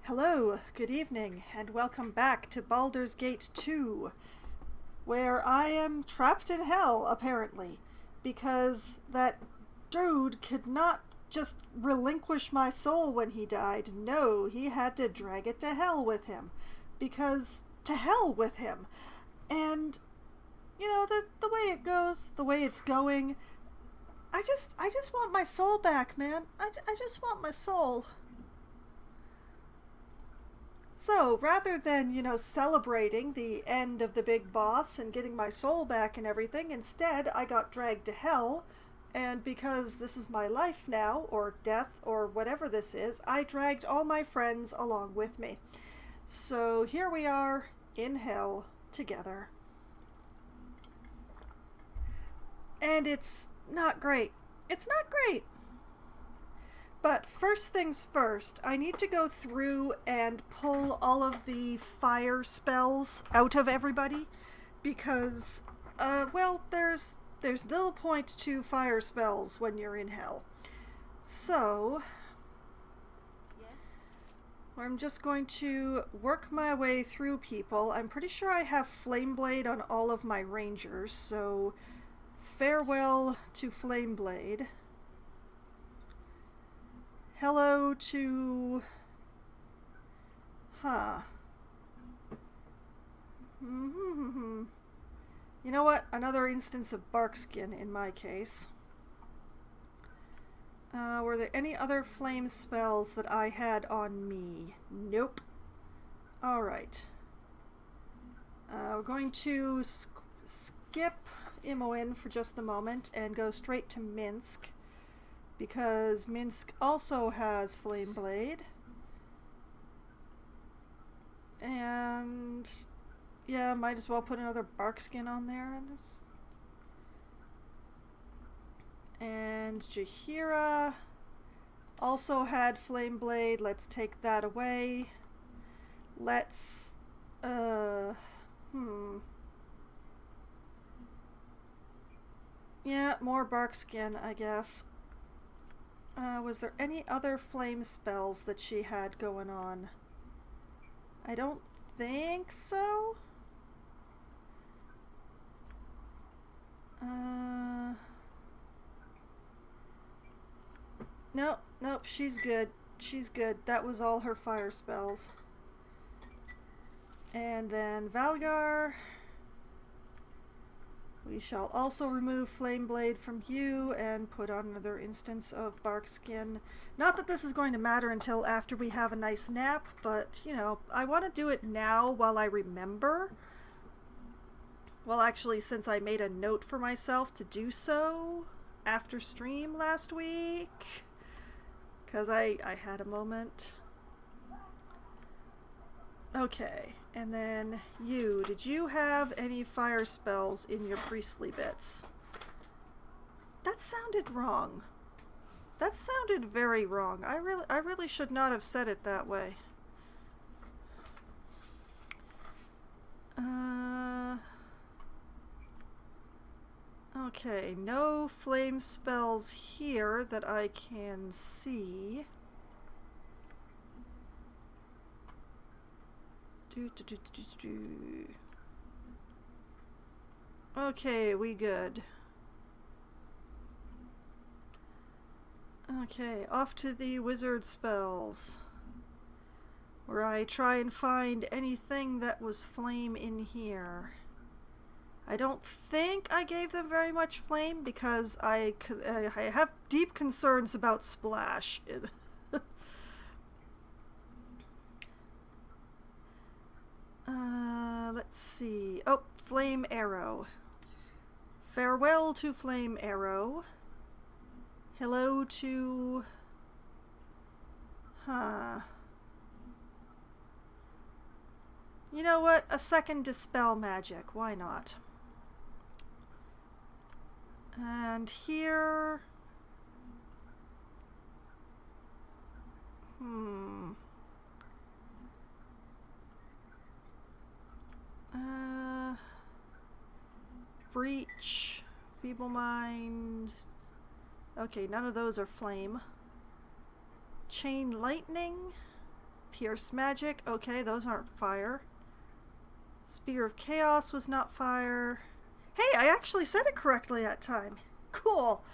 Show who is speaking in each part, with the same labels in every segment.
Speaker 1: Hello, good evening, and welcome back to Baldur's Gate 2, where I am trapped in hell, apparently, because that dude could not just relinquish my soul when he died. No, he had to drag it to hell with him, because to hell with him. And, the way it goes, the way it's going, I just want my soul back, man. I just want my soul. So, rather than, celebrating the end of the big boss and getting my soul back and everything, instead I got dragged to hell, and because this is my life now, or death, or whatever this is, I dragged all my friends along with me. So, here we are in hell together. And it's not great. It's not great! But first things first, I need to go through and pull all of the fire spells out of everybody because, there's little point to fire spells when you're in hell. So, I'm just going to work my way through people. I'm pretty sure I have Flame Blade on all of my rangers, so farewell to Flame Blade. Hello to... You know what? Another instance of barkskin in my case. Were there any other flame spells that I had on me? Nope. Alright. We're going to skip Imoen for just the moment and go straight to Minsk, because Minsk also has Flame Blade. And yeah, might as well put another barkskin on there. And Jaheira also had Flame Blade. Let's take that away. Let's yeah, more barkskin, I guess. Was there any other flame spells that she had going on? I don't think so. Nope, she's good. She's good. That was all her fire spells. And then Valgar. We shall also remove Flame Blade from you and put on another instance of barkskin. Not that this is going to matter until after we have a nice nap, but, I want to do it now while I remember. Well, actually, since I made a note for myself to do so after stream last week, because I had a moment. Okay, and then you. Did you have any fire spells in your priestly bits? That sounded wrong. That sounded very wrong. I really should not have said it that way. Okay, no flame spells here that I can see. Okay, we good. Okay, off to the wizard spells, where I try and find anything that was flame in here. I don't think I gave them very much flame because I have deep concerns about splash. Let's see. Oh, Flame Arrow. Farewell to Flame Arrow. Hello to... You know what? A second Dispel Magic. Why not? And here... Breach, Feeble Mind. Okay, none of those are flame. Chain Lightning. Pierce magic. Okay, those aren't fire. Spear of Chaos was not fire. Hey, I actually said it correctly that time. Cool.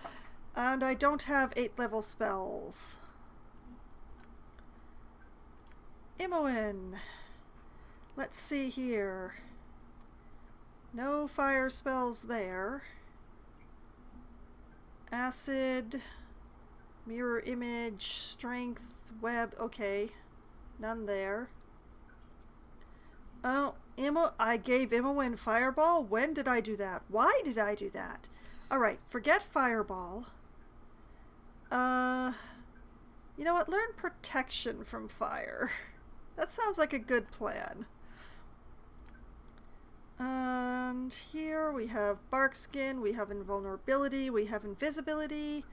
Speaker 1: And I don't have 8th level spells. Imoen. Let's see here. No fire spells there. Acid, mirror image, strength, web, okay. None there. Oh, I gave Imoen Fireball? When did I do that? Why did I do that? Alright, forget Fireball. You know what? Learn Protection from Fire. That sounds like a good plan. And here we have Bark Skin, we have Invulnerability, we have Invisibility.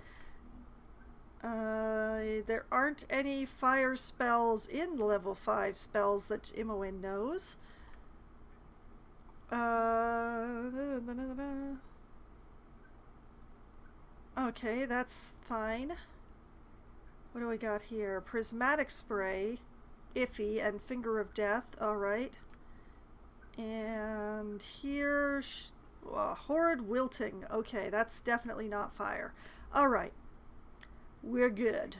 Speaker 1: There aren't any fire spells in the level 5 spells that Imoen knows. Okay, that's fine. What do we got here? Prismatic Spray, iffy, and Finger of Death, alright. And here, Horrid Wilting. Okay, that's definitely not fire. Alright, we're good.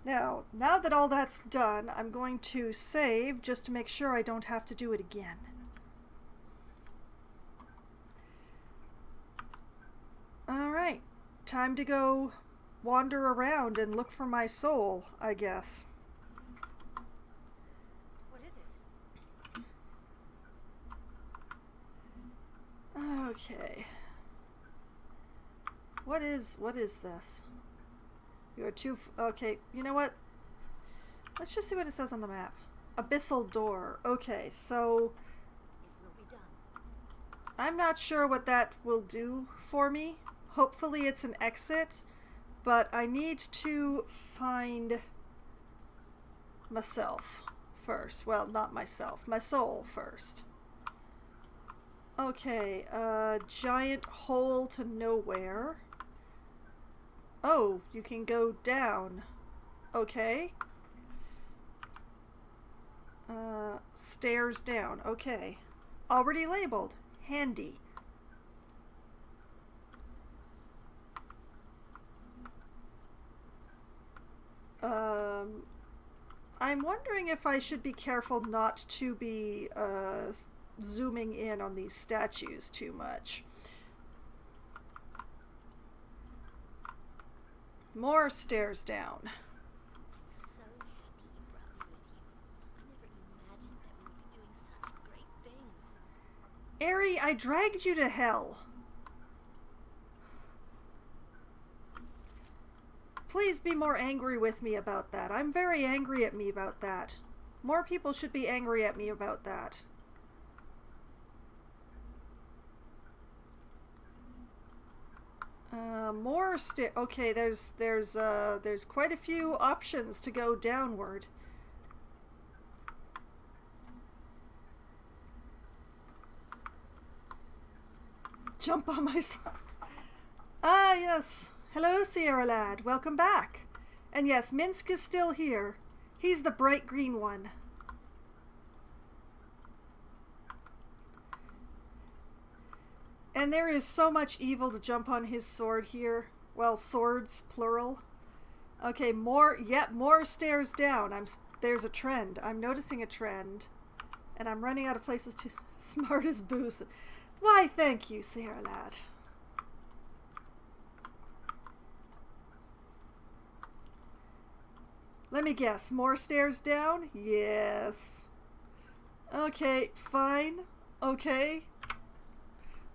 Speaker 1: Now that all that's done, I'm going to save just to make sure I don't have to do it again. Alright, time to go wander around and look for my soul, I guess.
Speaker 2: What is it?
Speaker 1: Okay. What is this? You're too... okay, you know what? Let's just see what it says on the map. Abyssal Door. Okay, so...
Speaker 2: It will be done.
Speaker 1: I'm not sure what that will do for me. Hopefully it's an exit, but I need to find myself first. Well, not myself. My soul first. Okay, giant hole to nowhere. Oh, you can go down. Okay. Stairs down. Okay. Already labeled. Handy. I'm wondering if I should be careful not to be zooming in on these statues too much. More stairs down.
Speaker 2: I'm so happy you brought me with you. I never imagined that we would be doing such great things.
Speaker 1: Aerie, I dragged you to hell. Please be more angry with me about that. I'm very angry at me about that. More people should be angry at me about that. More okay, there's quite a few options to go downward. Jump on my sword. Ah, yes. Hello, Sierra Lad. Welcome back. And yes, Minsk is still here. He's the bright green one. And there is so much evil to jump on his sword here. Well, swords, plural. Okay, more stairs down. There's a trend. I'm noticing a trend. And I'm running out of places to... Smart as booze. Why, thank you, Sierra Lad. Let me guess. More stairs down? Yes. Okay, fine. Okay.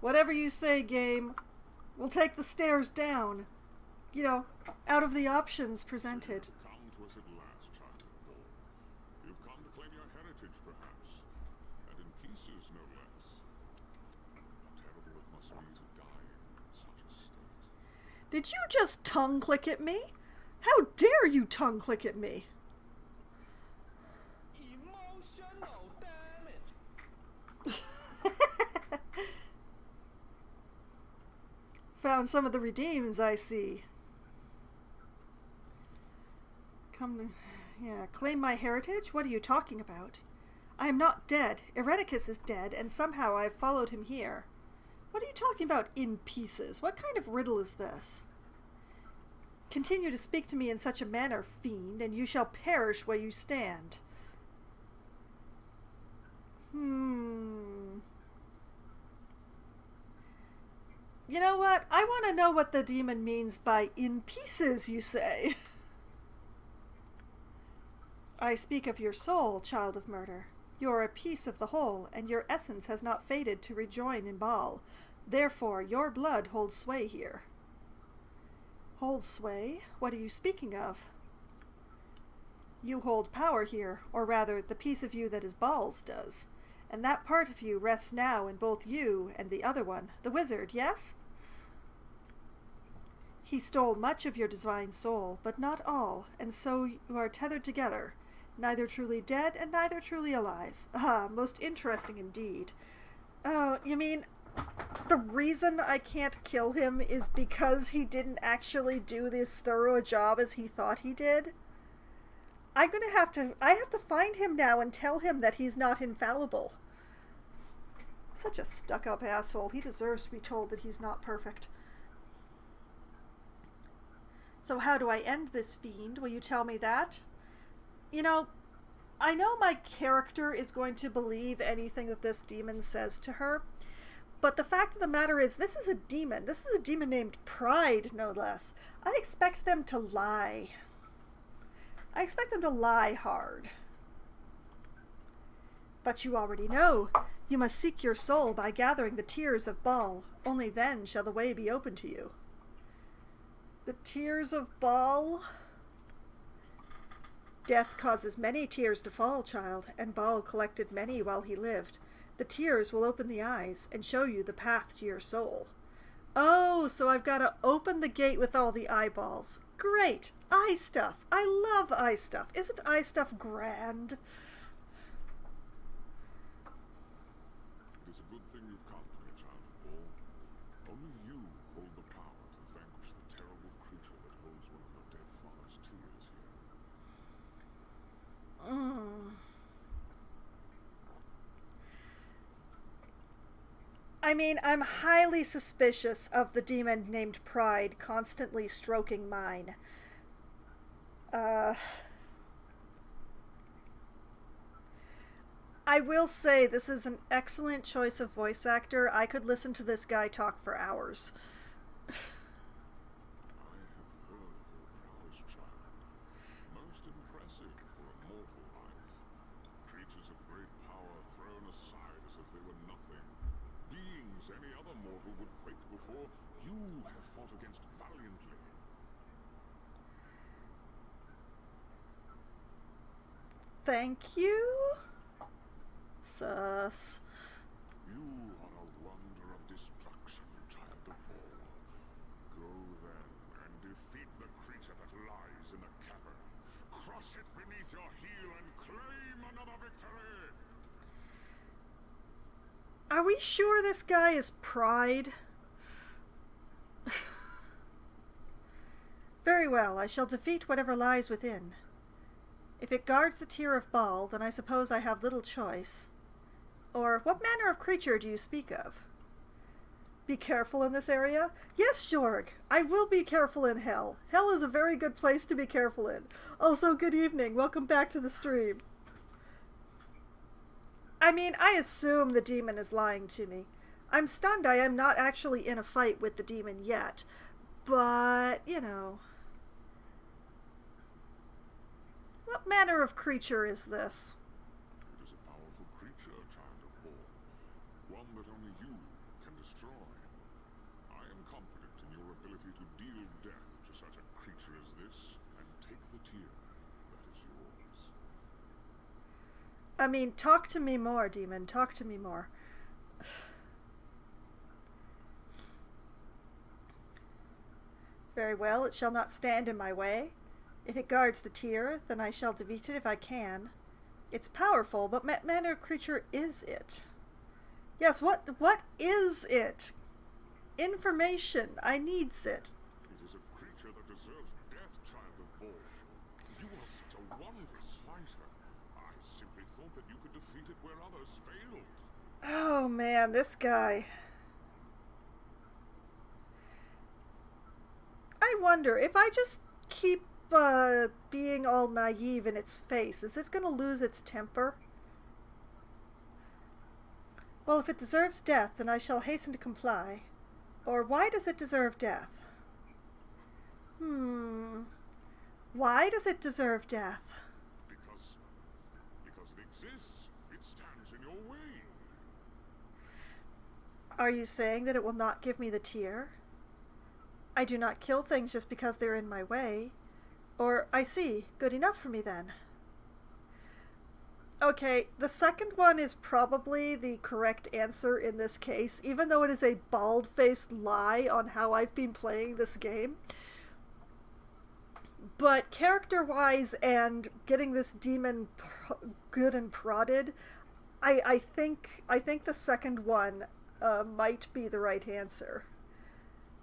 Speaker 1: Whatever you say, game. We'll take the stairs down. You know, out of the options presented.
Speaker 3: Come to us at last, child of Baldur. You've come to claim your heritage, perhaps, and in pieces, no less. How terrible it must be to die in such a state.
Speaker 1: Did you just tongue click at me? How dare you tongue click at me?
Speaker 4: Emotional damage.
Speaker 1: Found some of the redeems, I see. Come to... Yeah, claim my heritage? What are you talking about? I am not dead. Ereticus is dead, and somehow I have followed him here. What are you talking about, in pieces? What kind of riddle is this? Continue to speak to me in such a manner, fiend, and you shall perish where you stand. You know what? I want to know what the demon means by in pieces, you say. I speak of your soul, child of murder. You are a piece of the whole, and your essence has not faded to rejoin in Baal. Therefore, your blood holds sway here. Holds sway? What are you speaking of? You hold power here, or rather, the piece of you that is Baal's does. And that part of you rests now in both you and the other one, the wizard, yes? He stole much of your divine soul, but not all, and so you are tethered together, neither truly dead and neither truly alive. Ah, most interesting indeed. Oh, you mean the reason I can't kill him is because he didn't actually do this thorough a job as he thought he did? I have to find him now and tell him that he's not infallible. Such a stuck-up asshole. He deserves to be told that he's not perfect. So how do I end this fiend? Will you tell me that? You know, I know my character is going to believe anything that this demon says to her, but the fact of the matter is, this is a demon. This is a demon named Pride, no less. I expect them to lie. I expect them to lie hard. But you already know. You must seek your soul by gathering the tears of Baal. Only then shall the way be open to you. The tears of Baal? Death causes many tears to fall, child, and Baal collected many while he lived. The tears will open the eyes and show you the path to your soul. Oh, so I've got to open the gate with all the eyeballs. Great! Eye stuff! I love eye stuff! Isn't eye stuff grand?
Speaker 3: It is a good thing you've come to me, child of Baal. Only you hold the power to vanquish the terrible creature that holds one of your dead father's tears here.
Speaker 1: I mean, I'm highly suspicious of the demon named Pride constantly stroking mine. I will say this is an excellent choice of voice actor. I could listen to this guy talk for hours.
Speaker 3: I have heard of your prowess, child. Most impressive for a mortal life. Creatures of great power thrown aside as if they were nothing. Beings any other mortal would quake before. You have fought against valiantly.
Speaker 1: Thank you? Sus.
Speaker 3: You are a wonder of destruction, child of Baal. Go then and defeat the creature that lies in the cavern. Crush it beneath your heel and claim another victory!
Speaker 1: Are we sure this guy is Pride? Very well, I shall defeat whatever lies within. If it guards the tear of Baal, then I suppose I have little choice. Or, what manner of creature do you speak of? Be careful in this area? Yes, Jorg, I will be careful in hell. Hell is a very good place to be careful in. Also, good evening. Welcome back to the stream. I mean, I assume the demon is lying to me. I'm stunned I am not actually in a fight with the demon yet. But, you know. What manner of creature is this?
Speaker 3: It is a powerful creature, child of Baal. One that only you can destroy. I am confident in your ability to deal death to such a creature as this, and take the tear that is yours.
Speaker 1: I mean, talk to me more, demon. Talk to me more. Very well, it shall not stand in my way. If it guards the tear, then I shall defeat it if I can. It's powerful, but what manner of creature is it? Yes, what is it? Information. I needs it.
Speaker 3: It is a creature that deserves death, child of Baal. You are such a wonderful fighter. I simply thought that you could defeat it where others failed.
Speaker 1: Oh man, this guy. I wonder if I just keep being all naive in its face, is it going to lose its temper? Well, if it deserves death, then I shall hasten to comply. Or why does it deserve death? Why does it deserve death?
Speaker 3: Because it exists. It stands in your way.
Speaker 1: Are you saying that it will not give me the tear? I do not kill things just because they're in my way. Or, I see, good enough for me then. Okay, the second one is probably the correct answer in this case, even though it is a bald-faced lie on how I've been playing this game. But character-wise and getting this demon good and prodded, I think the second one might be the right answer.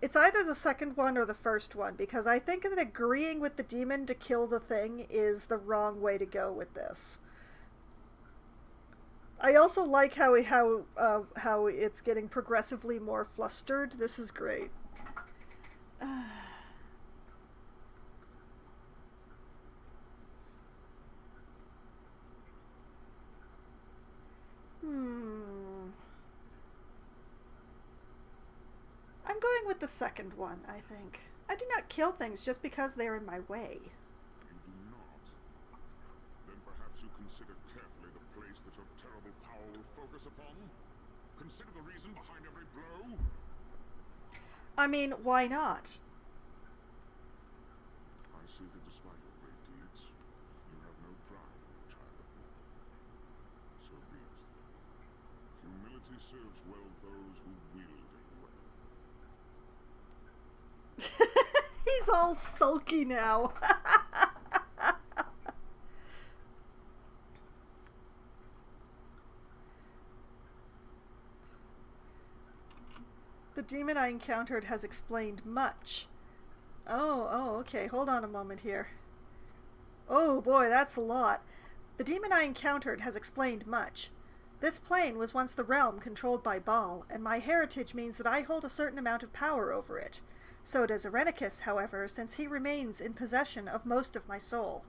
Speaker 1: It's either the second one or the first one, because I think that agreeing with the demon to kill the thing is the wrong way to go with this. I also like how it's getting progressively more flustered. This is great. I'm going with the second one, I think. I do not kill things just because they're in my way.
Speaker 3: You do not? Then perhaps you consider carefully the place that your terrible power will focus upon? Consider the reason behind every blow?
Speaker 1: I mean, why not?
Speaker 3: I see that despite your great deeds, you have no pride in the child of man. So be it. Humility serves well those who wield it well.
Speaker 1: He's all sulky now. The demon I encountered has explained much. Oh, okay. Hold on a moment here. Oh boy, that's a lot. The demon I encountered has explained much. This plane was once the realm controlled by Baal, and my heritage means that I hold a certain amount of power over it. So does Irenicus, however, since he remains in possession of most of my soul.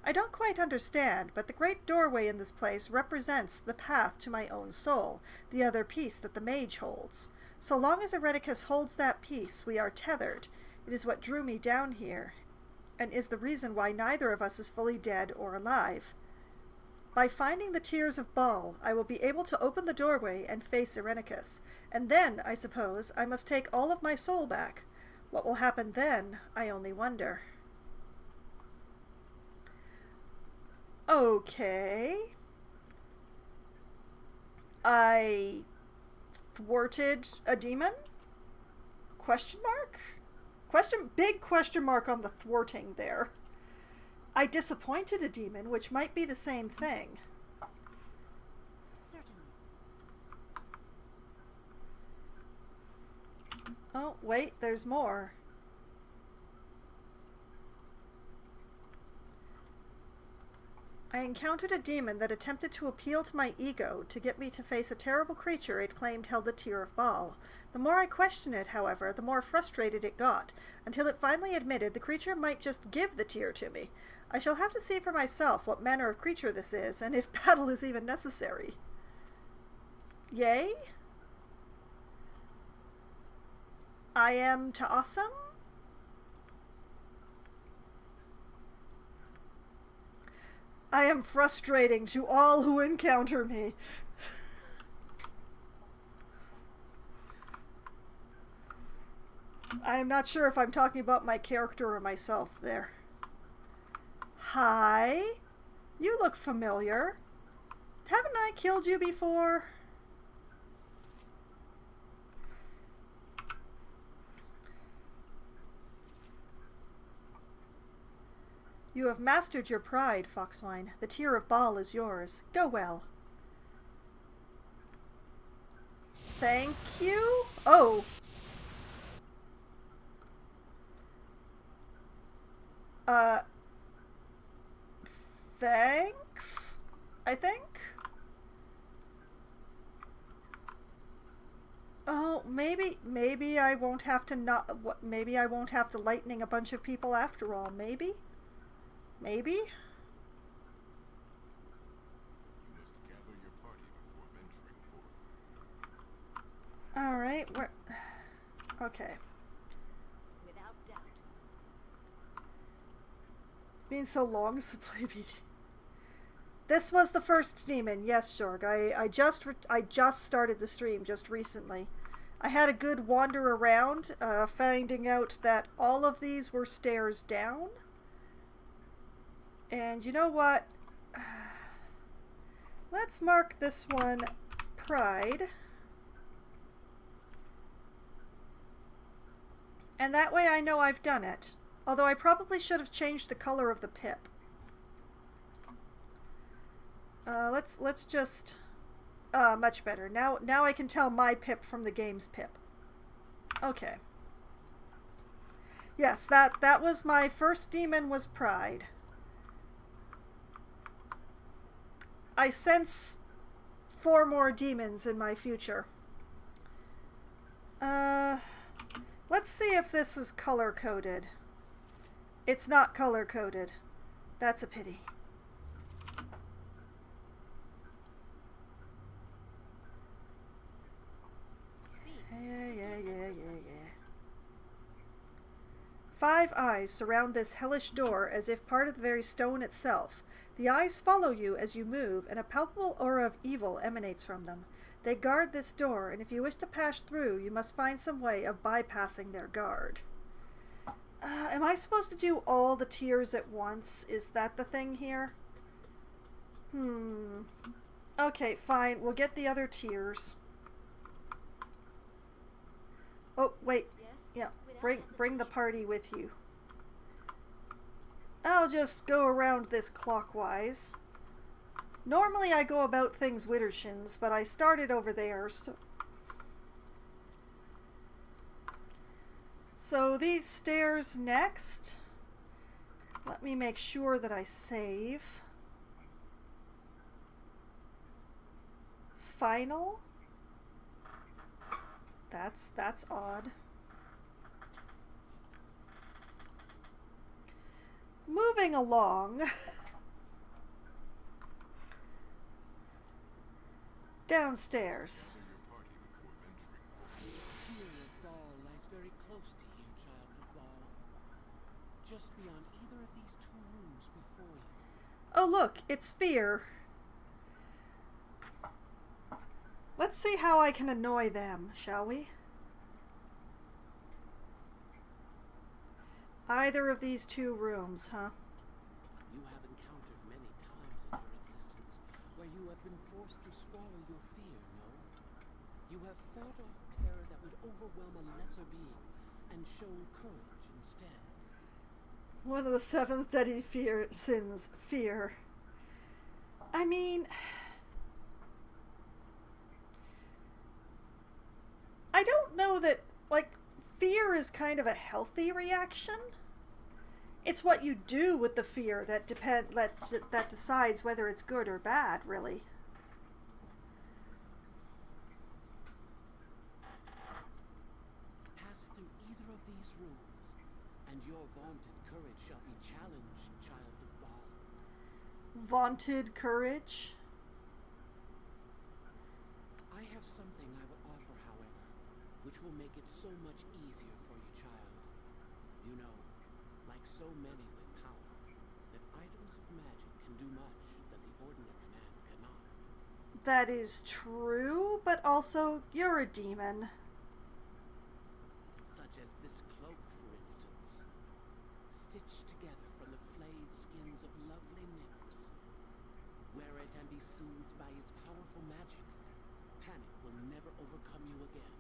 Speaker 1: I don't quite understand, but the great doorway in this place represents the path to my own soul, the other piece that the mage holds. So long as Irenicus holds that piece, we are tethered. It is what drew me down here, and is the reason why neither of us is fully dead or alive. By finding the tears of Baal, I will be able to open the doorway and face Irenicus, and then, I suppose, I must take all of my soul back. What will happen then, I only wonder. Okay. I thwarted a demon? Question mark? Big question mark on the thwarting there. I disappointed a demon, which might be the same thing.
Speaker 2: Certainly.
Speaker 1: Oh, wait, there's more. I encountered a demon that attempted to appeal to my ego to get me to face a terrible creature it claimed held the tear of Baal. The more I questioned it, however, the more frustrated it got, until it finally admitted the creature might just give the tear to me. I shall have to see for myself what manner of creature this is, and if battle is even necessary. Yay? I am to awesome? I am frustrating to all who encounter me. I am not sure if I'm talking about my character or myself there. Hi? You look familiar. Haven't I killed you before? You have mastered your pride, Foxwine. The tear of Baal is yours. Go well. Thank you? Oh. Thanks, I think. Oh, maybe I won't have to not. What? Maybe I won't have to lightning a bunch of people after all. Maybe.
Speaker 3: You must gather your party before venturing forth.
Speaker 1: All right. We're okay.
Speaker 2: Without doubt.
Speaker 1: It's been so long since I played BG. This was the first demon. Yes, Jorg. I just started the stream just recently. I had a good wander around, finding out that all of these were stairs down. And you know what? Let's mark this one Pride. And that way I know I've done it. Although I probably should have changed the color of the pip. Let's just much better. Now I can tell my pip from the game's pip. Okay. Yes, that was my first demon was Pride. I sense 4 more demons in my future. Let's see if this is color-coded. It's not color-coded. That's a pity. Yeah. 5 eyes surround this hellish door as if part of the very stone itself. The eyes follow you as you move, and a palpable aura of evil emanates from them. They guard this door, and if you wish to pass through, you must find some way of bypassing their guard. Am I supposed to do all the tiers at once? Is that the thing here? Okay, fine. We'll get the other tiers. Oh, wait.
Speaker 2: Yes?
Speaker 1: Yeah, bring the party with you. I'll just go around this clockwise. Normally I go about things Widdershins, but I started over there, so these stairs next. Let me make sure that I save. Final. That's odd. Moving along. Downstairs.
Speaker 5: Here at Ball lies very close to you, child of Ball. Just beyond either of these 2 rooms before you.
Speaker 1: Oh look, it's Fear. Let's see how I can annoy them, shall we? Either of these 2 rooms, huh?
Speaker 5: You have encountered many times in your existence where you have been forced to swallow your fear, no? You have fought off terror that would overwhelm a lesser being and shown courage instead.
Speaker 1: One of the 7 deadly sins, fear. I mean, I don't know that, like, fear is kind of a healthy reaction. It's what you do with the fear that that decides whether it's good or bad, really.
Speaker 5: Pass through either of these rooms, and your vaunted courage shall be challenged, child of Baal.
Speaker 1: Vaunted courage?
Speaker 5: I have something I will offer, however, which will make it so much easier for you, child. You know, like so many with power, that items of magic can do much that the ordinary man cannot.
Speaker 1: That is true, but also you're a demon.
Speaker 5: Such as this cloak, for instance, stitched together from the flayed skins of lovely nymphs. Wear it and be soothed by its powerful magic. Panic will never overcome you again.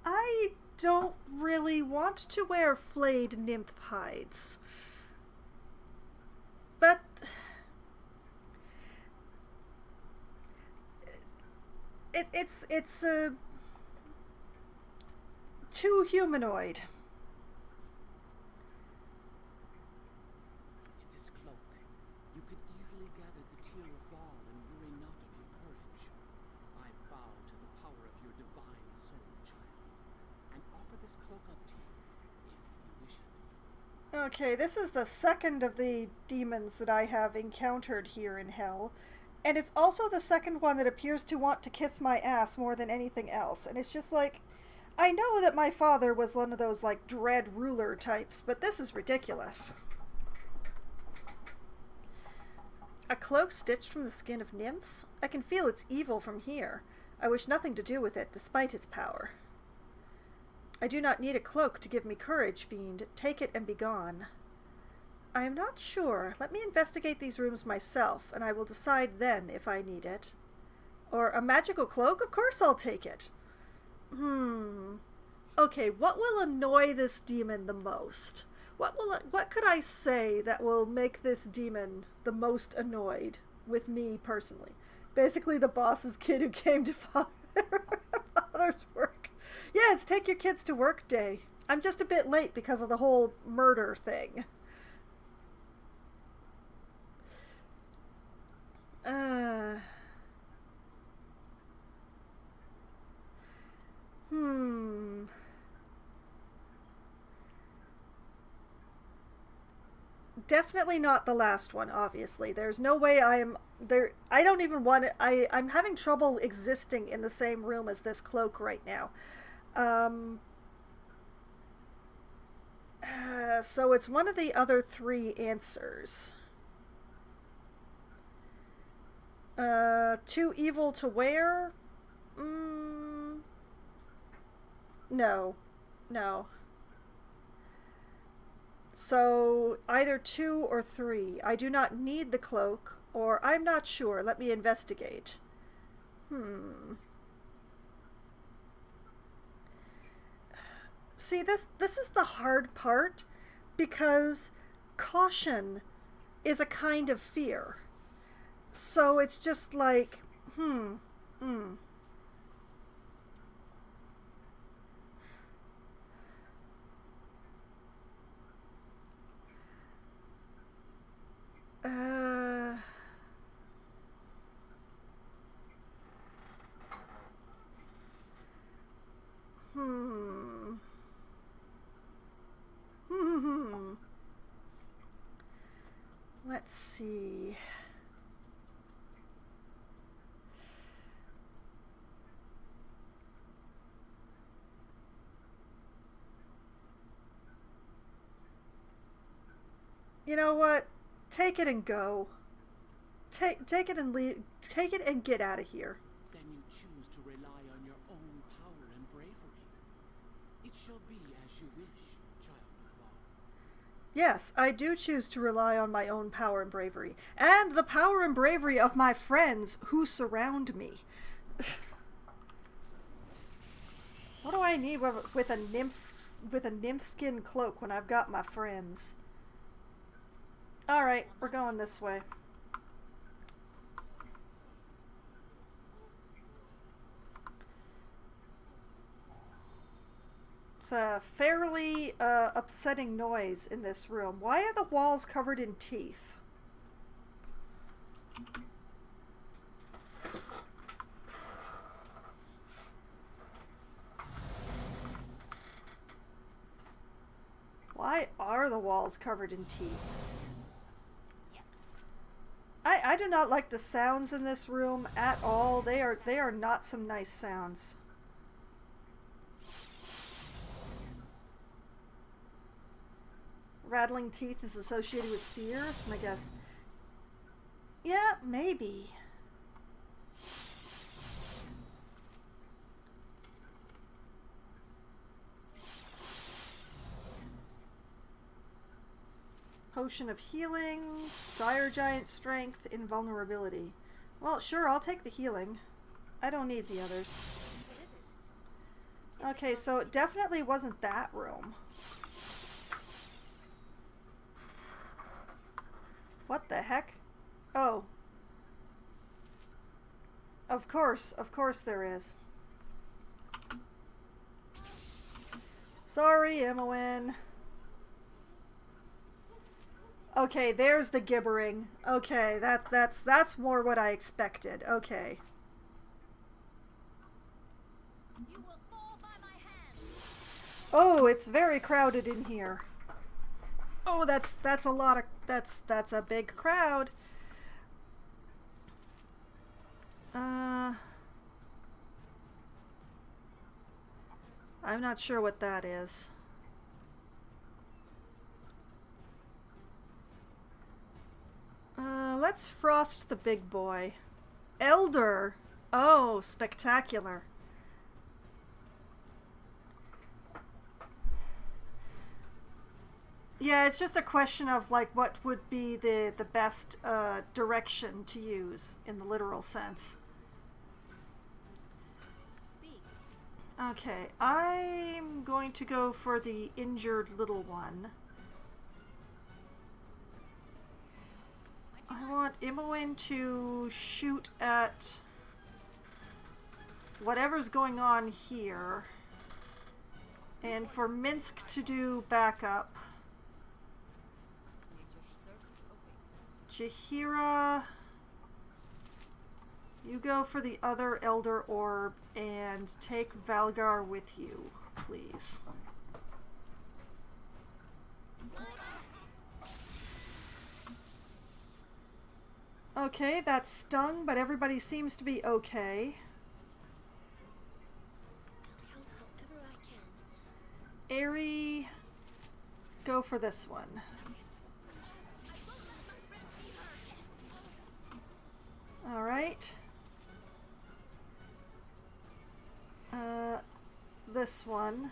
Speaker 1: I don't really want to wear flayed nymph hides. But it's too humanoid.
Speaker 5: In this cloak, you could easily
Speaker 1: Okay, this is the second of the demons that I have encountered here in hell. And it's also the second one that appears to want to kiss my ass more than anything else. And it's just like, I know that my father was one of those, like, dread ruler types, but this is ridiculous. A cloak stitched from the skin of nymphs? I can feel its evil from here. I wish nothing to do with it, despite its power. I do not need a cloak to give me courage, fiend. Take it and be gone. I am not sure. Let me investigate these rooms myself, and I will decide then if I need it. Or a magical cloak? Of course I'll take it. Okay, what will annoy this demon the most? What could I say that will make this demon the most annoyed with me personally? Basically the boss's kid who came to father's work. Yeah, it's take your kids to work day. I'm just a bit late because of the whole murder thing. Definitely not the last one, obviously. There's no way I am there. I don't even want it. I'm having trouble existing in the same room as this cloak right now. So it's one of the other three answers. Too evil to wear? No. No. So either 2 or 3. I do not need the cloak, or I'm not sure. Let me investigate. See, this is the hard part, because caution is a kind of fear. So it's just like, Let's see. You know what? Take it and go. Take it and leave. Take it and get out of here.
Speaker 5: Then you choose to rely on your own power and bravery. It shall be as you wish, child of law.
Speaker 1: Yes, I do choose to rely on my own power and bravery. And the power and bravery of my friends who surround me. What do I need with a nymph skin cloak when I've got my friends? Alright, we're going this way. It's a fairly upsetting noise in this room. Why are the walls covered in teeth? Why are the walls covered in teeth? I do not like the sounds in this room at all. They are not some nice sounds. Rattling teeth is associated with fear? That's my guess. Yeah, maybe. Potion of healing, dire giant strength, invulnerability. Well, sure, I'll take the healing. I don't need the others. Okay, so it definitely wasn't that room. What the heck? Oh. Of course there is. Sorry, Imoen. Okay, there's the gibbering. Okay, that's more what I expected. Okay.
Speaker 2: You will fall by my hand.
Speaker 1: Oh, it's very crowded in here. Oh, that's a lot of that's a big crowd. I'm not sure what that is. Let's frost the big boy. Elder. Oh, spectacular. Yeah, it's just a question of like what would be the best direction to use in the literal sense.
Speaker 2: Speak.
Speaker 1: Okay, I'm going to go for the injured little one. I want Imoen to shoot at whatever's going on here, and for Minsk to do backup. Jahira, you go for the other Elder Orb and take Valgar with you, please. Okay, that stung, but everybody seems to be okay.
Speaker 2: I'll help however I can.
Speaker 1: Aerie, go for this one. Alright. This one.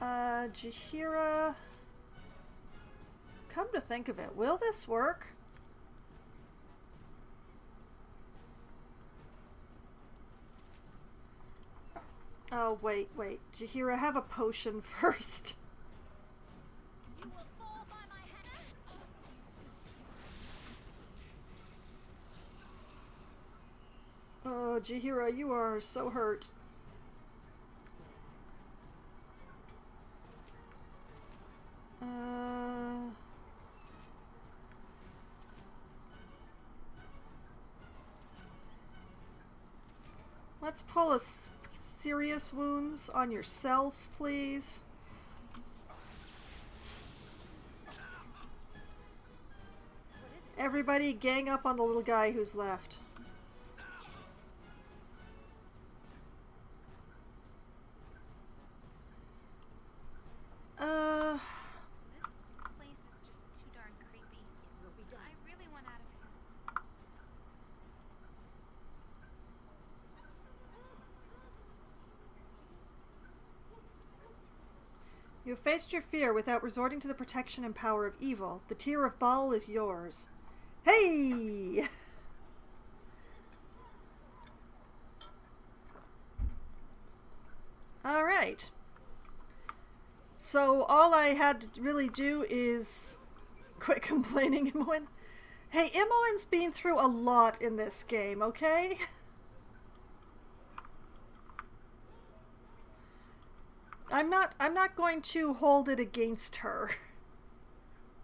Speaker 1: Jahira. Come to think of it, will this work? Oh, wait. Jahira, have a potion first.
Speaker 2: You will fall by my hand.
Speaker 1: Oh, Jahira, you are so hurt. Let's pull a serious wounds on yourself, please. Everybody gang up on the little guy who's left.
Speaker 2: This place is just too darn creepy. It will be done. I really want out of here.
Speaker 1: You have faced your fear without resorting to the protection and power of evil. The tear of Baal is yours. Hey! Alright. So all I had to really do is quit complaining, Imoen. Hey, Imoen's been through a lot in this game, okay? I'm not going to hold it against her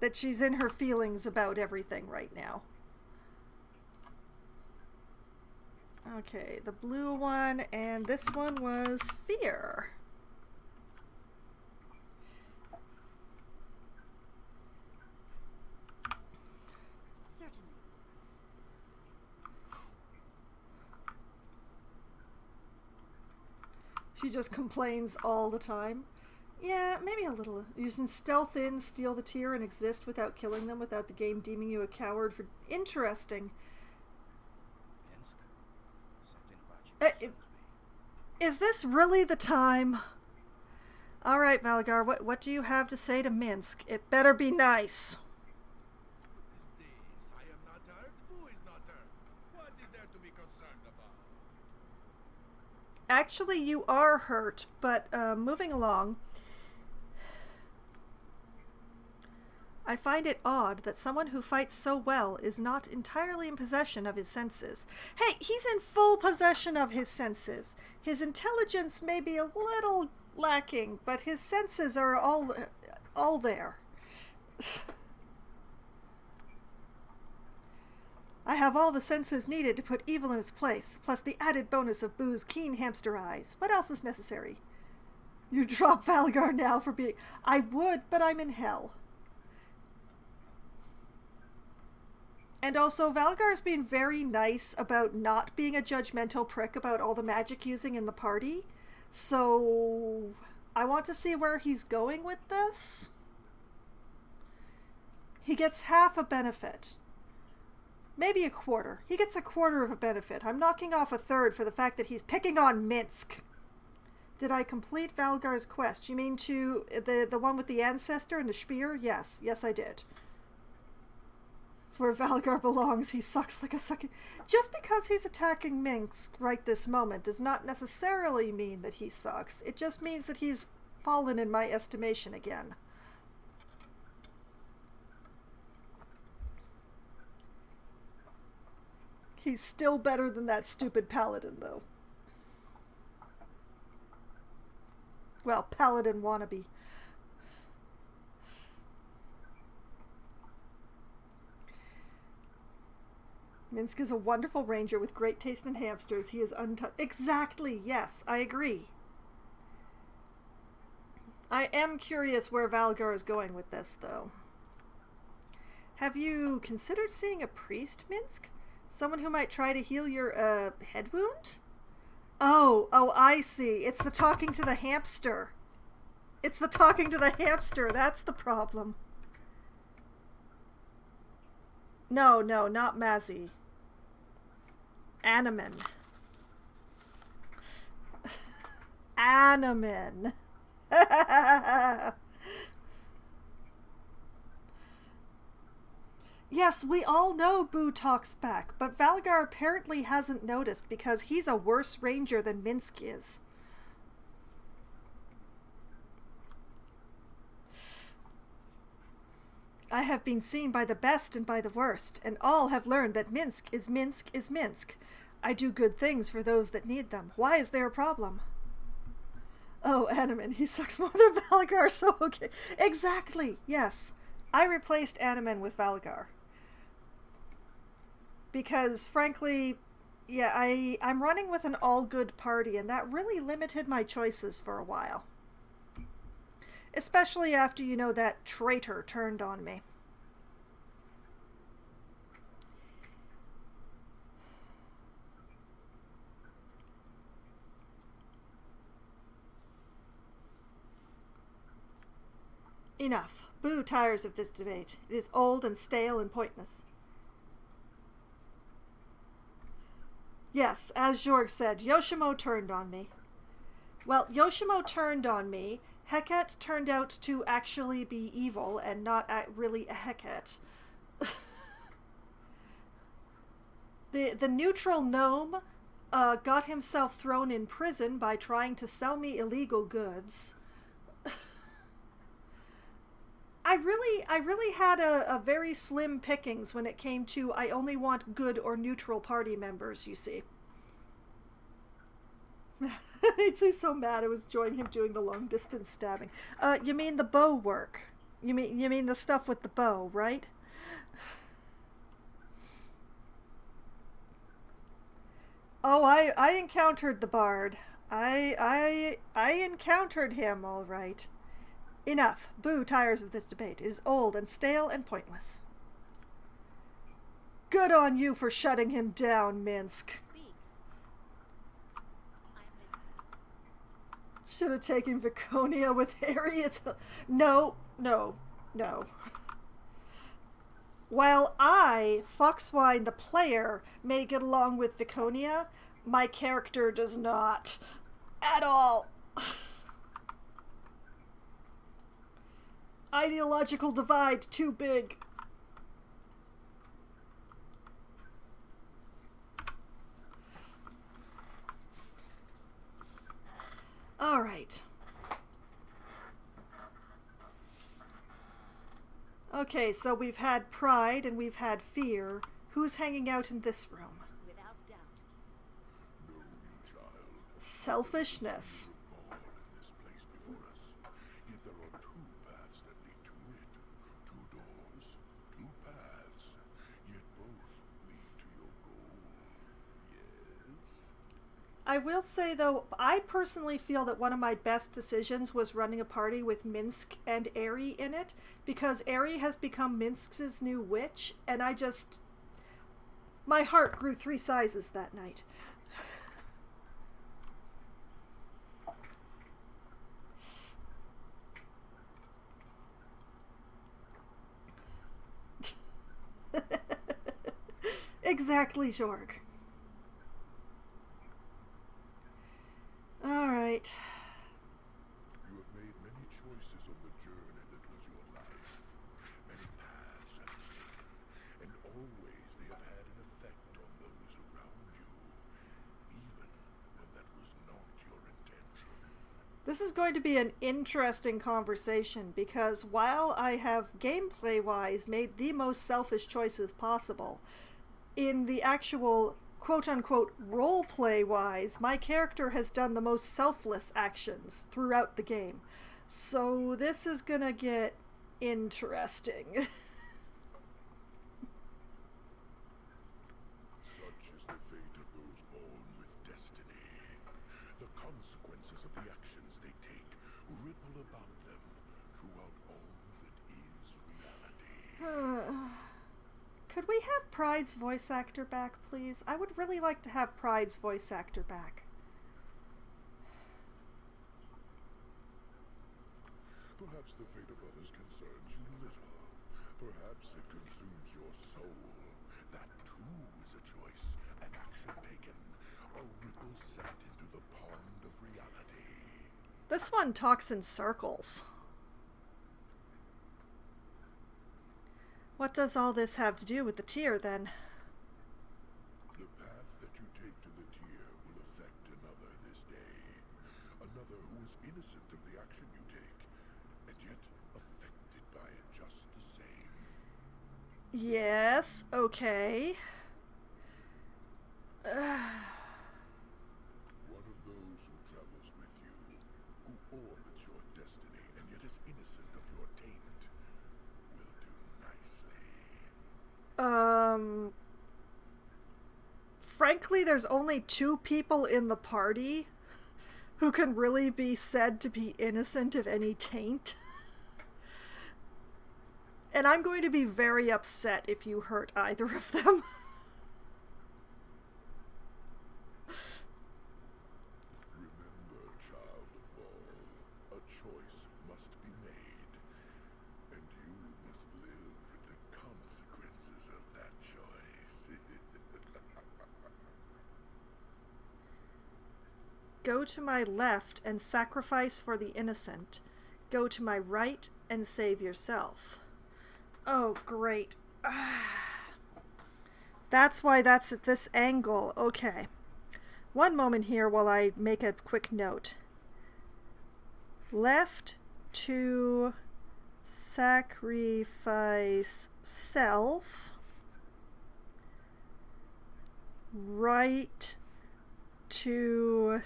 Speaker 1: that she's in her feelings about everything right now. Okay, the blue one and this one was fear.
Speaker 2: Certainly.
Speaker 1: She just complains all the time. Yeah, maybe a little. You can stealth in, steal the tear, and exist without killing them without the game deeming you a coward for... Interesting. Is this really the time? Alright, Valgar, what do you have to say to Minsk? It better be nice.
Speaker 6: I am not hurt. Who is not hurt? What is there to be concerned about?
Speaker 1: Actually, you are hurt, but moving along. I find it odd that someone who fights so well is not entirely in possession of his senses. Hey, he's in full possession of his senses. His intelligence may be a little lacking, but his senses are all there. I have all the senses needed to put evil in its place, plus the added bonus of Boo's keen hamster eyes. What else is necessary? You drop Valgar now for being... I would, but I'm in hell. And also, Valgar's been very nice about not being a judgmental prick about all the magic using in the party. So, I want to see where he's going with this. He gets half a benefit. Maybe a quarter. He gets a quarter of a benefit. I'm knocking off a third for the fact that he's picking on Minsk. Did I complete Valgar's quest? You mean to the one with the ancestor and the spear? Yes. Yes, I did. It's where Valgar belongs. He sucks like a sucking... Just because he's attacking Minsk right this moment does not necessarily mean that he sucks. It just means that he's fallen in my estimation again. He's still better than that stupid paladin, though. Well, paladin wannabe. Minsk is a wonderful ranger with great taste in hamsters. He is untouched. Exactly, yes, I agree. I am curious where Valgar is going with this, though. Have you considered seeing a priest, Minsk? Someone who might try to heal your, head wound? Oh, I see. It's the talking to the hamster. It's the talking to the hamster. That's the problem. No, not Mazzy. Animan. Animan. Yes, we all know Boo talks back, but Valgar apparently hasn't noticed because he's a worse ranger than Minsk is. I have been seen by the best and by the worst, and all have learned that Minsk is Minsk is Minsk. I do good things for those that need them. Why is there a problem? Oh, Animan, he sucks more than Valgar, so okay. Exactly, yes. I replaced Animan with Valgar. Because, frankly, yeah, I'm running with an all-good party, and that really limited my choices for a while. Especially after, you know, that traitor turned on me. Enough. Boo tires of this debate. It is old and stale and pointless. Yes, as Jorg said, Yoshimo turned on me. Well, Yoshimo turned on me. Heket turned out to actually be evil and not really a Heket. The neutral gnome got himself thrown in prison by trying to sell me illegal goods. I really had a very slim pickings when it came to I only want good or neutral party members, you see. It makes me so mad I was joining him doing the long distance stabbing. You mean the bow work? You mean the stuff with the bow, right? Oh, I encountered the bard. I encountered him, all right. Enough. Boo tires of this debate. It is old and stale and pointless. Good on you for shutting him down, Minsk. Should have taken Viconia with Harriet. No. While I, Foxwine the player, may get along with Viconia, my character does not. At all. Ideological divide too big. All right. Okay, so we've had pride and we've had fear. Who's hanging out in this room?
Speaker 2: Without doubt.
Speaker 3: No, child.
Speaker 1: Selfishness.
Speaker 3: God in this place before us. Yet there are two paths that lead to it. Two doors, two paths. Yet both lead to your goal. Yes?
Speaker 1: I I will say, though, I personally feel that one of my best decisions was running a party with Minsk and Aerie in it, because Aerie has become Minsk's new witch, and my heart grew 3 sizes that night. Exactly, Jorg. All right.
Speaker 3: You have made many choices on the journey that was your life. Many paths have you taken, and always they have had an effect on those around you, even when that was not your intention.
Speaker 1: This is going to be an interesting conversation, because while I have gameplay-wise made the most selfish choices possible, in the actual quote-unquote role-play-wise, my character has done the most selfless actions throughout the game. So this is gonna get interesting.
Speaker 3: Such is the fate of those born with destiny. The consequences of the actions they take ripple about them throughout all that is reality.
Speaker 1: Could we have Pride's voice actor back, please? I would really like to have Pride's voice actor back.
Speaker 3: Perhaps the fate of others concerns you little. Perhaps it consumes your soul. That too is a choice, an action taken, a ripple set into the pond of reality.
Speaker 1: This one talks in circles. What does all this have to do with the tear, then?
Speaker 3: The path that you take to the tear will affect another this day. Another who is innocent of the action you take, and yet affected by it just the same.
Speaker 1: Yes, okay.
Speaker 3: One of those who travels with you, who orbits your destiny and yet is innocent of your taint, will do nicely.
Speaker 1: Frankly, there's only 2 people in the party who can really be said to be innocent of any taint. And I'm going to be very upset if you hurt either of them.
Speaker 3: Remember, child of all, a choice must be made, and you must live with the consequences of that choice.
Speaker 1: Go to my left and sacrifice for the innocent. Go to my right and save yourself. Oh, great. That's why that's at this angle. Okay. One moment here while I make a quick note. Left to sacrifice self. Right to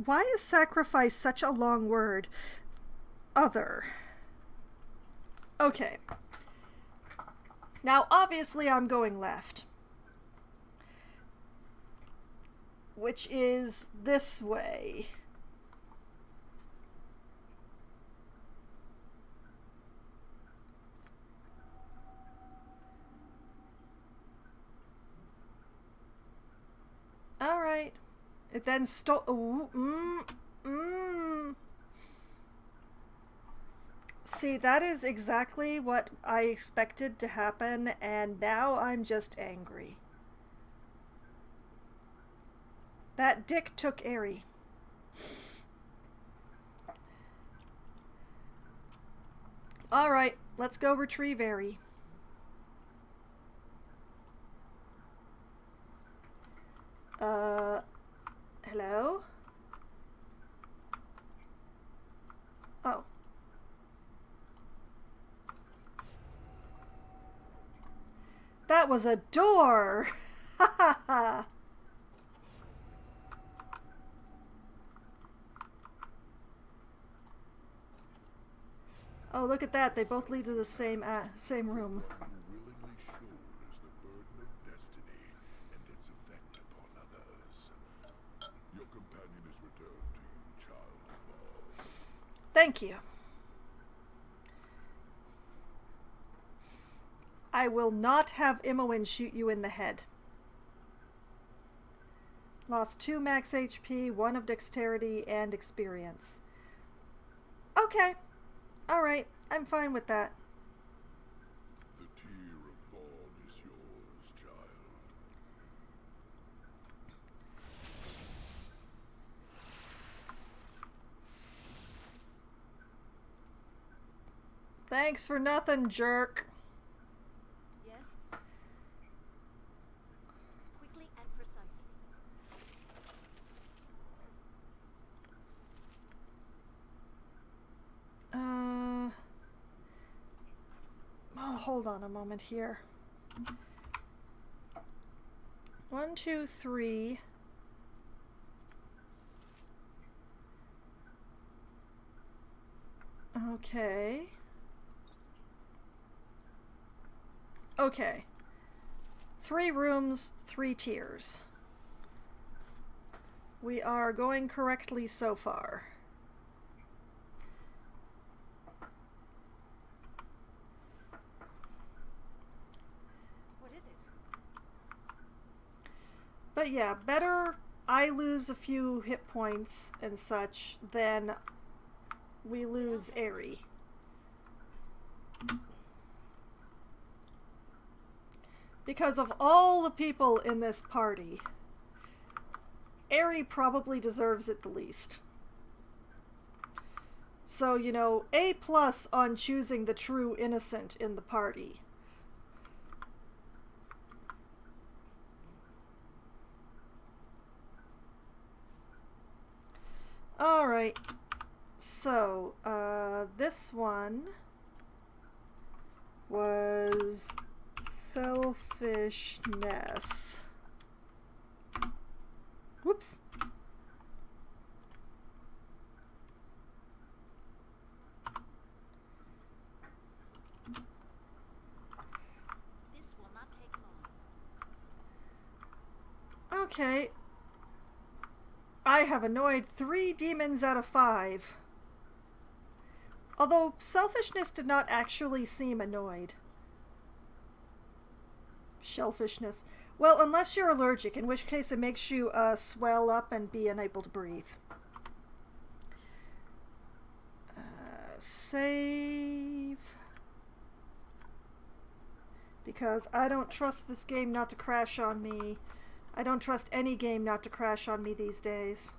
Speaker 1: why is sacrifice such a long word? Other. Okay. Now, obviously, I'm going left. Which is this way. Alright. It then See, that is exactly what I expected to happen, and now I'm just angry. That dick took Aerie. Alright, let's go retrieve Aerie. Hello? Oh. That was a door! Ha ha ha! Oh, look at that. They both lead to the same room.
Speaker 3: What you willingly shoulders the burden of destiny and its effect upon others.
Speaker 1: Thank you. I will not have Imoen shoot you in the head. Lost 2 max HP, 1 of dexterity, and experience. Okay. Alright, I'm fine with that.
Speaker 3: The tear of Baldur is yours, child.
Speaker 1: Thanks for nothing, jerk.
Speaker 2: Yes? Quickly and precisely.
Speaker 1: Oh, hold on a moment here. 1, 2, 3. Okay. Okay. 3 rooms, 3 tiers. We are going correctly so far.
Speaker 2: What is it?
Speaker 1: But yeah, better I lose a few hit points and such than we lose Aerie. Because of all the people in this party, Aerie probably deserves it the least. So, you know, A+ on choosing the true innocent in the party. Alright, so, this one was selfishness. Whoops.
Speaker 2: This will not take long.
Speaker 1: Okay. I have annoyed 3 demons out of 5. Although selfishness did not actually seem annoyed. Shellfishness. Well, unless you're allergic, in which case it makes you swell up and be unable to breathe. Save. Because I don't trust this game not to crash on me. I don't trust any game not to crash on me these days.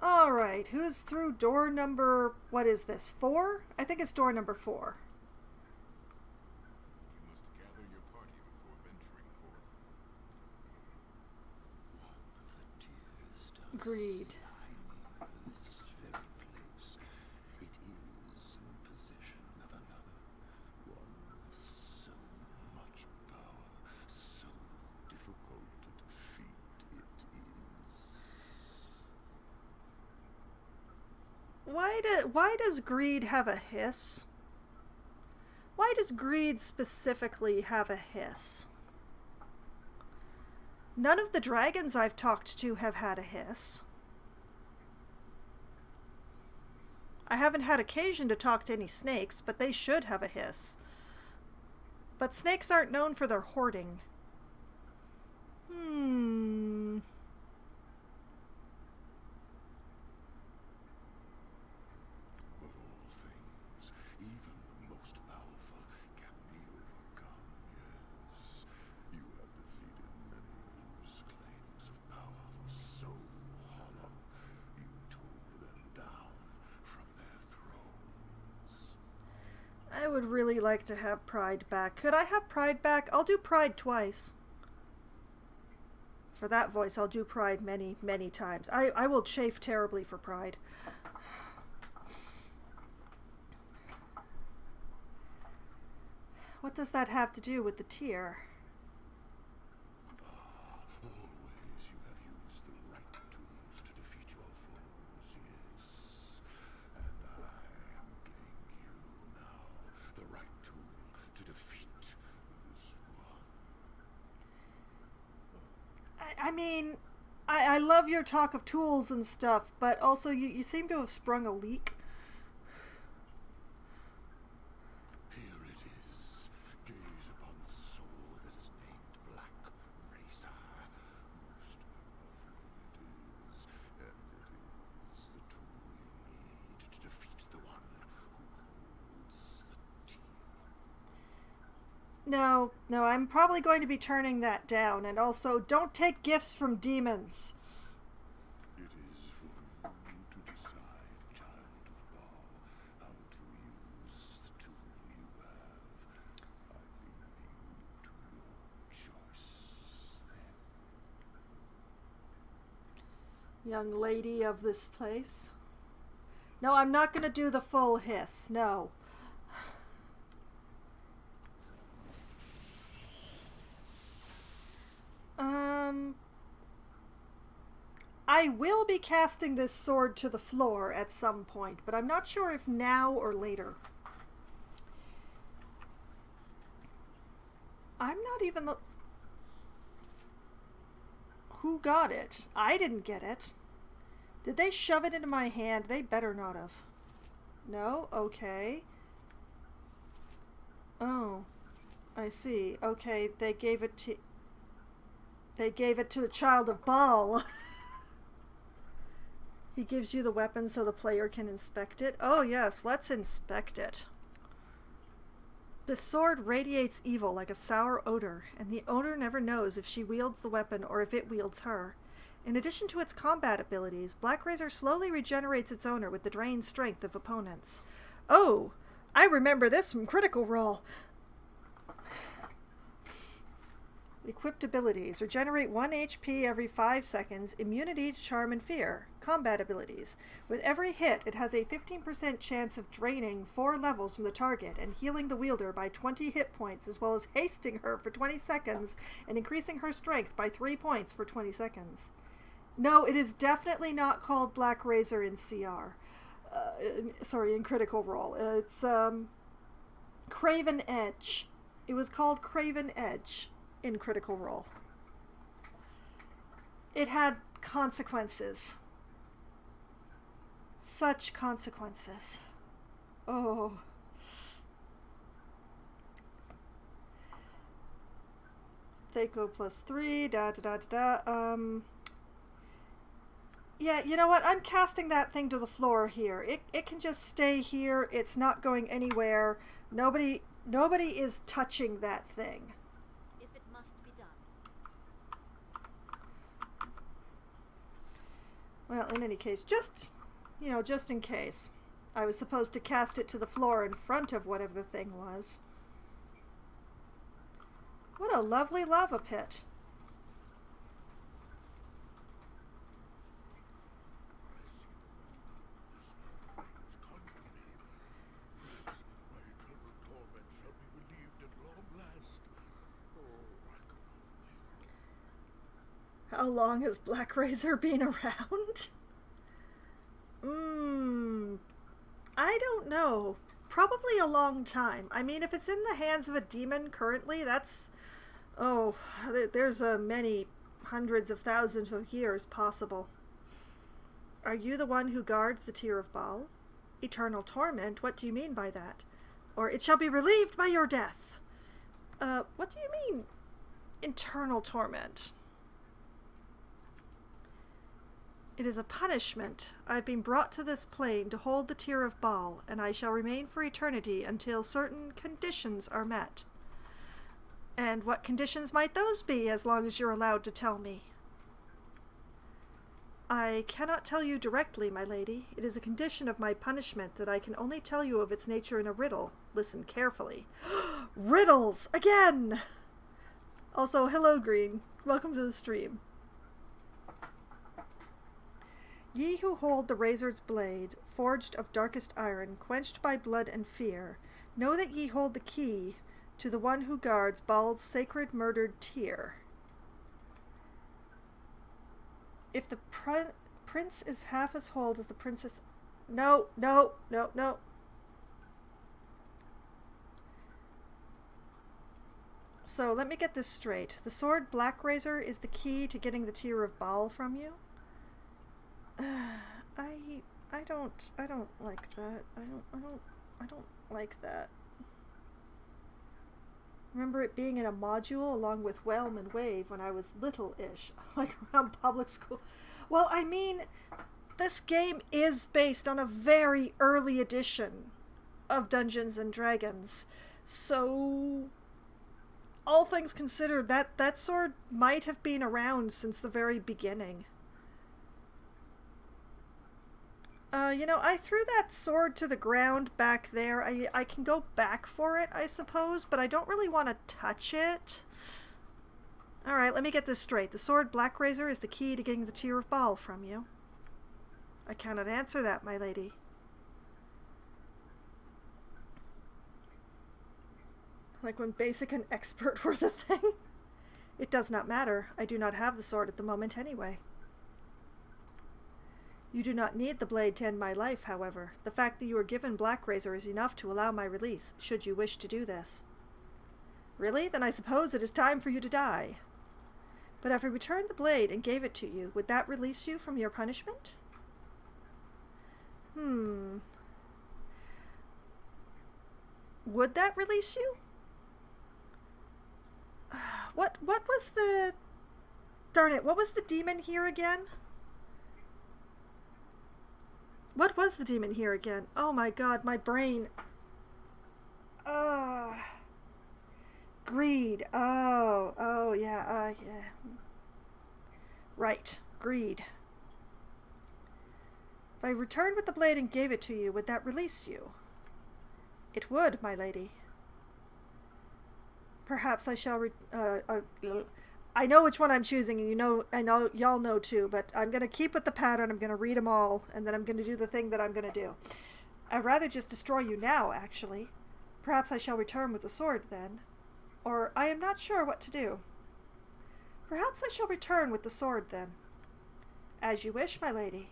Speaker 1: Alright, who's through door number... what is this? 4? I think it's door number 4.
Speaker 3: You must gather your party before venturing forth.
Speaker 1: Greed.
Speaker 7: This very place. It is in possession of another. One with so much power, so difficult to defeat. It is.
Speaker 1: Why does greed have a hiss? Why does greed specifically have a hiss? None of the dragons I've talked to have had a hiss. I haven't had occasion to talk to any snakes, but they should have a hiss. But snakes aren't known for their hoarding.
Speaker 7: But all things, even the most powerful, can be overcome, yes. You have defeated many whose claims of power were so hollow, you tore them down from their thrones.
Speaker 1: I would really like to have Pride back. Could I have Pride back? I'll do Pride twice. For that voice, I'll do Pride many, many times. I will chafe terribly for Pride. What does that have to do with the tear?
Speaker 7: Always you have used the right tools to defeat your foes, yes. And I am giving you now the right tool to defeat this one.
Speaker 1: I mean, I love your talk of tools and stuff, but also you seem to have sprung a leak.
Speaker 7: Here it is. Gaze upon the soul that is named Black Razor. Most powerful it is, and it is the tool you need to defeat the one who holds the tear.
Speaker 1: No, I'm probably going to be turning that down, and also don't take gifts from demons.
Speaker 7: It is for you to decide, child of Baal, how to use the tool you have. I leave you to your choice then.
Speaker 1: Young lady of this place. No, I'm not going to do the full hiss. No. I will be casting this sword to the floor at some point, but I'm not sure if now or later. I'm not even the... Who got it? I didn't get it. Did they shove it into my hand? They better not have. No? Okay. Oh. I see. Okay, they gave it to... They gave it to the child of Baal. He gives you the weapon so the player can inspect it. Oh yes, let's inspect it. The sword radiates evil like a sour odor, and the owner never knows if she wields the weapon or if it wields her. In addition to its combat abilities, Black Razor slowly regenerates its owner with the drained strength of opponents. Oh, I remember this from Critical Role. Equipped abilities. Regenerate 1 HP every 5 seconds. Immunity to Charm and Fear. Combat abilities. With every hit, it has a 15% chance of draining 4 levels from the target and healing the wielder by 20 hit points, as well as hasting her for 20 seconds and increasing her strength by 3 points for 20 seconds. No, it is definitely not called Black Razor in CR. In Critical Role. It's, Craven Edge. It was called Craven Edge in Critical Role. It had consequences. Such consequences. Oh. Thaco +3, Yeah, you know what? I'm casting that thing to the floor here. It can just stay here. It's not going anywhere. Nobody is touching that thing.
Speaker 2: If it must be done.
Speaker 1: Well, in any case, just in case. I was supposed to cast it to the floor in front of whatever the thing was. What a lovely lava pit. How long has Black Razor been around? I don't know. Probably a long time. I mean, if it's in the hands of a demon currently, that's... Oh, there's many hundreds of thousands of years possible. Are you the one who guards the Tear of Baal? Eternal torment? What do you mean by that? Or it shall be relieved by your death. What do you mean, eternal torment? It is a punishment. I've been brought to this plane to hold the Tear of Baal, and I shall remain for eternity until certain conditions are met. And what conditions might those be, as long as you're allowed to tell me? I cannot tell you directly, my lady. It is a condition of my punishment that I can only tell you of its nature in a riddle. Listen carefully. Riddles! Again! Also, hello, Green. Welcome to the stream. Ye who hold the razor's blade, forged of darkest iron, quenched by blood and fear, know that ye hold the key to the one who guards Baal's sacred murdered tear. If the prince is half as whole as the princess... No. So let me get this straight. The sword Black Razor is the key to getting the Tear of Baal from you? I don't like that. I don't like that. Remember it being in a module along with Whelm and Wave when I was little-ish, like around public school. Well, I mean, this game is based on a very early edition of Dungeons and Dragons, so all things considered, that sword might have been around since the very beginning. You know, I threw that sword to the ground back there. I can go back for it, I suppose, but I don't really want to touch it. Alright, let me get this straight. The sword Black Razor is the key to getting the Tear of Baal from you. I cannot answer that, my lady. Like when basic and expert were the thing. It does not matter. I do not have the sword at the moment anyway. You do not need the blade to end my life, however. The fact that you were given Black Razor is enough to allow my release, should you wish to do this. Really? Then I suppose it is time for you to die. But if I returned the blade and gave it to you, would that release you from your punishment? Would that release you? What was the... Darn it, what was the demon here again? What was the demon here again? Oh my god, my brain. Greed. Oh, yeah, yeah. Right, greed. If I returned with the blade and gave it to you, would that release you? It would, my lady. Perhaps I shall I know which one I'm choosing, and I know y'all know too, but I'm going to keep with the pattern. I'm going to read them all, and then I'm going to do the thing that I'm going to do. I'd rather just destroy you now, actually. Perhaps I shall return with the sword, then. Or I am not sure what to do. Perhaps I shall return with the sword, then. As you wish, my lady.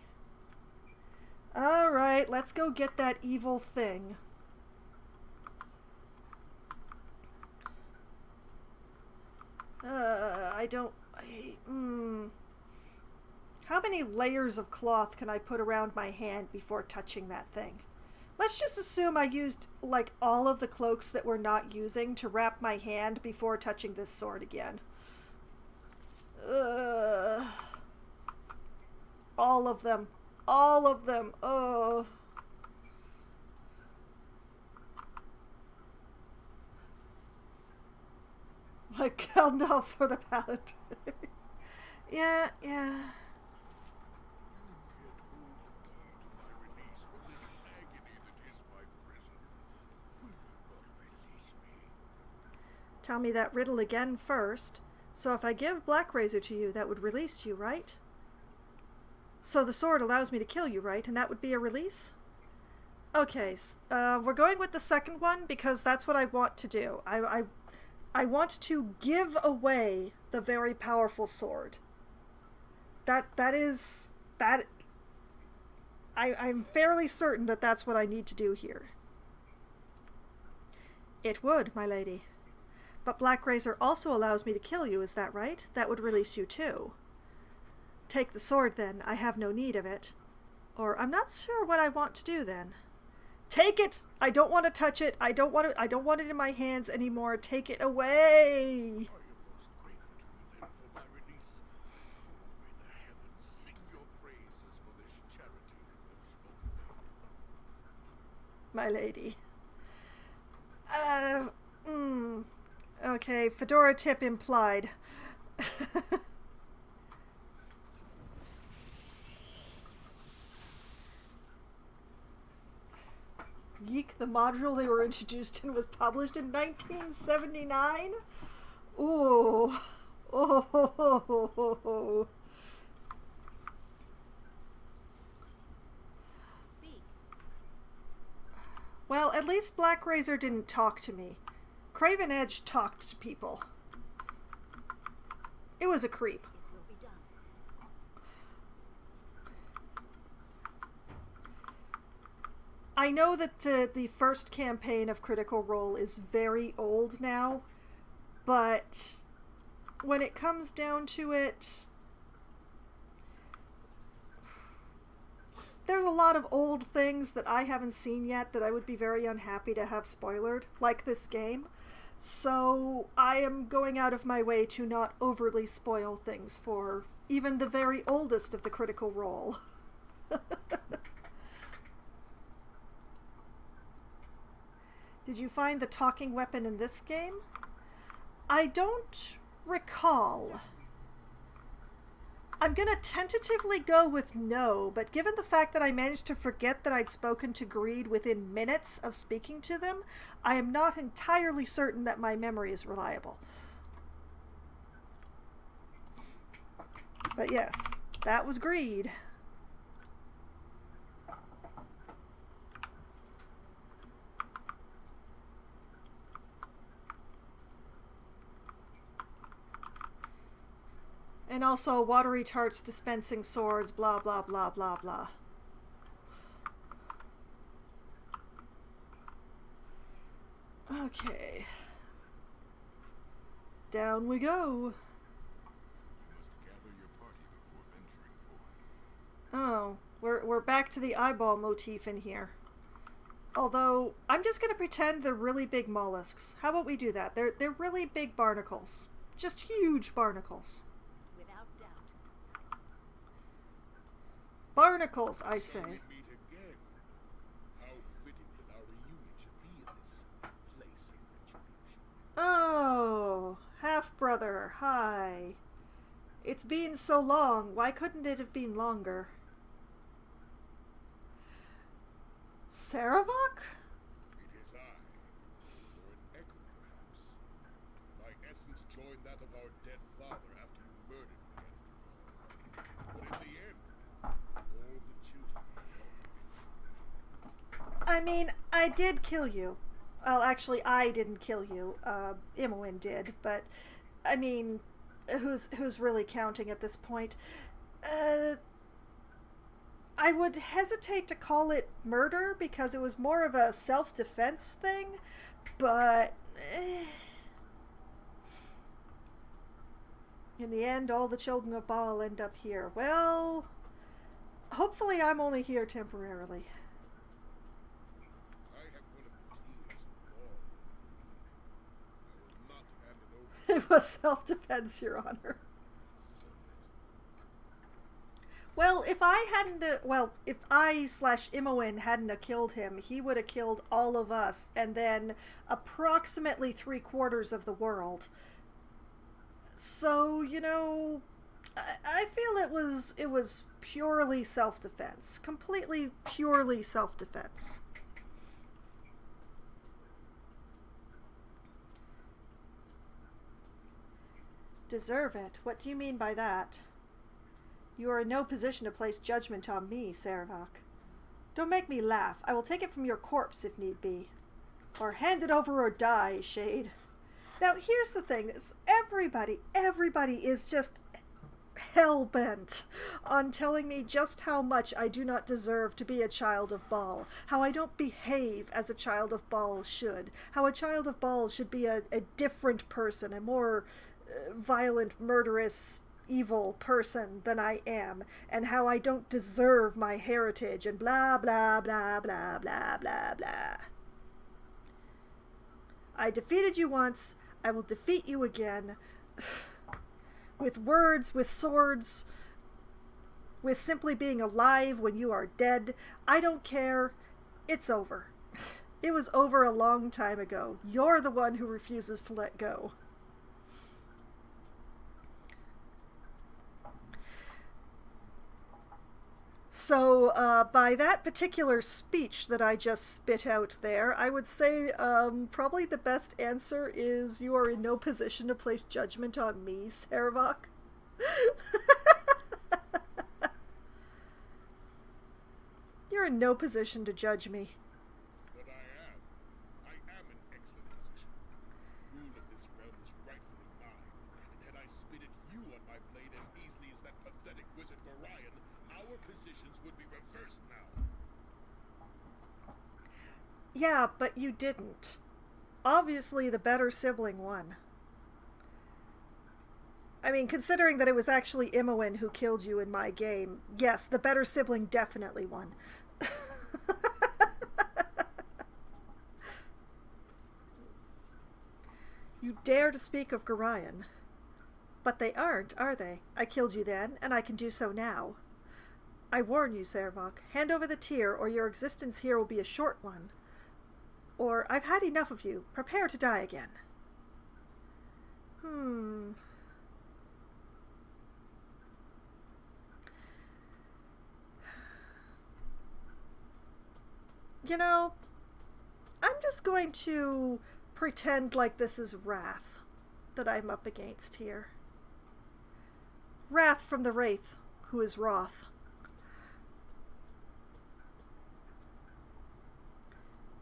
Speaker 1: Alright, let's go get that evil thing. How many layers of cloth can I put around my hand before touching that thing? Let's just assume I used, like, all of the cloaks that we're not using to wrap my hand before touching this sword again. All of them. All of them. Oh. Like, hell no for the paladin. Yeah. Tell me that riddle again first. So if I give Black Razor to you, that would release you, right? So the sword allows me to kill you, right? And that would be a release? Okay, we're going with the second one because that's what I want to do. I want to give away the very powerful sword. I'm fairly certain that that's what I need to do here. It would, my lady. But Black Razor also allows me to kill you, is that right? That would release you too. Take the sword then, I have no need of it. Or I'm not sure what I want to do then. Take it! I don't want to touch it. I don't want it in my hands anymore. Take it away! My lady. Okay, fedora tip implied. Yeek, the module they were introduced in was published in 1979? Ooh. Oh.
Speaker 2: Speak.
Speaker 1: Well, at least Black Razor didn't talk to me. Craven Edge talked to people. It was a creep.
Speaker 2: It will be done.
Speaker 1: I know that the first campaign of Critical Role is very old now, But when it comes down to it, there's a lot of old things that I haven't seen yet that I would be very unhappy to have spoilered, like this game. So I am going out of my way to not overly spoil things for even the very oldest of the Critical Role. Did you find the talking weapon in this game? I don't recall. I'm gonna tentatively go with no, but given the fact that I managed to forget that I'd spoken to Greed within minutes of speaking to them, I am not entirely certain that my memory is reliable. But yes, that was Greed. And also, watery tarts dispensing swords, blah, blah, blah, blah, blah. Okay. Down we go.
Speaker 7: You must gather your party before venturing forth.
Speaker 1: Oh, we're back to the eyeball motif in here. Although, I'm just going to pretend they're really big mollusks. How about we do that? They're really big barnacles. Just huge barnacles. Barnacles, I say.
Speaker 7: We meet again. How fitting that our reunion should be in this place of retribution.
Speaker 1: Oh, half-brother, hi. It's been so long, why couldn't it have been longer? Saravok?
Speaker 7: It is I, or an echo perhaps. My essence joined that of our dead father after you murdered me. But in the end, all the children were
Speaker 1: I mean, I did kill you. Well, actually, I didn't kill you. Imoen did, but I mean, who's really counting at this point? I would hesitate to call it murder because it was more of a self-defense thing, but in the end, all the children of Baal end up here. Well, hopefully I'm only here temporarily.
Speaker 7: I have one of the tears of all. I will not hand it over.
Speaker 1: It was self-defense, Your Honor. Well, if I/Imoen hadn't killed him, he would have killed all of us, and then approximately 3/4 of the world. So, you know, I feel it was purely self-defense. Completely, purely self-defense. Deserve it? What do you mean by that? You are in no position to place judgment on me, Saravok. Don't make me laugh. I will take it from your corpse if need be. Or hand it over or die, Shade. Now, here's the thing. Everybody is just hell-bent on telling me just how much I do not deserve to be a child of Baal. How I don't behave as a child of Baal should. How a child of Baal should be a different person, a more violent, murderous, evil person than I am, and how I don't deserve my heritage, and blah, blah, blah, blah, blah, blah, blah. I defeated you once, I will defeat you again. With words, with swords, with simply being alive when you are dead. I don't care. It's over. It was over a long time ago. You're the one who refuses to let go. So, by that particular speech that I just spit out there, I would say probably the best answer is you are in no position to place judgment on me, Saravok. You're in no position to judge me.
Speaker 7: But I am in excellent position. Rule of this realm is rightfully mine, and had I spitted you on my blade as easily as that pathetic wizard Gorion, our positions would be reversed now.
Speaker 1: Yeah, but you didn't. Obviously the better sibling won. I mean, considering that it was actually Imoen who killed you in my game, yes, the better sibling definitely won. You dare to speak of Gorion. But they aren't, are they? I killed you then, and I can do so now. I warn you, Servok, hand over the tear, or your existence here will be a short one. Or, I've had enough of you. Prepare to die again. You know, I'm just going to pretend like this is Wrath that I'm up against here. Wrath from the Wraith, who is Wroth.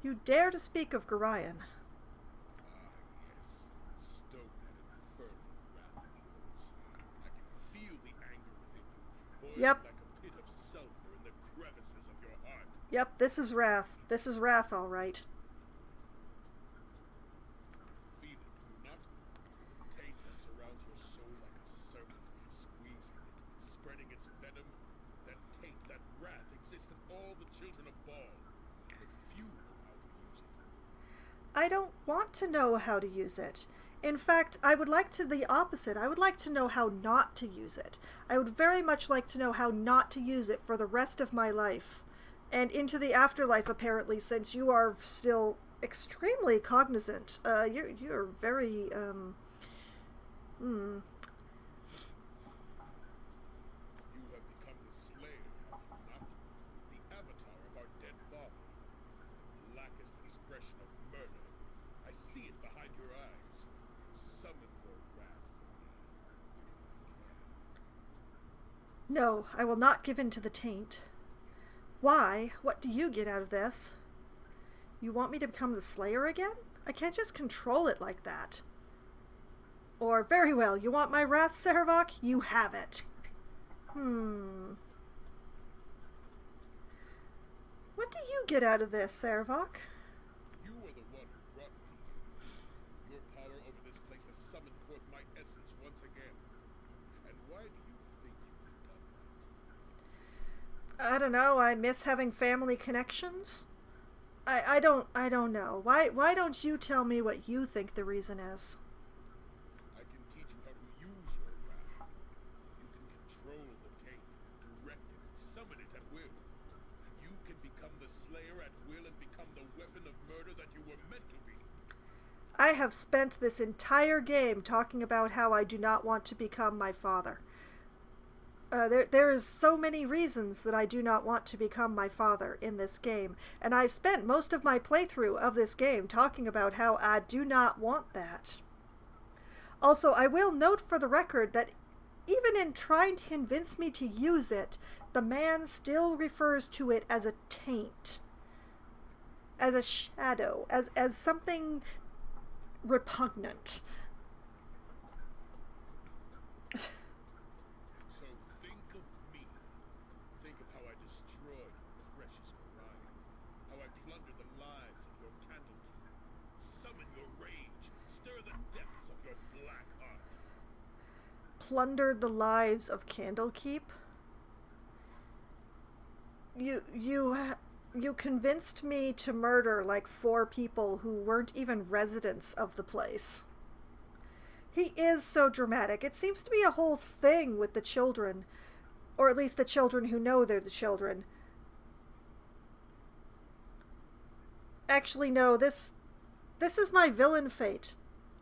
Speaker 1: You dare to speak of Gorion.
Speaker 6: Yes. Stoke that infernal wrath of yours. I can feel the anger within you, boiling
Speaker 1: Yep.
Speaker 6: like a pit of sulfur in the crevices of your heart.
Speaker 1: Yep, this is Wrath. This is Wrath, all right.
Speaker 6: Feel it, do you not? Taint that surrounds your soul like a serpent, squeezing it, spreading its venom. That taint, that wrath exists in all the children of Baal, but few know how to use it.
Speaker 1: I don't want to know how to use it. In fact, I would like to the opposite. I would like to know how not to use it. I would very much like to know how not to use it for the rest of my life. And into the afterlife, apparently, since you are still extremely cognizant. You're very,
Speaker 6: You have become the slayer, have you not? The avatar of our dead father. Blackest expression of murder. I see it behind your eyes. Summon your wrath for me.
Speaker 1: No, I will not give in to the taint. Why? What do you get out of this? You want me to become the Slayer again? I can't just control it like that. Or, very well, you want my wrath, Servok? You have it. What do you get out of this, Servok?
Speaker 6: You are the one who brought me here. Your power over this place has summoned forth my essence once again. And why do you think you have done that?
Speaker 1: I don't know, I miss having family connections? I don't know. Why don't you tell me what you think the reason is?
Speaker 6: I can teach you how to use your wrath. You can control the taint, direct it, summon it at will. You can become the slayer at will and become the weapon of murder that you were meant to be.
Speaker 1: I have spent this entire game talking about how I do not want to become my father. There is so many reasons that I do not want to become my father in this game, and I've spent most of my playthrough of this game talking about how I do not want that. Also, I will note for the record that even in trying to convince me to use it, the man still refers to it as a taint, as a shadow, as something repugnant.
Speaker 6: So think of me. Think of how I destroyed your precious Orion. How I plundered the lives of your Candlekeep. Summon your rage. Stir the depths of your black heart.
Speaker 1: Plundered the lives of Candlekeep? You convinced me to murder like 4 people who weren't even residents of the place. He is so dramatic. It seems to be a whole thing with the children, or at least the children who know they're the children. Actually, no, this is my villain fate.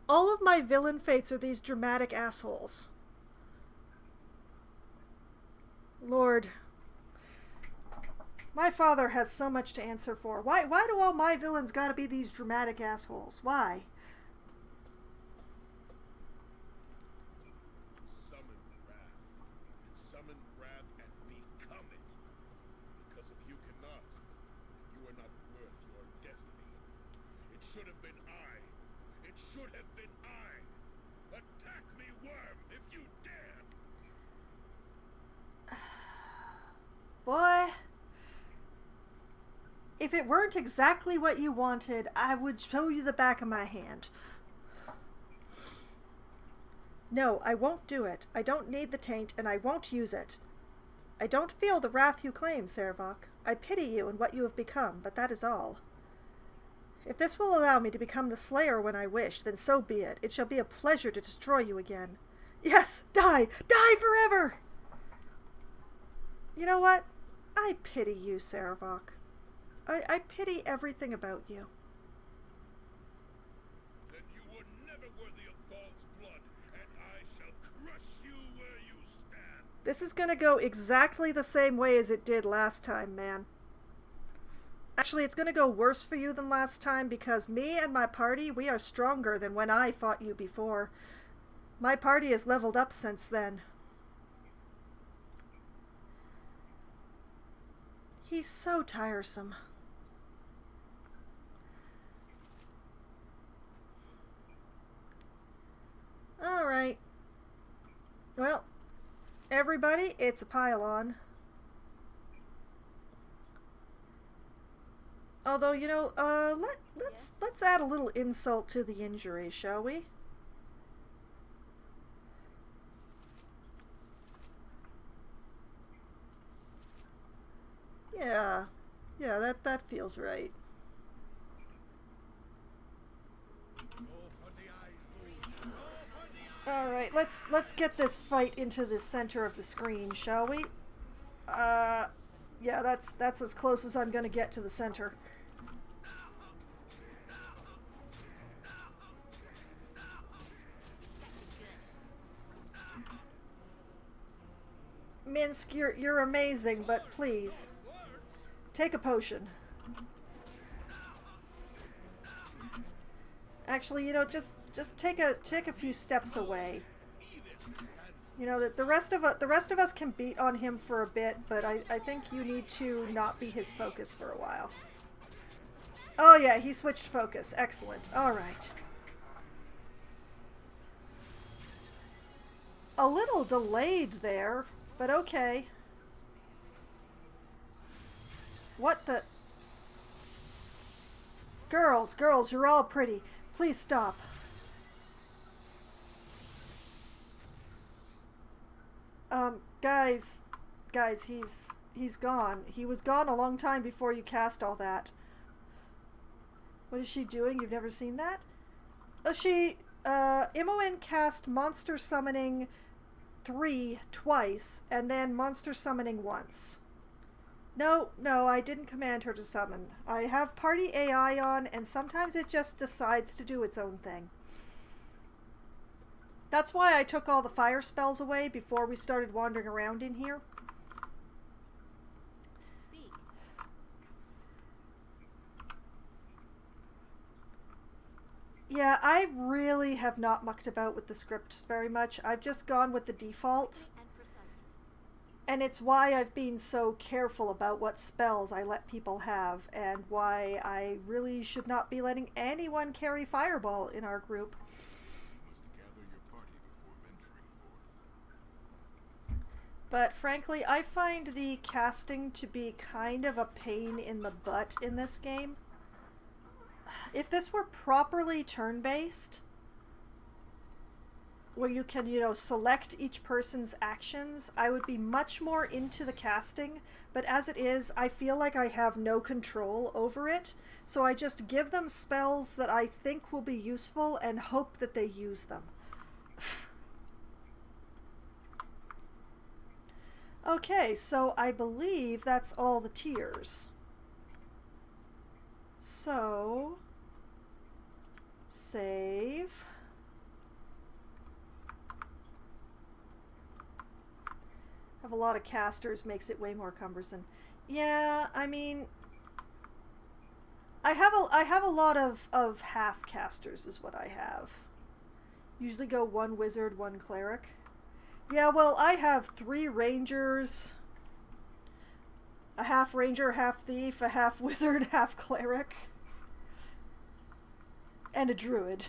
Speaker 1: All of my villain fates are these dramatic assholes. Lord, my father has so much to answer for. Why do all my villains gotta be these dramatic assholes? Why?
Speaker 6: Summon wrath. Summon wrath and become it. Because if you cannot, you are not worth your destiny. It should have been I. It should have been I. Attack me, worm, if you dare.
Speaker 1: Boy, if it weren't exactly what you wanted, I would show you the back of my hand. No, I won't do it. I don't need the taint, and I won't use it. I don't feel the wrath you claim, Servok. I pity you and what you have become, but that is all. If this will allow me to become the Slayer when I wish, then so be it. It shall be a pleasure to destroy you again. Yes, die! Die forever! You know what? I pity you, Servok. I pity everything about you.
Speaker 6: Then you were never worthy of Bald's blood, and I shall crush you where you stand.
Speaker 1: This is gonna go exactly the same way as it did last time, man. Actually, it's gonna go worse for you than last time because me and my party, we are stronger than when I fought you before. My party has leveled up since then. He's so tiresome. Alright. Well, everybody, it's a pylon. Although, you know, let's add a little insult to the injury, shall we? Yeah. Yeah, that feels right. Alright, let's get this fight into the center of the screen, shall we? Yeah, that's as close as I'm gonna get to the center. Minsk, you're amazing, but please take a potion. Actually, you know, just take a few steps away. You know that the rest of us can beat on him for a bit, but I think you need to not be his focus for a while. Oh yeah, he switched focus. Excellent. All right. A little delayed there, but okay. What the? Girls, you're all pretty. Please stop. Guys, he's gone. He was gone a long time before you cast all that. What is she doing? You've never seen that? Imoen cast Monster Summoning 3 twice, and then Monster Summoning once. No, I didn't command her to summon. I have party AI on, and sometimes it just decides to do its own thing. That's why I took all the fire spells away before we started wandering around in here.
Speaker 2: Speak.
Speaker 1: Yeah, I really have not mucked about with the scripts very much. I've just gone with the default.
Speaker 2: And precise.
Speaker 1: And it's why I've been so careful about what spells I let people have, and why I really should not be letting anyone carry Fireball in our group.
Speaker 7: Must gather your party before venturing forth.
Speaker 1: But frankly, I find the casting to be kind of a pain in the butt in this game. If this were properly turn-based, where you can, you know, select each person's actions, I would be much more into the casting, but as it is, I feel like I have no control over it, so I just give them spells that I think will be useful and hope that they use them. Okay, so I believe that's all the tiers. So, save. Have a lot of casters makes it way more cumbersome. Yeah, I mean, I have a lot of half casters is what I have. Usually go one wizard, one cleric. Yeah, well, I have 3 rangers, a half ranger, half thief, a half wizard, half cleric, and a druid.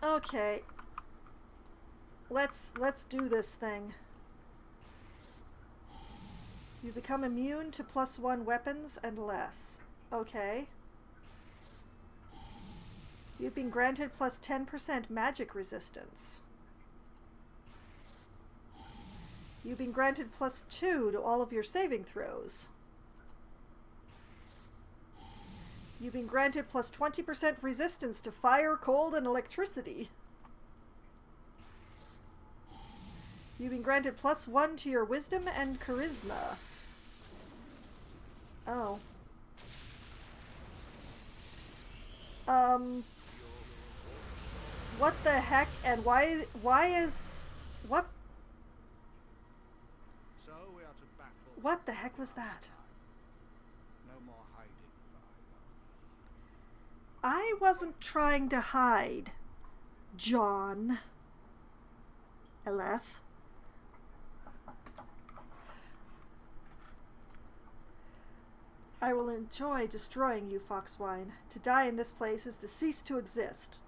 Speaker 1: Okay. Let's do this thing. You become immune to +1 weapons and less. Okay. You've been granted plus 10% magic resistance. You've been granted plus 2 to all of your saving throws. You've been granted plus 20% resistance to fire, cold, and electricity. You've been granted plus 1 to your wisdom and charisma. Oh. What the heck, and why is... What?
Speaker 8: So we are to battle.
Speaker 1: What the heck was that?
Speaker 8: No more hiding for either.
Speaker 1: I wasn't trying to hide, John. Eleth. I will enjoy destroying you, Foxwine. To die in this place is to cease to exist.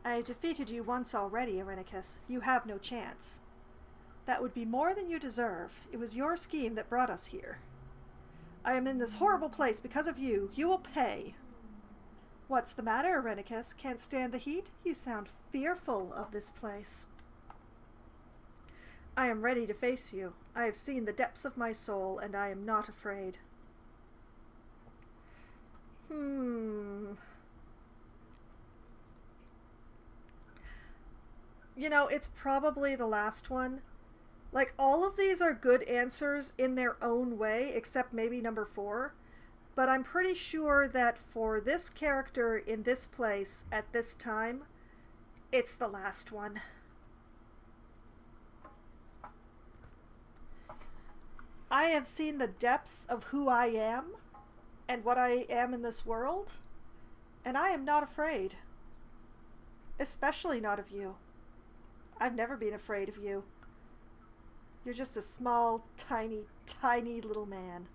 Speaker 1: I have defeated you once already, Irenicus. You have no chance. That would be more than you deserve. It was your scheme that brought us here. I am in this horrible place because of you. You will pay. What's the matter, Irenicus? Can't stand the heat? You sound fearful of this place. I am ready to face you. I have seen the depths of my soul, and I am not afraid. You know, it's probably the last one. Like, all of these are good answers in their own way, except maybe number 4. But I'm pretty sure that for this character in this place at this time, it's the last one. I have seen the depths of who I am and what I am in this world, and I am not afraid. Especially not of you. I've never been afraid of you. You're just a small, tiny, tiny little man.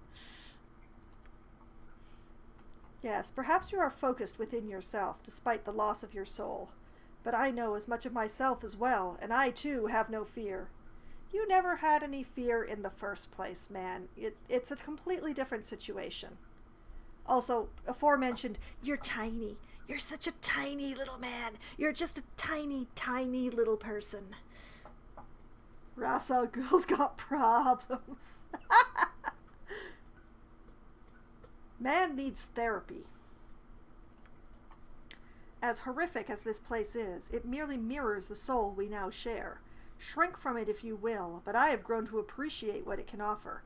Speaker 1: Yes, perhaps you are focused within yourself, despite the loss of your soul. But I know as much of myself as well, and I too have no fear. You never had any fear in the first place, man. It's a completely different situation. Also, aforementioned, you're tiny. You're such a tiny little man. You're just a tiny, tiny little person. Rasa girl's got problems. Man needs therapy. As horrific as this place is, it merely mirrors the soul we now share. Shrink from it if you will, but I have grown to appreciate what it can offer.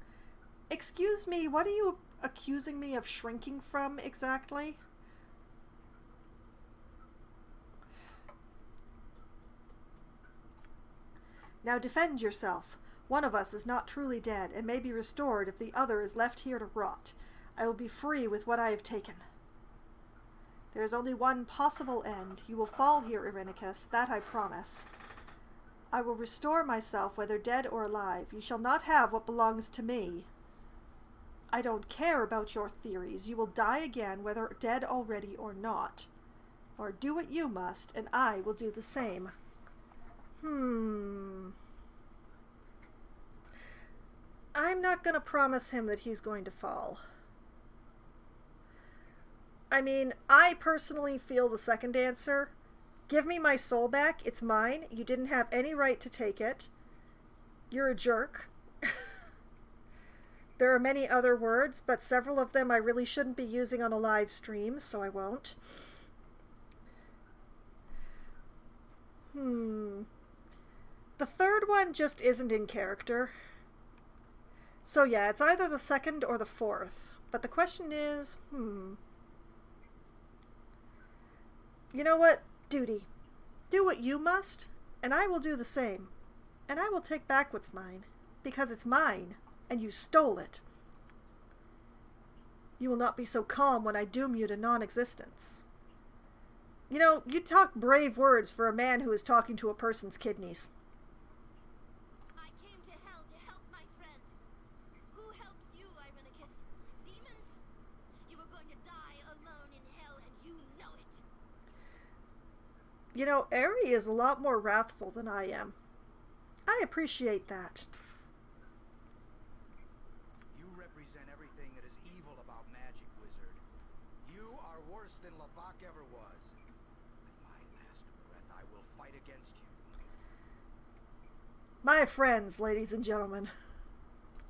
Speaker 1: Excuse me, what are you accusing me of shrinking from exactly? Now defend yourself. One of us is not truly dead, and may be restored if the other is left here to rot. I will be free with what I have taken. There is only one possible end. You will fall here, Irenicus, that I promise. I will restore myself, whether dead or alive. You shall not have what belongs to me. I don't care about your theories. You will die again, whether dead already or not. Or do what you must, and I will do the same. I'm not going to promise him that he's going to fall. I mean, I personally feel the second answer. Give me my soul back. It's mine. You didn't have any right to take it. You're a jerk. There are many other words, but several of them I really shouldn't be using on a live stream, so I won't. The third one just isn't in character. So yeah, it's either the second or the fourth. But the question is, You know what? Duty. Do what you must, and I will do the same. And I will take back what's mine, because it's mine, and you stole it. You will not be so calm when I doom you to non-existence. You know, you talk brave words for a man who is talking to a person's kidneys.
Speaker 2: I came to hell to help my friend. Who helps you, Irenicus? Demons? You were going to die alone in hell, and you know it.
Speaker 1: You know, Eri is a lot more wrathful than I am. I appreciate that.
Speaker 8: You represent everything that is evil about magic, wizard. You are worse than Lavak ever was. With my last breath, I will fight against you.
Speaker 1: My friends, ladies and gentlemen.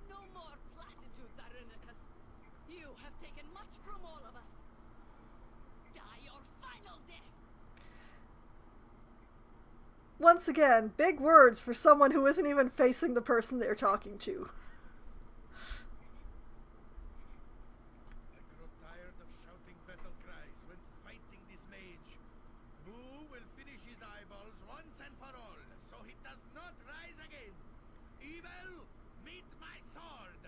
Speaker 2: No more platitudes, Irenicus. You have taken much from all of us. Die your final death.
Speaker 1: Once again, big words for someone who isn't even facing the person they're talking to.
Speaker 6: I grow tired of shouting battle cries when fighting this mage. Boo will finish his eyeballs once and for all, so he does not rise again. Evil, meet my sword.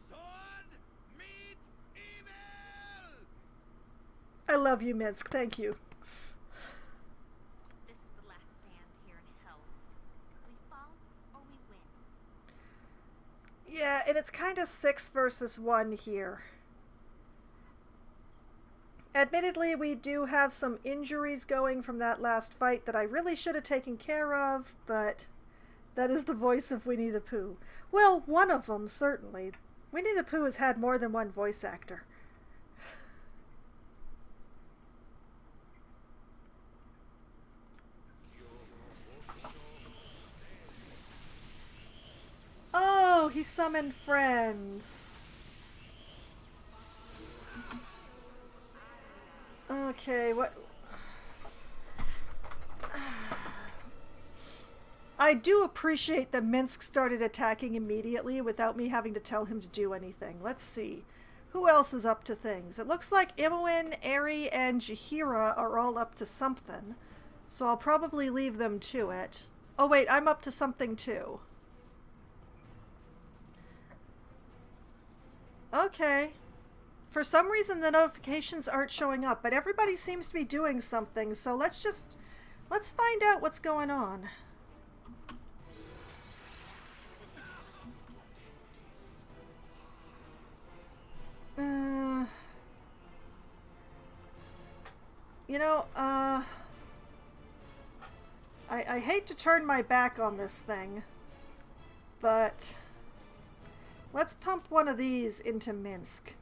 Speaker 6: Sword, meet evil.
Speaker 1: I love you, Minsk. Thank you.
Speaker 2: This is the last stand here in hell. We fall or we win.
Speaker 1: Yeah, and it's kind of 6 versus 1 here. Admittedly, we do have some injuries going from that last fight that I really should have taken care of, but that is the voice of Winnie the Pooh. Well, one of them, certainly. Winnie the Pooh has had more than one voice actor. Oh, he summoned friends. Okay, what... I do appreciate that Minsk started attacking immediately without me having to tell him to do anything. Let's see. Who else is up to things? It looks like Imoen, Eri, and Jaheira are all up to something. So I'll probably leave them to it. Oh wait, I'm up to something too. Okay. For some reason the notifications aren't showing up, but everybody seems to be doing something, so let's find out what's going on. You know, I hate to turn my back on this thing, but let's pump one of these into Minsk.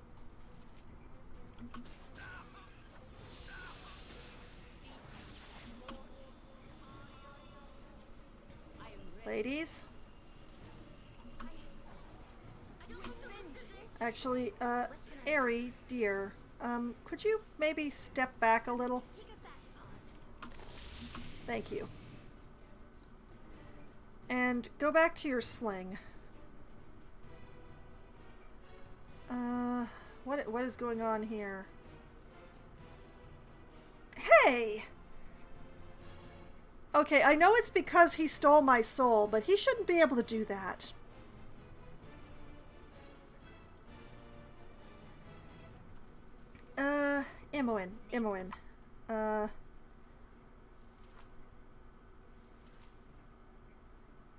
Speaker 1: Ladies? Actually, Eri, dear, could you maybe step back a little?
Speaker 2: Take a fast pause.
Speaker 1: Thank you. And go back to your sling. What is going on here? Hey! Okay, I know it's because he stole my soul, but he shouldn't be able to do that. Imoen.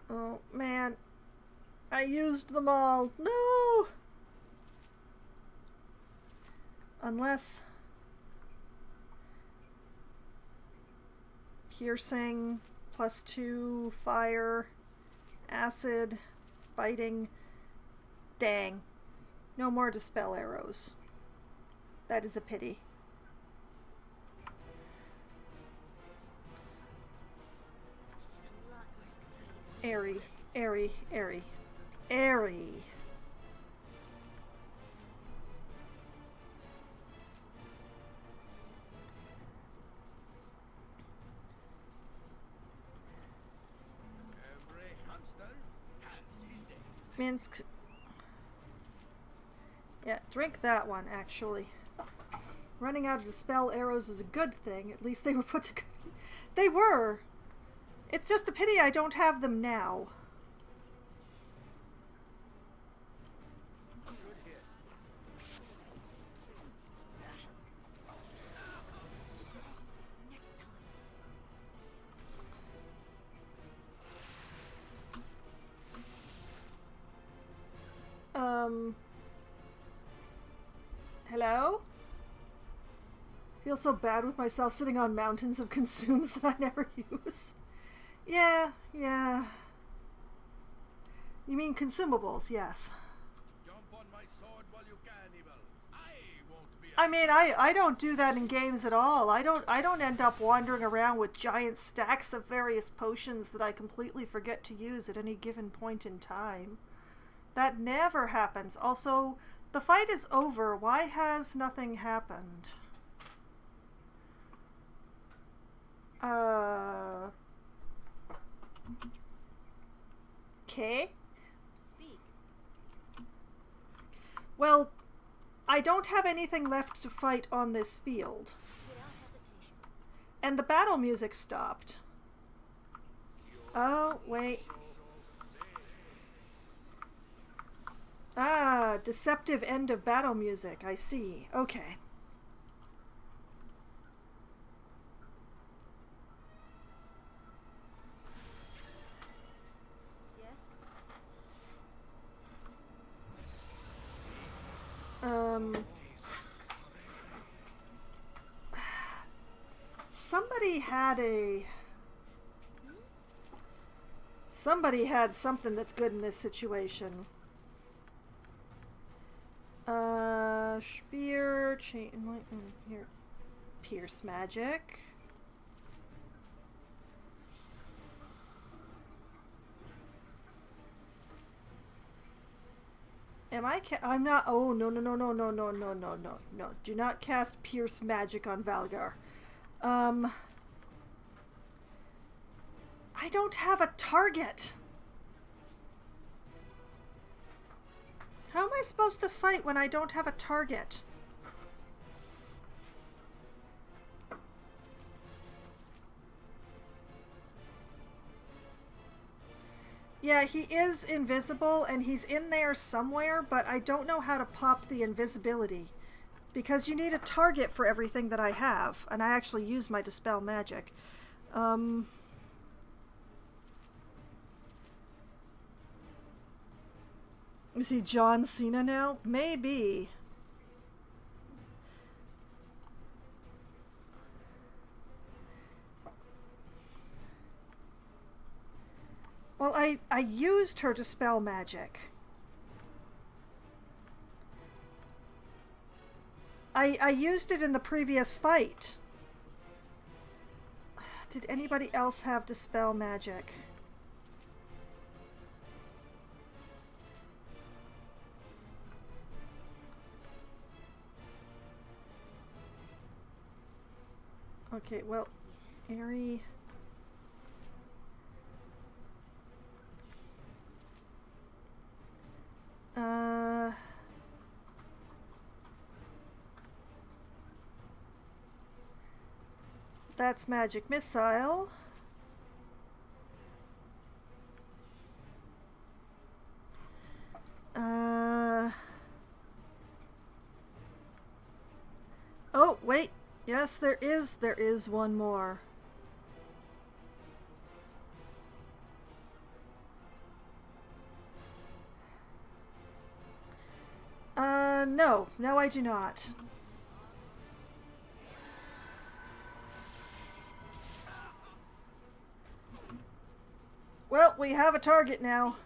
Speaker 1: Oh, man. I used them all. No! Unless... Piercing, +2, fire, acid, biting. Dang. No more dispel arrows. That is a pity.
Speaker 2: This is a lot more exciting.
Speaker 1: Airy.
Speaker 6: Every hamster has his day.
Speaker 1: Minsk. Yeah, drink that one, actually. Running out of dispel arrows is a good thing. At least they were put to good... They were! It's just a pity I don't have them now.
Speaker 8: Good hit.
Speaker 2: Next time.
Speaker 1: Hello? Feel so bad with myself sitting on mountains of consumes that I never use. Yeah. You mean consumables, yes.
Speaker 6: Jump on my sword while you can, Evil. I won't be
Speaker 1: I mean, I don't do that in games at all. I don't end up wandering around with giant stacks of various potions that I completely forget to use at any given point in time. That never happens. Also, the fight is over. Why has nothing happened? Okay.
Speaker 2: Speak.
Speaker 1: Well, I don't have anything left to fight on this field.
Speaker 2: Without hesitation.
Speaker 1: And the battle music stopped. Oh, wait. Ah, deceptive end of battle music. I see. Okay.
Speaker 2: Yes?
Speaker 1: Somebody had something that's good in this situation. Spear, chain, lightning, here. Pierce magic. I'm not. Oh, no, no, no, no, no, no, no, no, no, no. Do not cast Pierce magic on Valgar. I don't have a target. How am I supposed to fight when I don't have a target? Yeah, he is invisible and he's in there somewhere, but I don't know how to pop the invisibility. Because you need a target for everything that I have, and I actually use my Dispel Magic. Is he John Cena now? Maybe. Well, I used her Dispel Magic. I used it in the previous fight. Did anybody else have Dispel Magic? Okay, well, Aerie... That's Magic Missile. Oh, wait. Yes, there is one more. No. No, I do not. Well, we have a target now.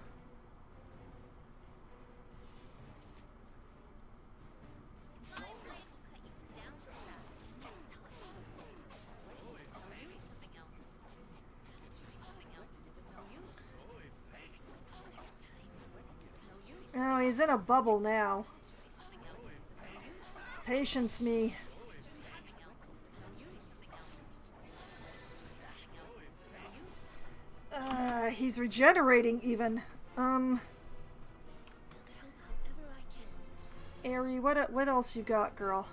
Speaker 2: My blade will cut you down to that. Next time. Something else. Something else is of no use. Next time.
Speaker 1: Oh, he's in a bubble now. Patience me. He's regenerating even. Aerie, what else you got, girl?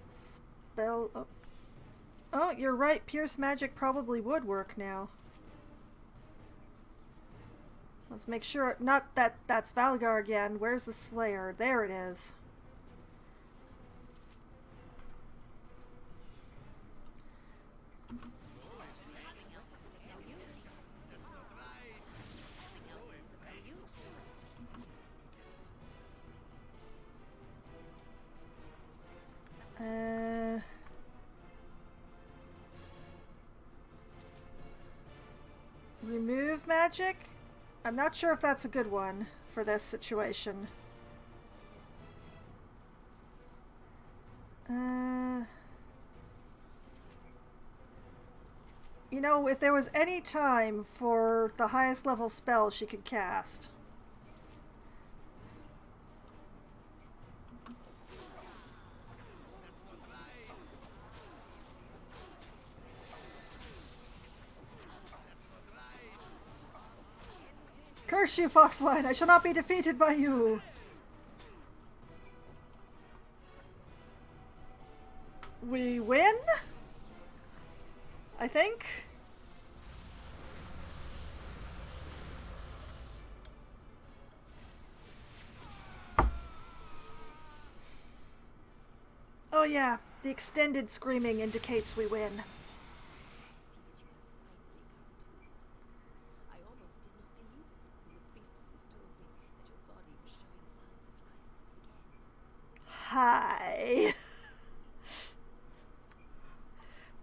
Speaker 1: Spell. Oh, you're right. Pierce magic probably would work now. Let's make sure. Not that that's Valgar again. Where's the Slayer? There it is. magic? I'm not sure if that's a good one for this situation. You know, if there was any time for the highest level spell she could cast. Curse you, Foxwine! I shall not be defeated by you! We win? I think? Oh yeah, the extended screaming indicates we win.
Speaker 2: I almost did not believe it when the priestesses told me that your body was showing signs of life once again.
Speaker 1: Hi.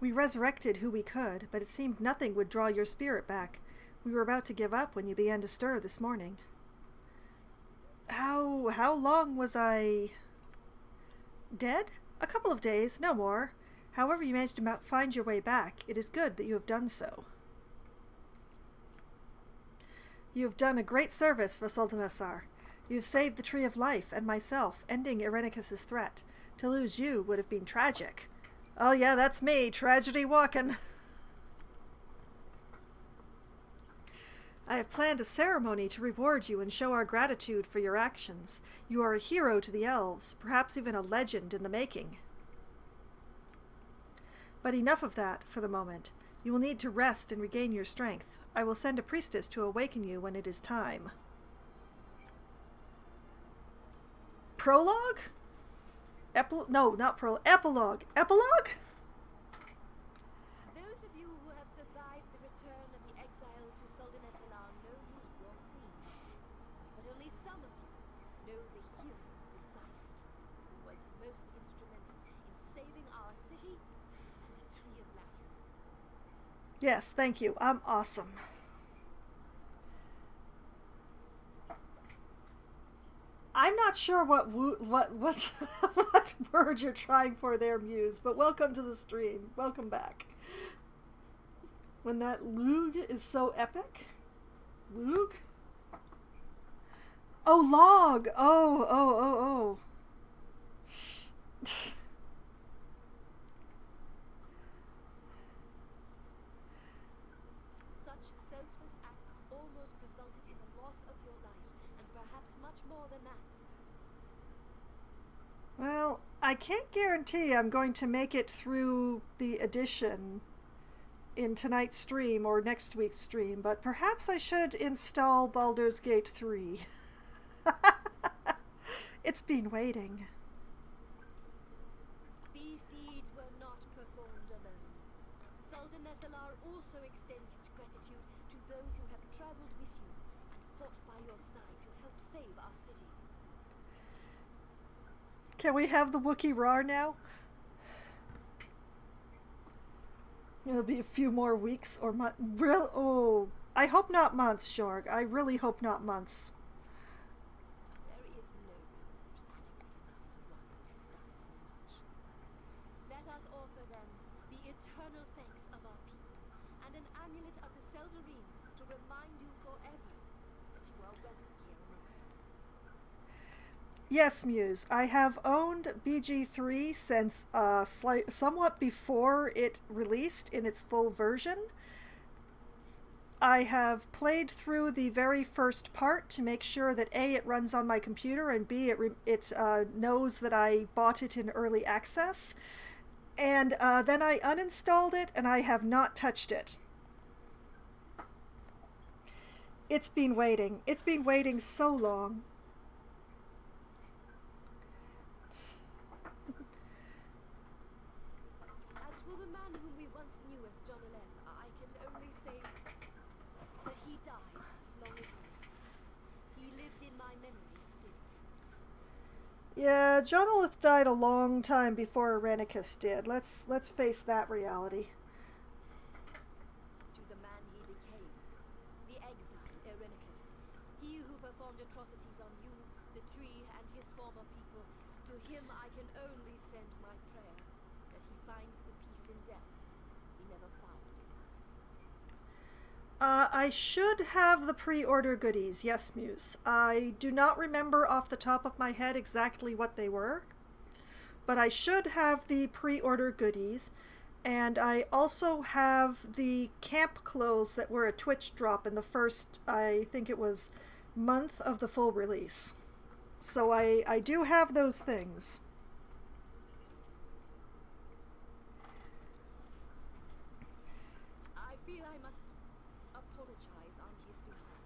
Speaker 1: We resurrected who we could, but it seemed nothing would draw your spirit back. We were about to give up when you began to stir this morning. How long was I dead? A couple of days, no more. However you managed to find your way back, it is good that you have done so. You have done a great service for Sultanasar. You have saved the Tree of Life and myself, ending Irenicus's threat. To lose you would have been tragic. Oh yeah, that's me, tragedy walking. I have planned a ceremony to reward you and show our gratitude for your actions. You are a hero to the elves, perhaps even a legend in the making. But enough of that for the moment. You will need to rest and regain your strength. I will send a priestess to awaken you when it is time. Prologue? No, not prologue. Epilogue. Epilogue?
Speaker 2: Those of you who have survived the return of the exile to Sultanasar know me, your queen. But only some of you know the hero beside me, who was most instrumental in saving our city and the Tree of Life.
Speaker 1: Yes, thank you. I'm awesome. I'm not sure what what word you're trying for there, Muse, but welcome to the stream. Welcome back. When that Lug is so epic? Lug? Oh, log! Oh.
Speaker 2: Such selfless acts almost resulted in the loss of your life, and perhaps much more than that.
Speaker 1: Well, I can't guarantee I'm going to make it through the edition in tonight's stream or next week's stream, but perhaps I should install Baldur's Gate 3. It's been waiting.
Speaker 2: These deeds were not performed alone. Sultanasar also extends its gratitude to those who have traveled with you and fought by your side to help save our city.
Speaker 1: Can we have the Wookiee roar now? It'll be a few more weeks or months. Oh, I hope not months, Jorg. I really hope not months.
Speaker 2: There is no reward adequate enough for one who has done so much. Let us offer them the eternal thanks of our people and an amulet of the Seldarine to remind you forever that you are welcome here amongst us.
Speaker 1: Yes, Muse. I have owned BG3 since somewhat before it released in its full version. I have played through the very first part to make sure that A, it runs on my computer, and B, it knows that I bought it in early access. And then I uninstalled it, and I have not touched it. It's been waiting. It's been waiting so long.
Speaker 2: As for the man whom we once knew as John Alem, I can only say that he died long ago. He lives in my memory still.
Speaker 1: Yeah, Jonolith died a long time before Irenicus did. Let's face that reality.
Speaker 2: To the man he became, the exile, him I can only send my prayer that he finds the peace in death he never found in life.
Speaker 1: I should have the pre-order goodies, yes, Muse. I do not remember off the top of my head exactly what they were, but I should have the pre-order goodies, and I also have the camp clothes that were a Twitch drop in the first, I think it was, month of the full release. So I do have those things.
Speaker 2: I feel I must apologize on his behalf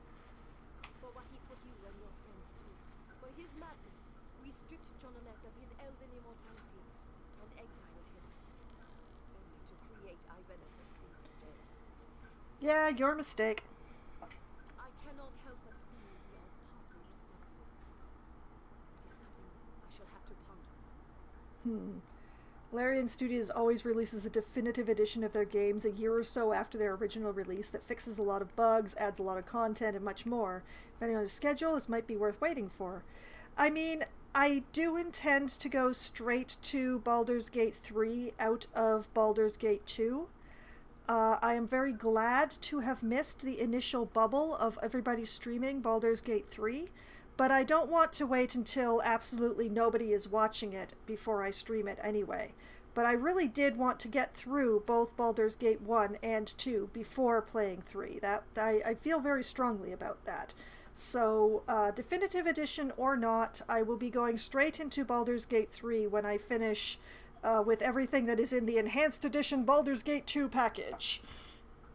Speaker 2: for what he put you and your friends through. For his madness, we stripped Jonaleth of his elven immortality and exiled him, only to create Irenicus instead.
Speaker 1: Yeah, your mistake.
Speaker 2: I cannot help but feel we are partly responsible. It is something I shall have to ponder.
Speaker 1: Larian Studios always releases a definitive edition of their games a year or so after their original release that fixes a lot of bugs, adds a lot of content, and much more. Depending on the schedule, this might be worth waiting for. I mean, I do intend to go straight to Baldur's Gate 3 out of Baldur's Gate 2. I am very glad to have missed the initial bubble of everybody streaming Baldur's Gate 3, but I don't want to wait until absolutely nobody is watching it before I stream it anyway. But I really did want to get through both Baldur's Gate 1 and 2 before playing 3. I feel very strongly about that. So, definitive edition or not, I will be going straight into Baldur's Gate 3 when I finish with everything that is in the Enhanced Edition Baldur's Gate 2 package.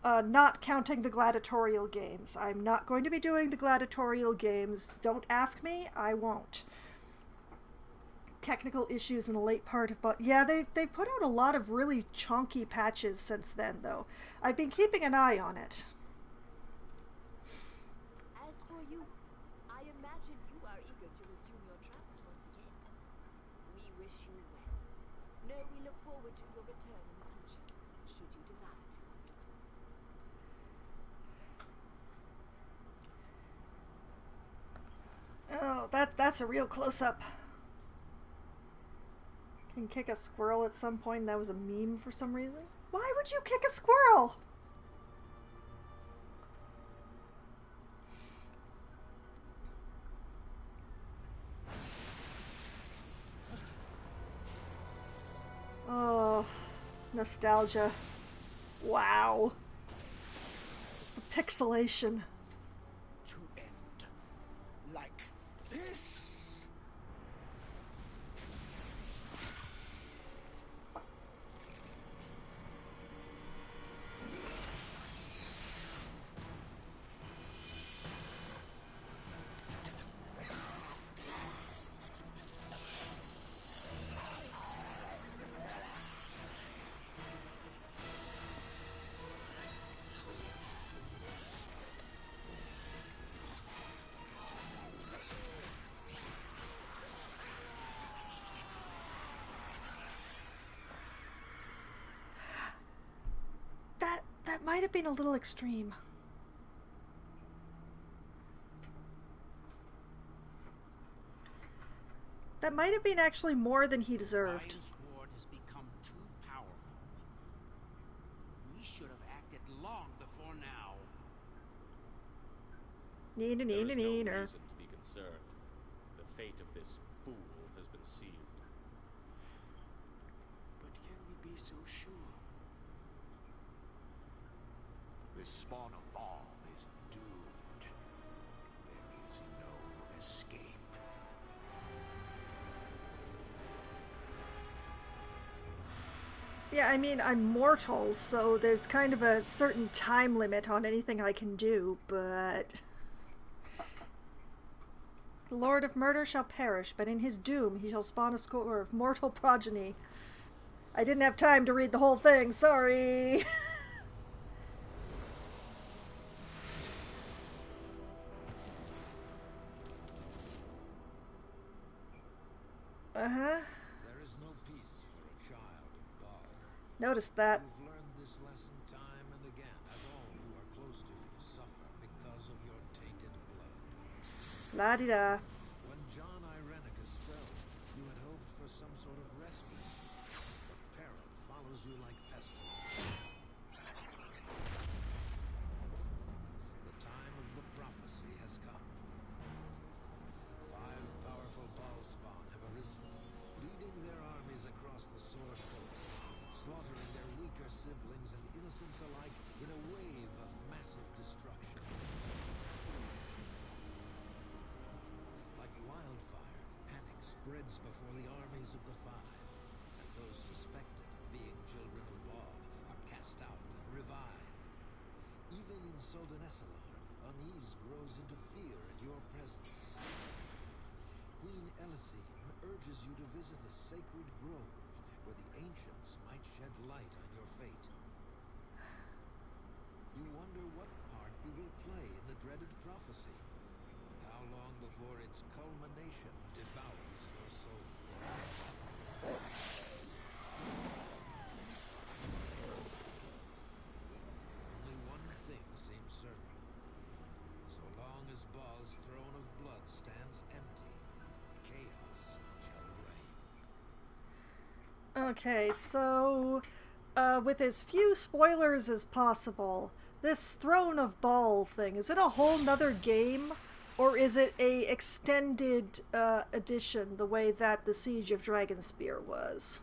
Speaker 1: Not counting the gladiatorial games. I'm not going to be doing the gladiatorial games. Don't ask me, I won't. Technical issues in the late part of... But yeah, they've put out a lot of really chunky patches since then, though. I've been keeping an eye on it.
Speaker 2: As for you, I imagine you are eager to resume your travels once again. We wish you well. Know we look forward to your return in the future, should you desire to.
Speaker 1: Oh, that's a real close-up. Can kick a squirrel at some point. That was a meme for some reason. Why would you kick a squirrel? Oh, nostalgia. Wow. The pixelation.
Speaker 8: To end like this.
Speaker 1: That might have been a little extreme. That might have been actually more than he deserved.
Speaker 5: Ryan's sword has become too powerful. We should have acted long before now.
Speaker 3: There is no
Speaker 1: Neener.
Speaker 3: reason to be concerned. The fate of this fool has been sealed.
Speaker 8: But can we be so sure? This spawn of Baal is doomed. There is no escape.
Speaker 1: Yeah, I mean, I'm mortal, so there's kind of a certain time limit on anything I can do, but... The Lord of Murder shall perish, but in his doom he shall spawn a score of mortal progeny. I didn't have time to read the whole thing, sorry! Uh-huh.
Speaker 9: There is no peace for a child of Baldur.
Speaker 1: Noticed that.
Speaker 9: You've learned this lesson time and again, as all who are close to you suffer because of your tainted blood.
Speaker 1: La-di-da.
Speaker 9: When John Irenicus fell, you had hoped for you like pestilence. The time of the prophecy has come. 5 powerful Baalspawn have arisen, leading their armies across the Sword Coast, slaughtering their weaker siblings and innocents alike in a wave of massive destruction. Like wildfire, panic spreads before the armies of the 5, and those suspected of being children of Baal are cast out and revived. Even in Soldanesalar, unease grows into fear at your presence. Queen Elisine urges you to visit a sacred grove where the ancients might shed light on your fate. You wonder what part you will play in the dreaded prophecy. How long before its culmination devours your soul? Only one thing seems certain. So long as Baal's throne of blood stands empty, chaos shall reign.
Speaker 1: Okay, so with as few spoilers as possible, this Throne of Baal thing, is it a whole nother game? Or is it a extended edition the way that the Siege of Dragonspear was?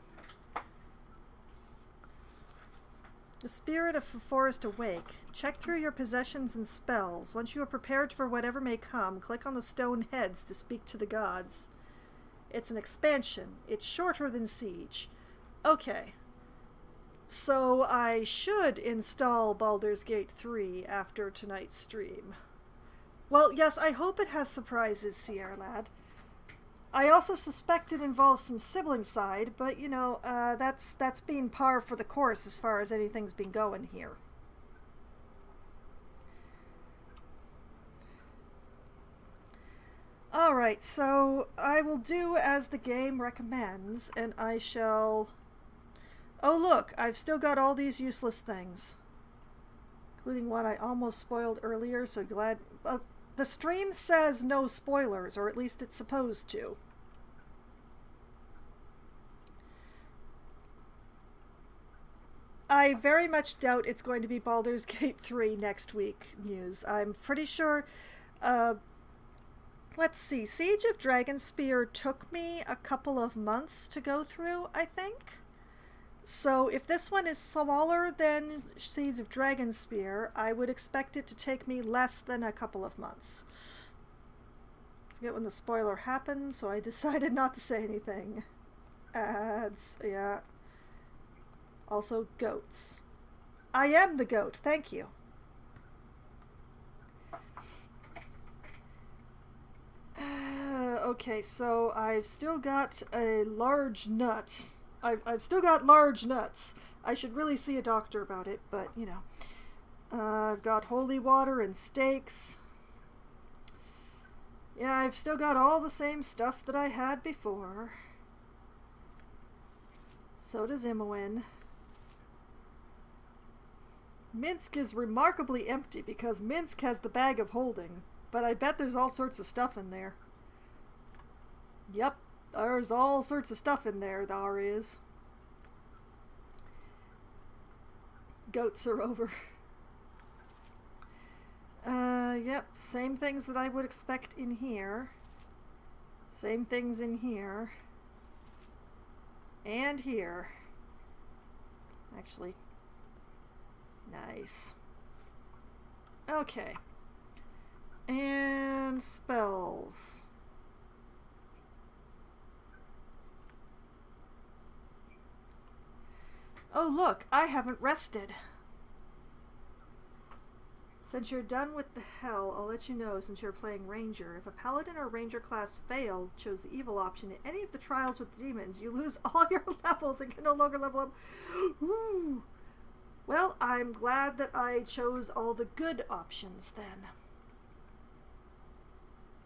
Speaker 1: The Spirit of the Forest Awake. Check through your possessions and spells. Once you are prepared for whatever may come, click on the stone heads to speak to the gods. It's an expansion. It's shorter than Siege. Okay. So I should install Baldur's Gate 3 after tonight's stream. Well, yes, I hope it has surprises, Sierra Lad. I also suspect it involves some sibling side, but, you know, that's been par for the course as far as anything's been going here. Alright, so I will do as the game recommends, and I shall... Oh look, I've still got all these useless things. Including one I almost spoiled earlier, so glad... the stream says no spoilers, or at least it's supposed to. I very much doubt it's going to be Baldur's Gate 3 next week news. I'm pretty sure... let's see, Siege of Dragonspear took me a couple of months to go through, I think. So if this one is smaller than Siege of Dragonspear, I would expect it to take me less than a couple of months. I forget when the spoiler happened, so I decided not to say anything. Ads, yeah. Also, goats. I am the goat, thank you. Okay, so I've still got a large nut. I've still got large nuts. I should really see a doctor about it, but, you know. I've got holy water and steaks. Yeah, I've still got all the same stuff that I had before. So does Imoen. Minsk is remarkably empty because Minsk has the bag of holding, but I bet there's all sorts of stuff in there. Yep. There's all sorts of stuff in there, there is. Goats are over. Yep, same things that I would expect in here. Same things in here. And here. Actually. Nice. Okay. And spells. Oh look, I haven't rested. Since you're done with the hell, I'll let you know since you're playing Ranger. If a Paladin or Ranger class failed, chose the evil option in any of the trials with demons, you lose all your levels and can no longer level up. Ooh. Well, I'm glad that I chose all the good options then.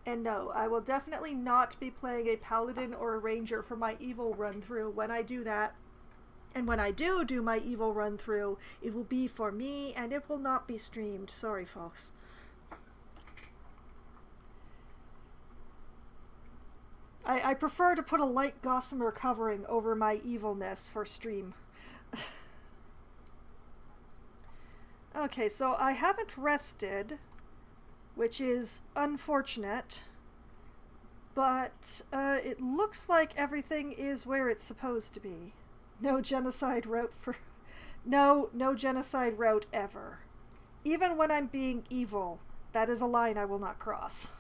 Speaker 1: And no, I will definitely not be playing a Paladin or a Ranger for my evil run-through when I do that. And when I do my evil run-through, it will be for me, and it will not be streamed. Sorry, folks. I prefer to put a light gossamer covering over my evilness for stream. Okay, so I haven't rested, which is unfortunate, but it looks like everything is where it's supposed to be. No genocide route for... No genocide route ever. Even when I'm being evil, that is a line I will not cross.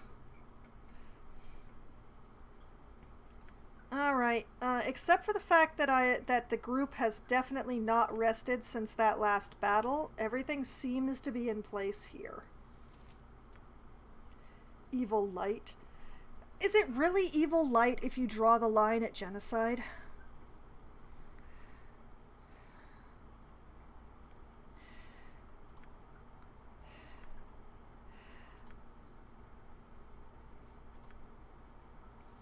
Speaker 1: Alright, except for the fact that the group has definitely not rested since that last battle, everything seems to be in place here. Evil light. Is it really evil light if you draw the line at genocide?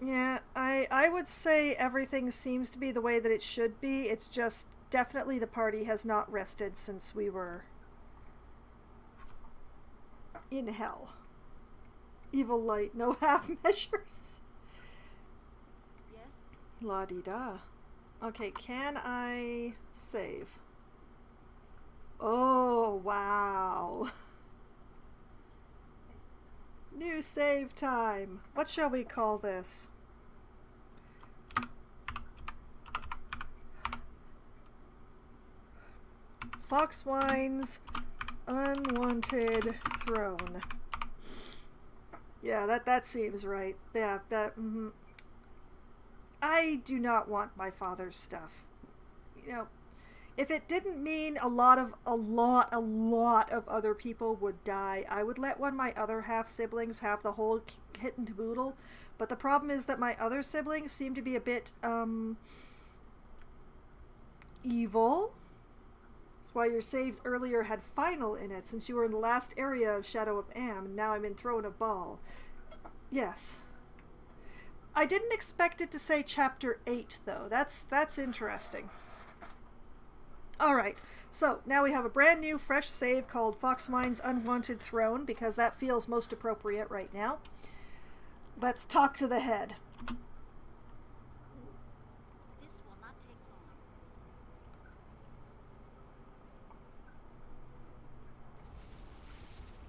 Speaker 1: Yeah, I would say everything seems to be the way that it should be. It's just definitely the party has not rested since we were in hell. Evil light, no half measures.
Speaker 2: Yes?
Speaker 1: La-di-da. Okay, can I save? Oh, wow. New save time. What shall we call this? Foxwine's Unwanted Throne. Yeah, that seems right. Yeah, I do not want my father's stuff. You know, if it didn't mean a lot of other people would die, I would let one of my other half siblings have the whole kit and caboodle. But the problem is that my other siblings seem to be a bit evil. That's why your saves earlier had final in it, since you were in the last area of Shadow of Am, and now I'm in Throne of Baal. Yes. I didn't expect it to say Chapter 8, though. That's interesting. Alright, so now we have a brand new, fresh save called Foxwine's Unwanted Throne, because that feels most appropriate right now. Let's talk to the head.
Speaker 2: This will not take long.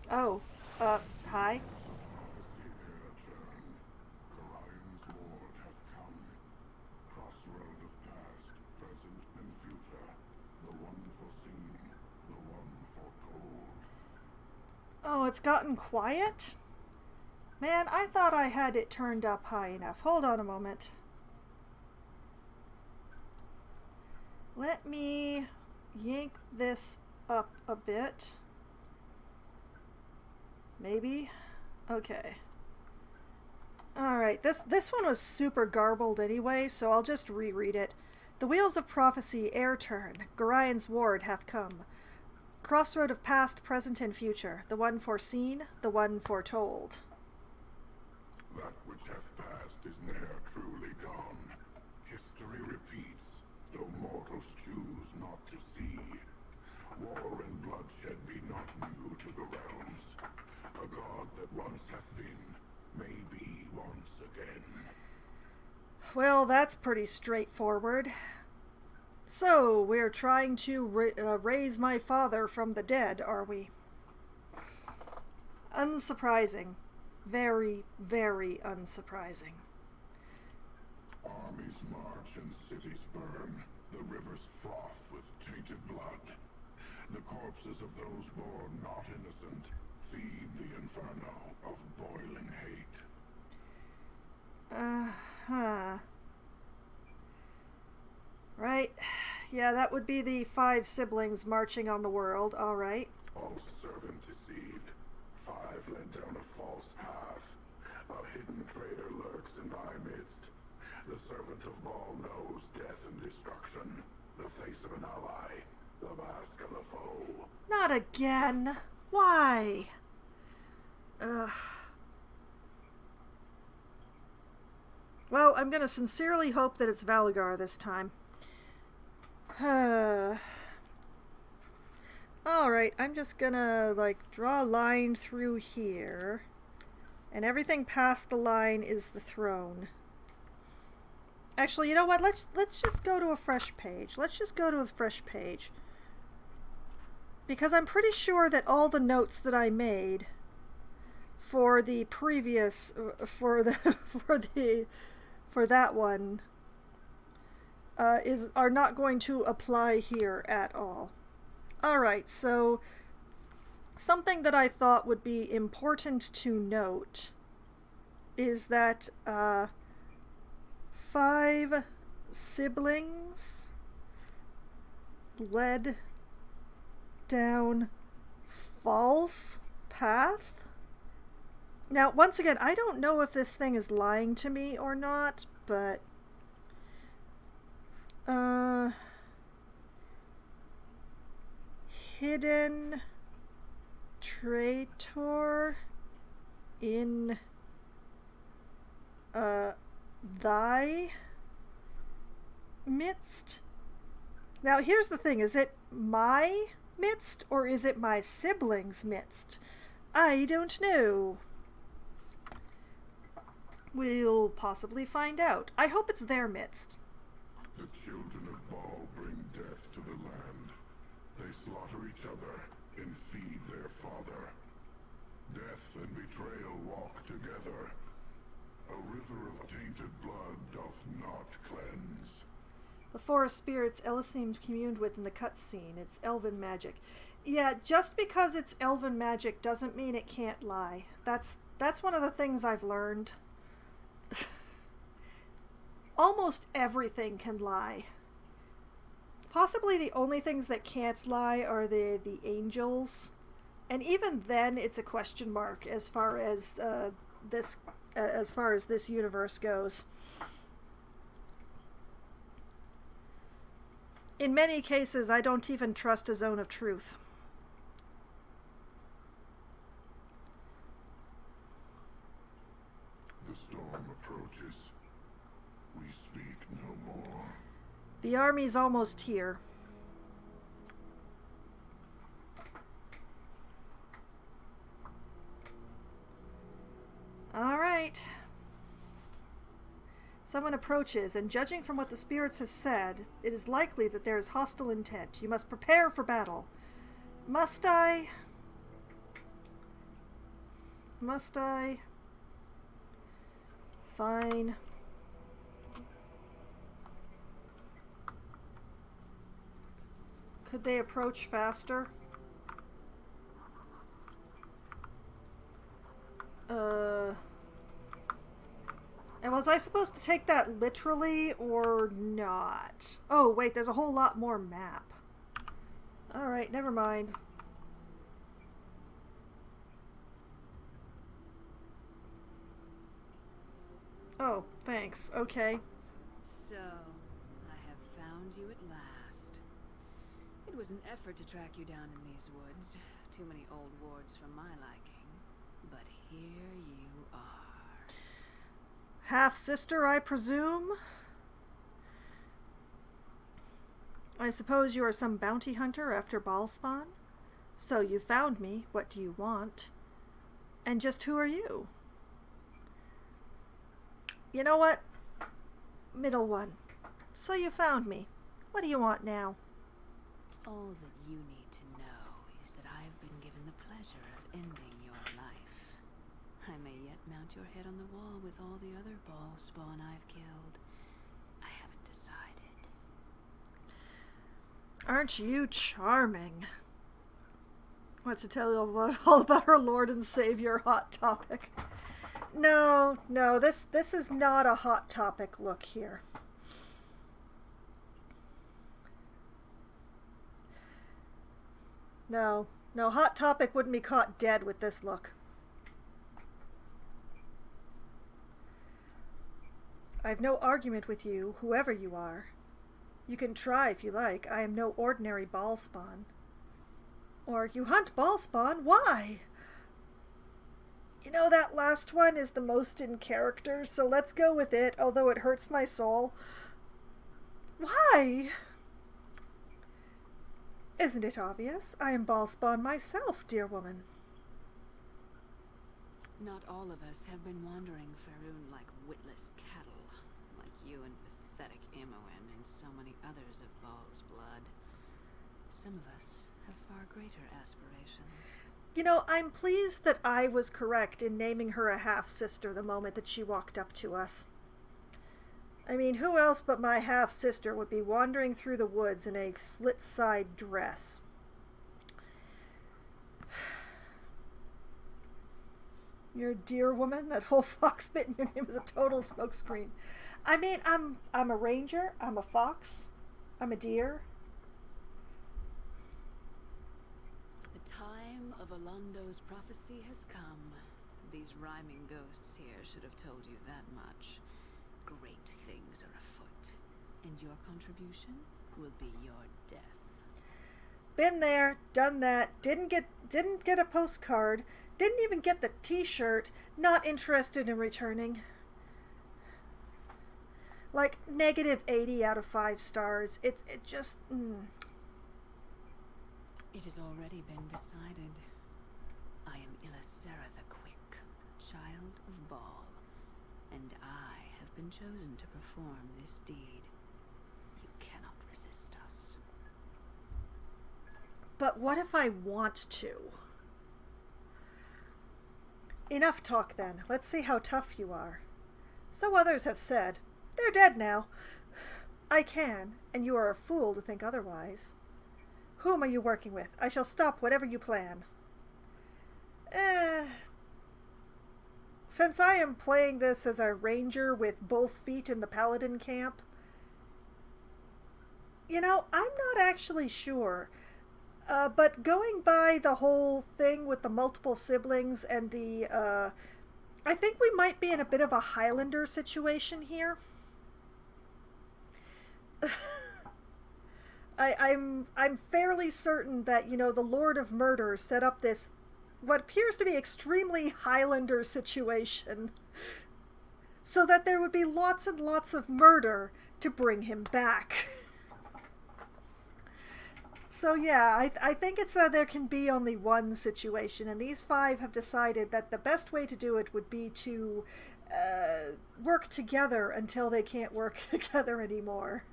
Speaker 1: Oh, hi.
Speaker 7: Orion's ward hath come. Crossroad of past, present, and future. The one foreseen, the one foretold.
Speaker 1: Oh, it's gotten quiet? Man, I thought I had it turned up high enough. Hold on a moment. Let me yank this up a bit. Maybe? Okay. Alright, this one was super garbled anyway, so I'll just reread it. The wheels of prophecy ere turn, Gorion's ward hath come. Crossroad of past, present, and future, the one foreseen, the one foretold.
Speaker 7: That which hath passed is ne'er truly gone. History repeats, though mortals choose not to see. War and bloodshed be not new to the realms. A god that once hath been, may be once again.
Speaker 1: Well, that's pretty straightforward. So, we're trying to raise my father from the dead, are we? Unsurprising. Very, very unsurprising.
Speaker 7: Armies march and cities burn. The rivers froth with tainted blood. The corpses of those born not innocent feed the inferno of boiling hate.
Speaker 1: Uh-huh. Right. Yeah, that would be the 5 siblings marching on the world, alright.
Speaker 7: False servant deceived. 5 led down a false path. A hidden traitor lurks in thy midst. The servant of Baal knows death and destruction. The face of an ally. The mask of a foe.
Speaker 1: Not again! Why? Ugh. Well, I'm gonna sincerely hope that it's Valgar this time. Alright, I'm just gonna, draw a line through here. And everything past the line is the throne. Actually, you know what? Let's just go to a fresh page. Let's just go to a fresh page. Because I'm pretty sure that all the notes that I made for the previous for that one are not going to apply here at all. All right, so something that I thought would be important to note is that 5 siblings led down false path. Now, once again, I don't know if this thing is lying to me or not, but hidden traitor in thy midst. Now, here's the thing. Is it my midst or is it my siblings' midst? I don't know. We'll possibly find out. I hope it's their midst.
Speaker 7: The children of Baal bring death to the land. They slaughter each other and feed their father. Death and betrayal walk together. A river of tainted blood doth not cleanse.
Speaker 1: The forest spirits Elysim communed with in the cutscene. It's elven magic. Yeah, just because it's elven magic doesn't mean it can't lie. That's one of the things I've learned. Almost everything can lie. Possibly the only things that can't lie are the angels. And even then it's a question mark as far as this universe goes. In many cases, I don't even trust a zone of truth.
Speaker 7: The storm approaches. We speak no more.
Speaker 1: The army's almost here. All right. Someone approaches, and judging from what the spirits have said, it is likely that there is hostile intent. You must prepare for battle. Must I? Must I? Fine. Could they approach faster? And was I supposed to take that literally or not? Oh, wait, there's a whole lot more map. Alright, never mind. Oh, thanks. Okay.
Speaker 10: So, I have found you at last. It was an effort to track you down in these woods. Too many old wards for my liking. But here you are.
Speaker 1: Half-sister, I presume? I suppose you are some bounty hunter after Baalspawn? So you found me. What do you want? And just who are you? You know what? Middle one. So you found me. What do you want now?
Speaker 10: All that you need to know is that I have been given the pleasure of ending your life. I may yet mount your head on the wall with all the other Baalspawn I've killed. I haven't decided.
Speaker 1: Aren't you charming? Want to tell you all about her Lord and Savior Hot Topic? No, this is not a Hot Topic look here. No, Hot Topic wouldn't be caught dead with this look. I've no argument with you, whoever you are. You can try if you like. I am no ordinary Baalspawn. Or, you hunt Baalspawn? Why? You know, that last one is the most in character, so let's go with it, although it hurts my soul. Why? Isn't it obvious? I am Baalspawn myself, dear woman.
Speaker 10: Not all of us have been wandering Faerun like witless cattle, like you and pathetic Imoen and so many others of Baal's blood. Some of us have far greater aspirations.
Speaker 1: You know, I'm pleased that I was correct in naming her a half-sister the moment that she walked up to us. I mean, who else but my half-sister would be wandering through the woods in a slit-side dress? You're a dear woman. That whole fox bit in your name is a total smokescreen. I mean, I'm a ranger. I'm a fox. I'm a deer.
Speaker 10: The time of Alondo's prophecy has come. These rhyming ghosts here should have told you that much. Great things are afoot, and your contribution will be your death.
Speaker 1: Been there, done that. Didn't get a postcard. Didn't even get the t-shirt. Not interested in returning. Like, -80 out of 5 stars. It just...
Speaker 10: It has already been decided. I am Ilisera the Quick, child of Baal, and I have been chosen to perform this deed. You cannot resist us.
Speaker 1: But what if I want to? Enough talk then. Let's see how tough you are. So others have said. They're dead now. I can, and you are a fool to think otherwise. Whom are you working with? I shall stop whatever you plan. Since I am playing this as a ranger with both feet in the paladin camp, you know, I'm not actually sure. But going by the whole thing with the multiple siblings and the, I think we might be in a bit of a Highlander situation here. I'm fairly certain that, you know, the Lord of Murder set up this, what appears to be extremely Highlander situation, so that there would be lots and lots of murder to bring him back. So yeah, I think it's there can be only one situation, and these 5 have decided that the best way to do it would be to work together until they can't work together anymore.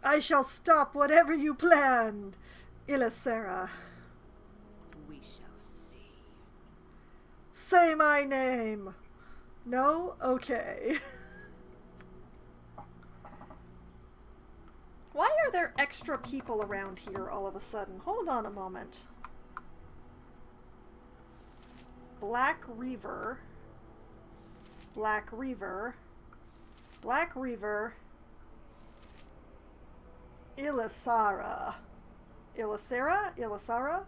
Speaker 1: I shall stop whatever you planned, Ilisera.
Speaker 10: We shall see.
Speaker 1: Say my name. No? Okay. Why are there extra people around here all of a sudden? Hold on a moment. Black Reaver. Black Reaver. Black Reaver. Ilisara. Ilisera? Ilisara?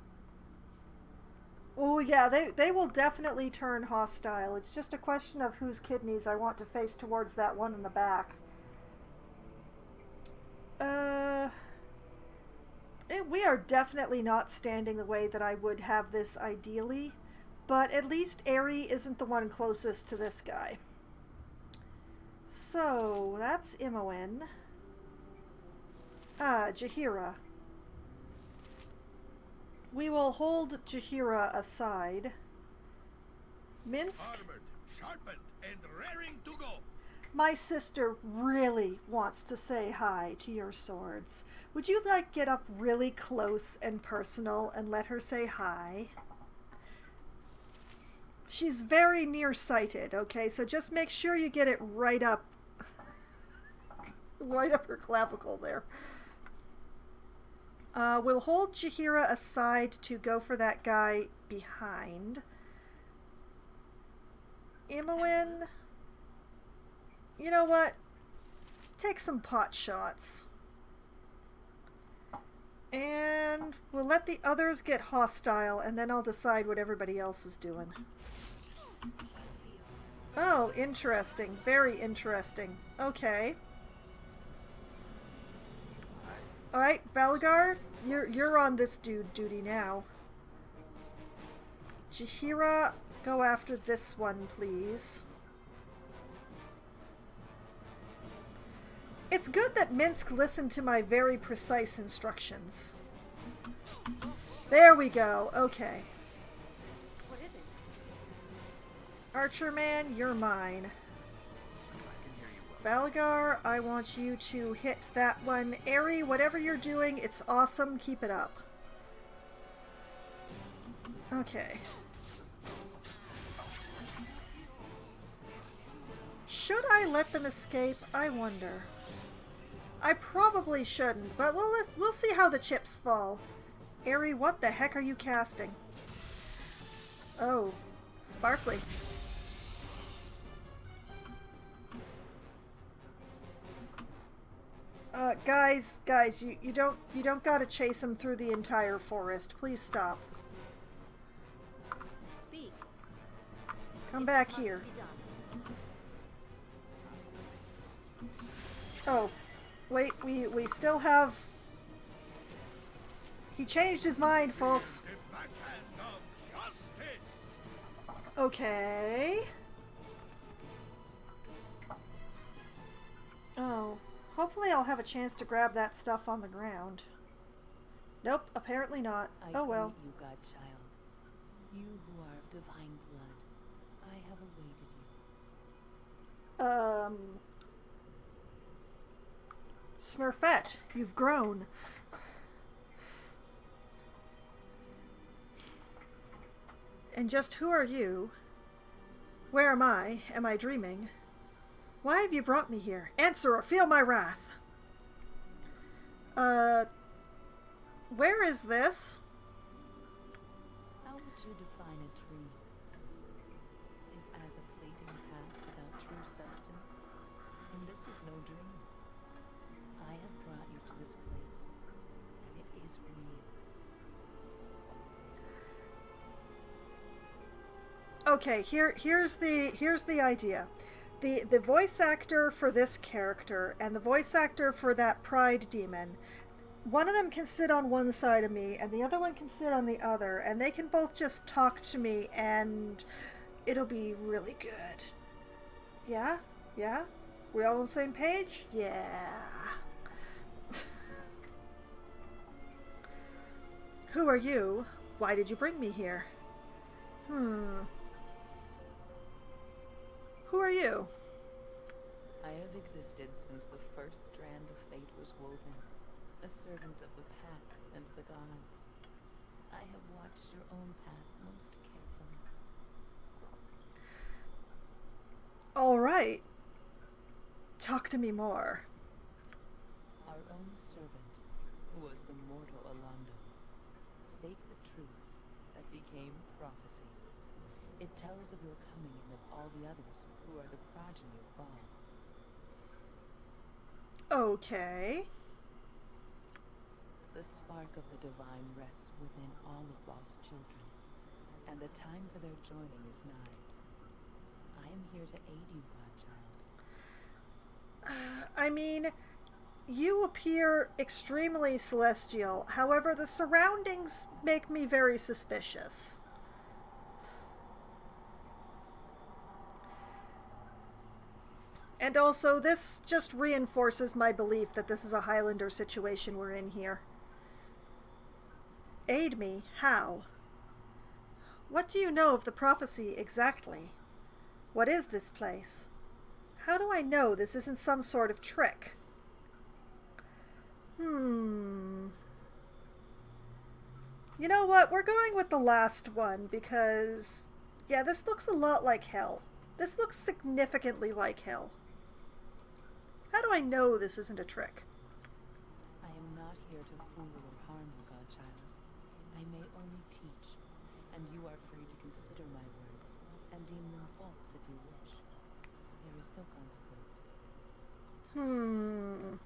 Speaker 1: Oh yeah, they will definitely turn hostile. It's just a question of whose kidneys I want to face towards that one in the back. We are definitely not standing the way that I would have this ideally, but at least Aerie isn't the one closest to this guy. So, that's Imoen. Jaheira. We will hold Jaheira aside. Minsk.
Speaker 6: Armored, sharpened, and raring to go.
Speaker 1: My sister really wants to say hi to your swords. Would you like get up really close and personal and let her say hi? She's very nearsighted, okay? So just make sure you get it right up right up her clavicle there. We'll hold Jaheira aside to go for that guy behind. Imoen, you know what? Take some pot shots. And we'll let the others get hostile, and then I'll decide what everybody else is doing. Oh, interesting. Very interesting. Okay. Alright, Valgard, you're on this dude duty now. Jaheira, go after this one, please. It's good that Minsk listened to my very precise instructions. There we go. Okay.
Speaker 2: What is it?
Speaker 1: Archer man, you're mine. Balgar, I want you to hit that one. Aerie, whatever you're doing, it's awesome. Keep it up. Okay. Should I let them escape? I wonder. I probably shouldn't, but we'll see how the chips fall. Aerie, what the heck are you casting? Oh, sparkly. Guys, you don't gotta chase him through the entire forest. Please stop.
Speaker 2: Speak.
Speaker 1: Come back here.
Speaker 2: Be done.
Speaker 1: Oh, wait, we still have... He changed his mind, folks. Okay. Oh, hopefully I'll have a chance to grab that stuff on the ground. Nope, apparently not. Oh well.
Speaker 10: You, godchild. You who are of divine blood. I have awaited you.
Speaker 1: Smurfette, you've grown. And just who are you? Where am I? Am I dreaming? Why have you brought me here? Answer or feel my wrath. Where is this?
Speaker 10: How would you define a dream? As a fleeting path without true substance? And this is no dream. I have brought you to this place, and it is real.
Speaker 1: Okay, here's the idea. The voice actor for this character and the voice actor for that pride demon, one of them can sit on one side of me and the other one can sit on the other, and they can both just talk to me and it'll be really good. Yeah? Yeah? We all on the same page? Yeah. Who are you? Why did you bring me here? Who are you?
Speaker 10: I have existed since the first strand of fate was woven, a servant of the paths and the gods. I have watched your own path most carefully.
Speaker 1: All right. Talk to me more.
Speaker 10: Our own servant, who was the mortal Alondo, spake the truth that became prophecy. It tells of your coming and of all the others who are the progeny of Baal.
Speaker 1: Okay.
Speaker 10: The spark of the divine rests within all of Baal's children, and the time for their joining is nigh. I am here to aid you, godchild.
Speaker 1: I mean, you appear extremely celestial. However, the surroundings make me very suspicious. And also, this just reinforces my belief that this is a Highlander situation we're in here. Aid me? How? What do you know of the prophecy exactly? What is this place? How do I know this isn't some sort of trick? You know what? We're going with the last one because, yeah, this looks a lot like hell. This looks significantly like hell. How do I know this isn't a trick?
Speaker 10: I am not here to fool or harm you, godchild. I may only teach, and you are free to consider my words and deem them false if you wish. There is no consequence.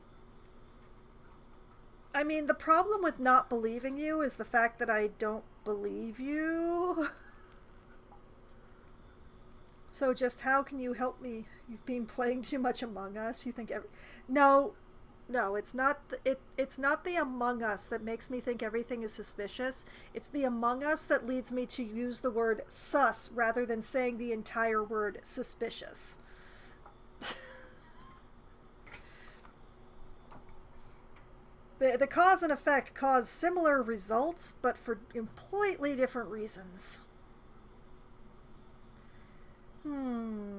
Speaker 1: I mean, the problem with not believing you is the fact that I don't believe you. So just how can you help me? You've been playing too much Among Us. You think No, it's not it's not the Among Us that makes me think everything is suspicious. It's the Among Us that leads me to use the word sus rather than saying the entire word suspicious. The cause and effect cause similar results, but for completely different reasons.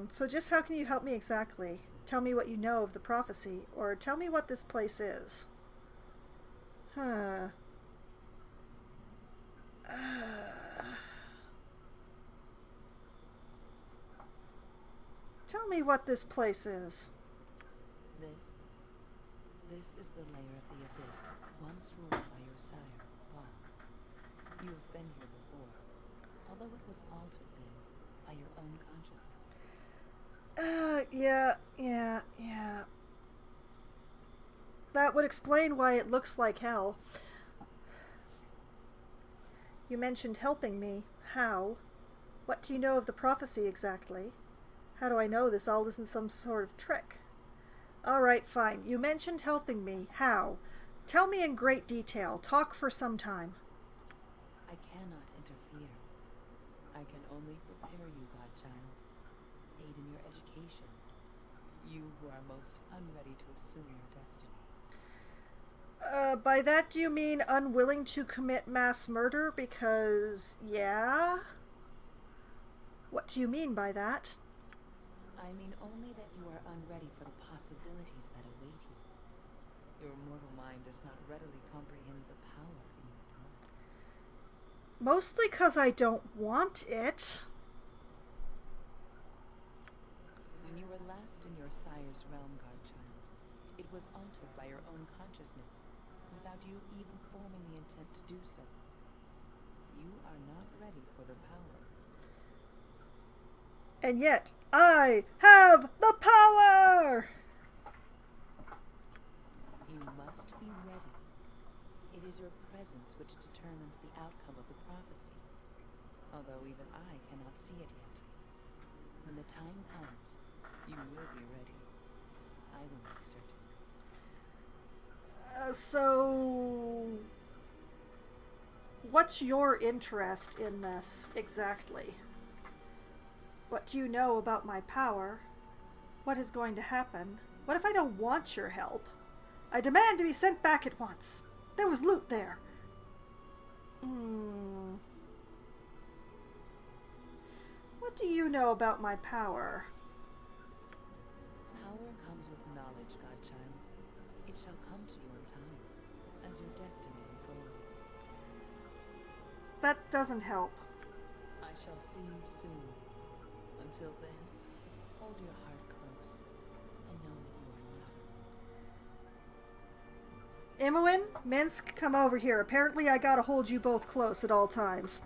Speaker 1: So just how can you help me exactly? tell me what you know of the prophecy, or tell me what this place is. Huh. Tell me what this place is.
Speaker 10: This is the lair of the abyss, once ruled by your sire, Baldur. You have been here before, although it was altered then by your own consciousness.
Speaker 1: Yeah. That would explain why it looks like hell. You mentioned helping me. How? What do you know of the prophecy exactly? How do I know this all isn't some sort of trick? All right, fine. You mentioned helping me. How? Tell me in great detail. Talk for some time.
Speaker 10: I cannot interfere. I can only prepare you, godchild. Aid in your education. You who are most unready to assume your destiny.
Speaker 1: By that do you mean unwilling to commit mass murder? Because, yeah? What do you mean by that?
Speaker 10: I mean only that you are unready for the possibilities that await you. Your mortal mind does not readily comprehend the power in your blood.
Speaker 1: Mostly 'cause I don't want it.
Speaker 10: When you were last in your sire's realm, godchild, it was altered by your own consciousness, without you even forming the intent to do so. You are not ready for the power.
Speaker 1: And yet, I have the power!
Speaker 10: You must be ready. It is your presence which determines the outcome of the prophecy, although even I cannot see it yet. When the time comes, you will be ready. I will make certain.
Speaker 1: So... what's your interest in this, exactly? What do you know about my power? What is going to happen? What if I don't want your help? I demand to be sent back at once. There was loot there. What do you know about my power?
Speaker 10: Power comes with knowledge, godchild. It shall come to you in time, as your destiny unfolds.
Speaker 1: That doesn't help.
Speaker 10: I shall see you soon. Until then, hold your heart close and know that you are loved.
Speaker 1: Imoen, Minsk, come over here. Apparently I gotta hold you both close at all times.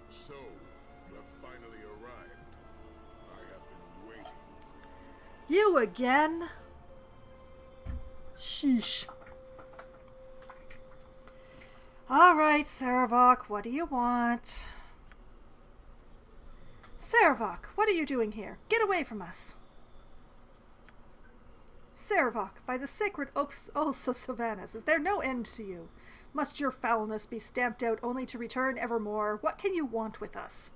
Speaker 6: So, you have finally arrived. I have been waiting.
Speaker 1: You again? Sheesh. Alright, Saravok, what do you want? Saravok, what are you doing here? Get away from us. Saravok, by the sacred oaths of Sylvanas, is there no end to you? Must your foulness be stamped out only to return evermore? What can you want with us?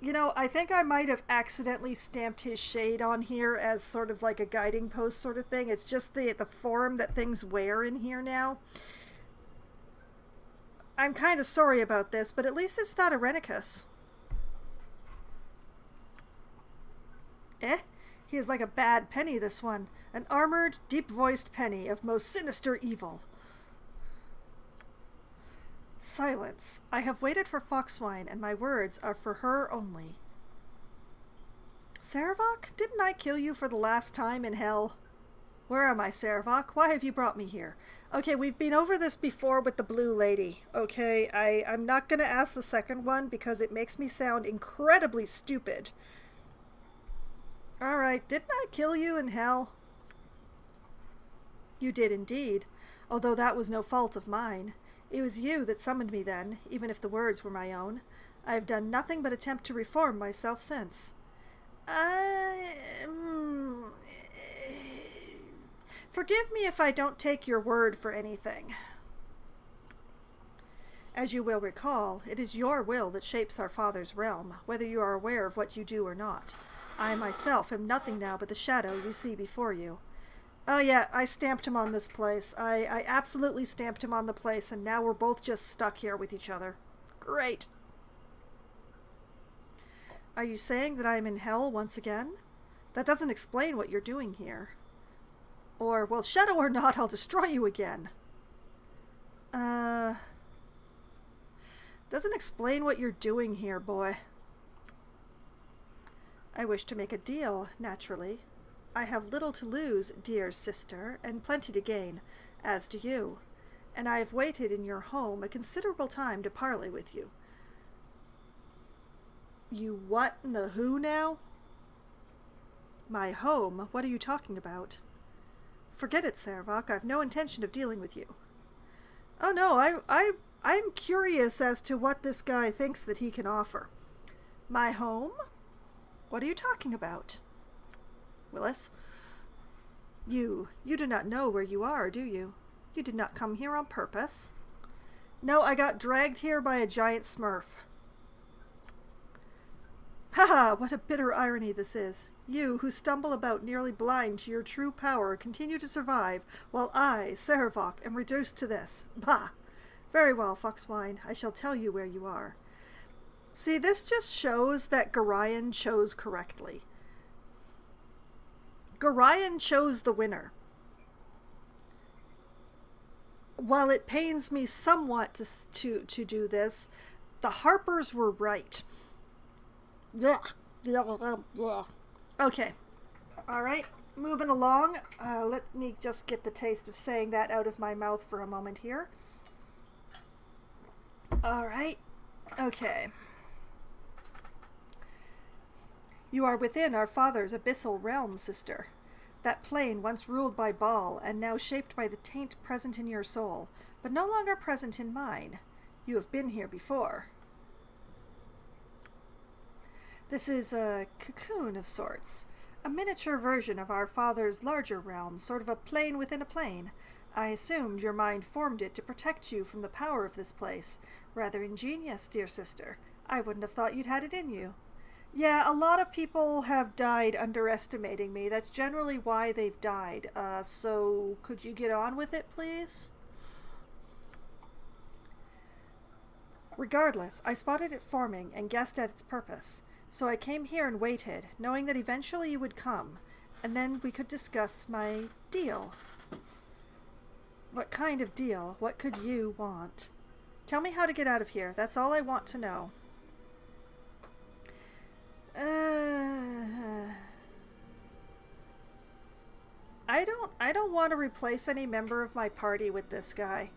Speaker 1: You know, I think I might have accidentally stamped his shade on here as sort of like a guiding post sort of thing. It's just the form that things wear in here now. I'm kind of sorry about this, but at least it's not Irenicus. He is like a bad penny, this one. An armored, deep-voiced penny of most sinister evil. Silence. I have waited for Foxwine, and my words are for her only. Saravok, didn't I kill you for the last time in hell? Where am I, Saravok? Why have you brought me here? Okay, we've been over this before with the blue lady. Okay, I'm not gonna ask the second one because it makes me sound incredibly stupid. Alright, didn't I kill you in hell? You did indeed, although that was no fault of mine. It was you that summoned me then, even if the words were my own. I have done nothing but attempt to reform myself since. Forgive me if I don't take your word for anything. As you will recall, it is your will that shapes our father's realm, whether you are aware of what you do or not. I myself am nothing now but the shadow you see before you. Oh yeah, I stamped him on this place. I absolutely stamped him on the place, and now we're both just stuck here with each other. Great. Are you saying that I'm in hell once again? That doesn't explain what you're doing here. Or, well, shadow or not, I'll destroy you again. Doesn't explain what you're doing here, boy. I wish to make a deal, naturally. I have little to lose, dear sister, and plenty to gain, as do you. And I have waited in your home a considerable time to parley with you. You what in the who now? My home? What are you talking about? Forget it, Servok. I've no intention of dealing with you. Oh no, I'm curious as to what this guy thinks that he can offer. My home? What are you talking about? Willis? You do not know where you are, do you? You did not come here on purpose. No, I got dragged here by a giant smurf. Haha, what a bitter irony this is. You, who stumble about nearly blind to your true power, continue to survive, while I, Servok, am reduced to this. Bah! Very well, Foxwine, I shall tell you where you are. See, this just shows that Gorion chose correctly. Gorion chose the winner. While it pains me somewhat to do this, the Harpers were right. Okay. Alright, moving along. Let me just get the taste of saying that out of my mouth for a moment here. Alright. Okay. You are within our father's abyssal realm, sister. That plane once ruled by Baal, and now shaped by the taint present in your soul, but no longer present in mine. You have been here before. This is a cocoon of sorts, a miniature version of our father's larger realm, sort of a plane within a plane. I assumed your mind formed it to protect you from the power of this place. Rather ingenious, dear sister. I wouldn't have thought you'd had it in you. Yeah, a lot of people have died underestimating me. That's generally why they've died. So could you get on with it, please? Regardless, I spotted it forming and guessed at its purpose. So I came here and waited, knowing that eventually you would come, and then we could discuss my deal. What kind of deal? What could you want? Tell me how to get out of here. That's all I want to know. I don't want to replace any member of my party with this guy.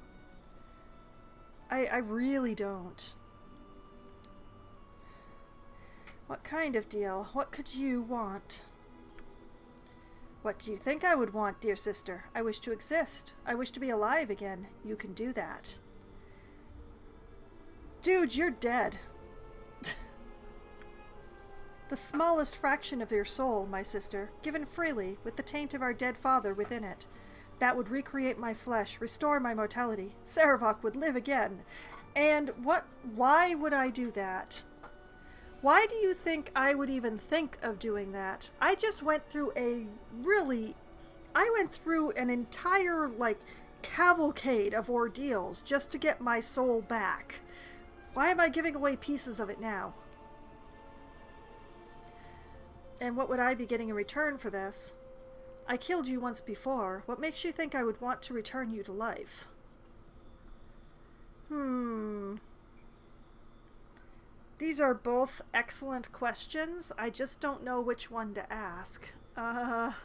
Speaker 1: I really don't. What kind of deal? What could you want? What do you think I would want, dear sister? I wish to exist. I wish to be alive again. You can do that. Dude, you're dead. The smallest fraction of your soul, my sister, given freely, with the taint of our dead father within it. That would recreate my flesh, restore my mortality. Servok would live again. And why would I do that? Why do you think I would even think of doing that? I just went through I went through an entire, cavalcade of ordeals just to get my soul back. Why am I giving away pieces of it now? And what would I be getting in return for this? I killed you once before. What makes you think I would want to return you to life? These are both excellent questions. I just don't know which one to ask. What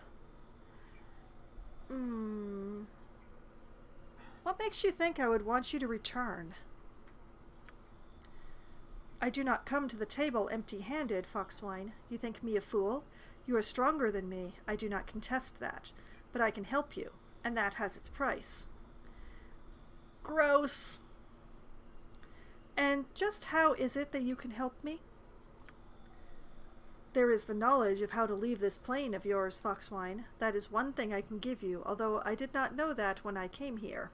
Speaker 1: makes you think I would want you to return? I do not come to the table empty-handed, Foxwine. You think me a fool? You are stronger than me. I do not contest that. But I can help you, and that has its price. Gross. And just how is it that you can help me? There is the knowledge of how to leave this plane of yours, Foxwine. That is one thing I can give you, although I did not know that when I came here.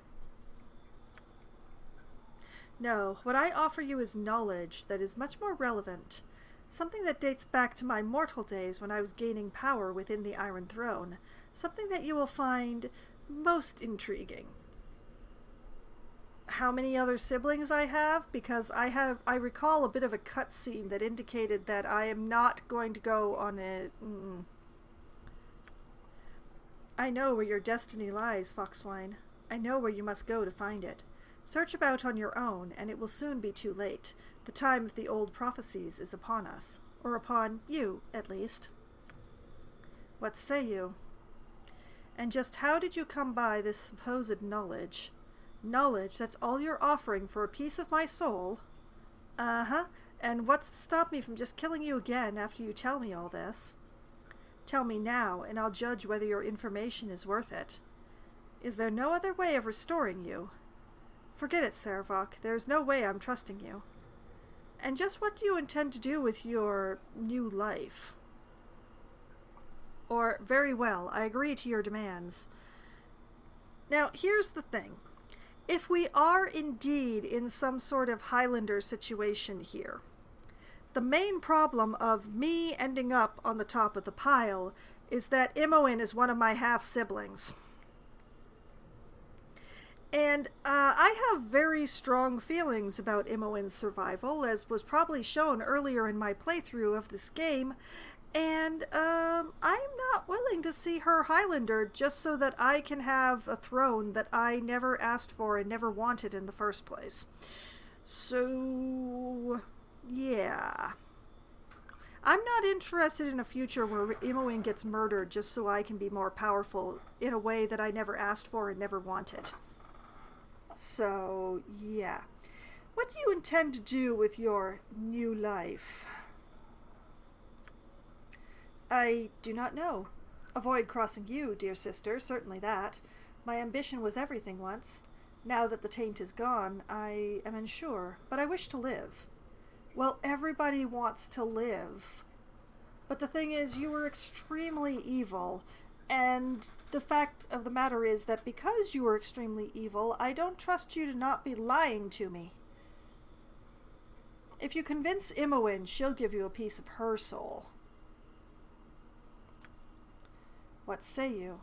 Speaker 1: No, what I offer you is knowledge that is much more relevant. Something that dates back to my mortal days when I was gaining power within the Iron Throne. Something that you will find most intriguing. How many other siblings I have? Because I recall a bit of a cutscene that indicated that I am not going to go on a... I know where your destiny lies, Foxwine. I know where you must go to find it. Search about on your own, and it will soon be too late. The time of the old prophecies is upon us. Or upon you, at least. What say you? And just how did you come by this supposed knowledge? Knowledge that's all you're offering for a piece of my soul? Uh-huh. And what's to stop me from just killing you again after you tell me all this? Tell me now, and I'll judge whether your information is worth it. Is there no other way of restoring you? Forget it, Sarevok. There's no way I'm trusting you. And just what do you intend to do with your new life? Or, very well, I agree to your demands. Now, here's the thing. If we are indeed in some sort of Highlander situation here, the main problem of me ending up on the top of the pile is that Imoen is one of my half-siblings. And I have very strong feelings about Imoen's survival, as was probably shown earlier in my playthrough of this game, and I'm not willing to see her Highlander just so that I can have a throne that I never asked for and never wanted in the first place. So... yeah. I'm not interested in a future where Imoen gets murdered just so I can be more powerful in a way that I never asked for and never wanted. So, yeah. What do you intend to do with your new life? I do not know. Avoid crossing you, dear sister, certainly that. My ambition was everything once. Now that the taint is gone, I am unsure, but I wish to live. Well, everybody wants to live. But the thing is, you were extremely evil, and the fact of the matter is that because you were extremely evil, I don't trust you to not be lying to me. If you convince Imoen, she'll give you a piece of her soul. What say you?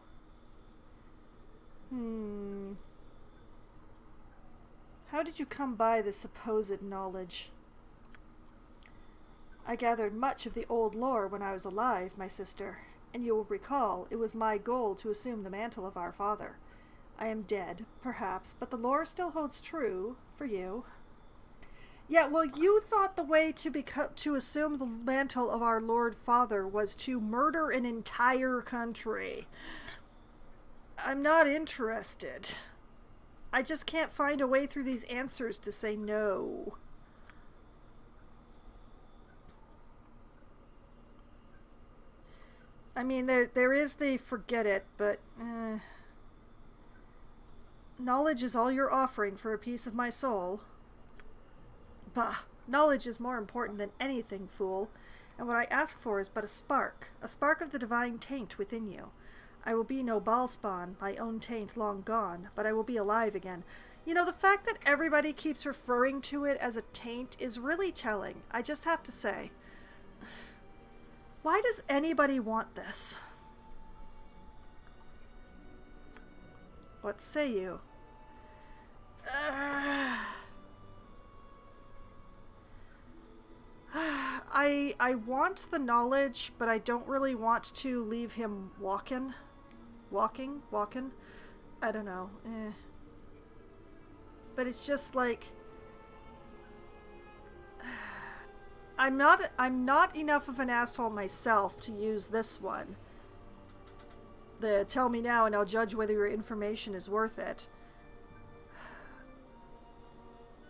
Speaker 1: How did you come by this supposed knowledge? I gathered much of the old lore when I was alive, my sister, and you will recall it was my goal to assume the mantle of our father. I am dead, perhaps, but the lore still holds true for you. Yeah, well, you thought the way to assume the mantle of our Lord Father was to murder an entire country. I'm not interested. I just can't find a way through these answers to say no. I mean, there is the forget it, but knowledge is all you're offering for a piece of my soul. Bah, knowledge is more important than anything, fool, and what I ask for is but a spark of the divine taint within you. I will be no Baalspawn, my own taint long gone, but I will be alive again. You know, the fact that everybody keeps referring to it as a taint is really telling, I just have to say. Why does anybody want this? What say you? I want the knowledge, but I don't really want to leave him walking. I don't know. But it's just like I'm not enough of an asshole myself to use this one. The tell me now and I'll judge whether your information is worth it.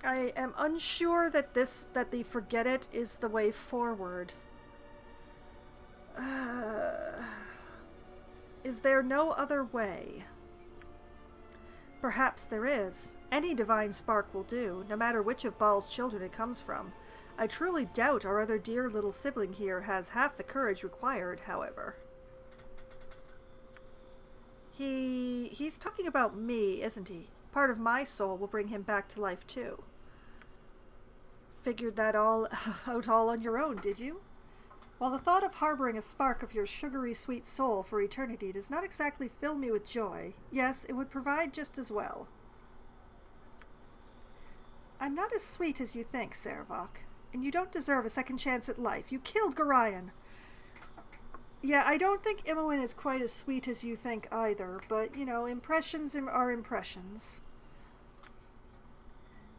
Speaker 1: I am unsure that the forget it is the way forward. Is there no other way? Perhaps there is. Any divine spark will do, no matter which of Baal's children it comes from. I truly doubt our other dear little sibling here has half the courage required, however. He's talking about me, isn't he? Part of my soul will bring him back to life too. Figured that all out all on your own, did you? While the thought of harboring a spark of your sugary sweet soul for eternity does not exactly fill me with joy, yes, it would provide just as well. I'm not as sweet as you think, Sarevok, and you don't deserve a second chance at life. You killed Gorion. Yeah, I don't think Imoen is quite as sweet as you think either, but, you know, impressions are impressions.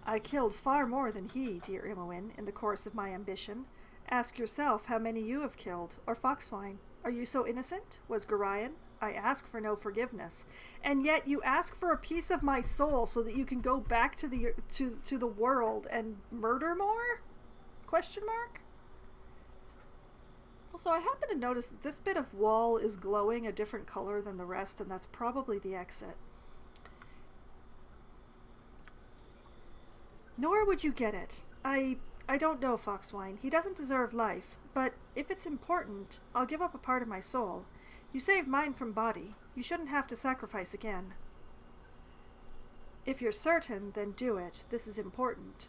Speaker 1: I killed far more than he, dear Imoen, in the course of my ambition. Ask yourself how many you have killed, or Foxwine. Are you so innocent? Was Gorion? I ask for no forgiveness, and yet you ask for a piece of my soul so that you can go back to the world and murder more? Question mark? Also, I happen to notice that this bit of wall is glowing a different color than the rest, and that's probably the exit. Nor would you get it. I don't know, Foxwine. He doesn't deserve life, but if it's important, I'll give up a part of my soul. You saved mine from body. You shouldn't have to sacrifice again. If you're certain, then do it. This is important.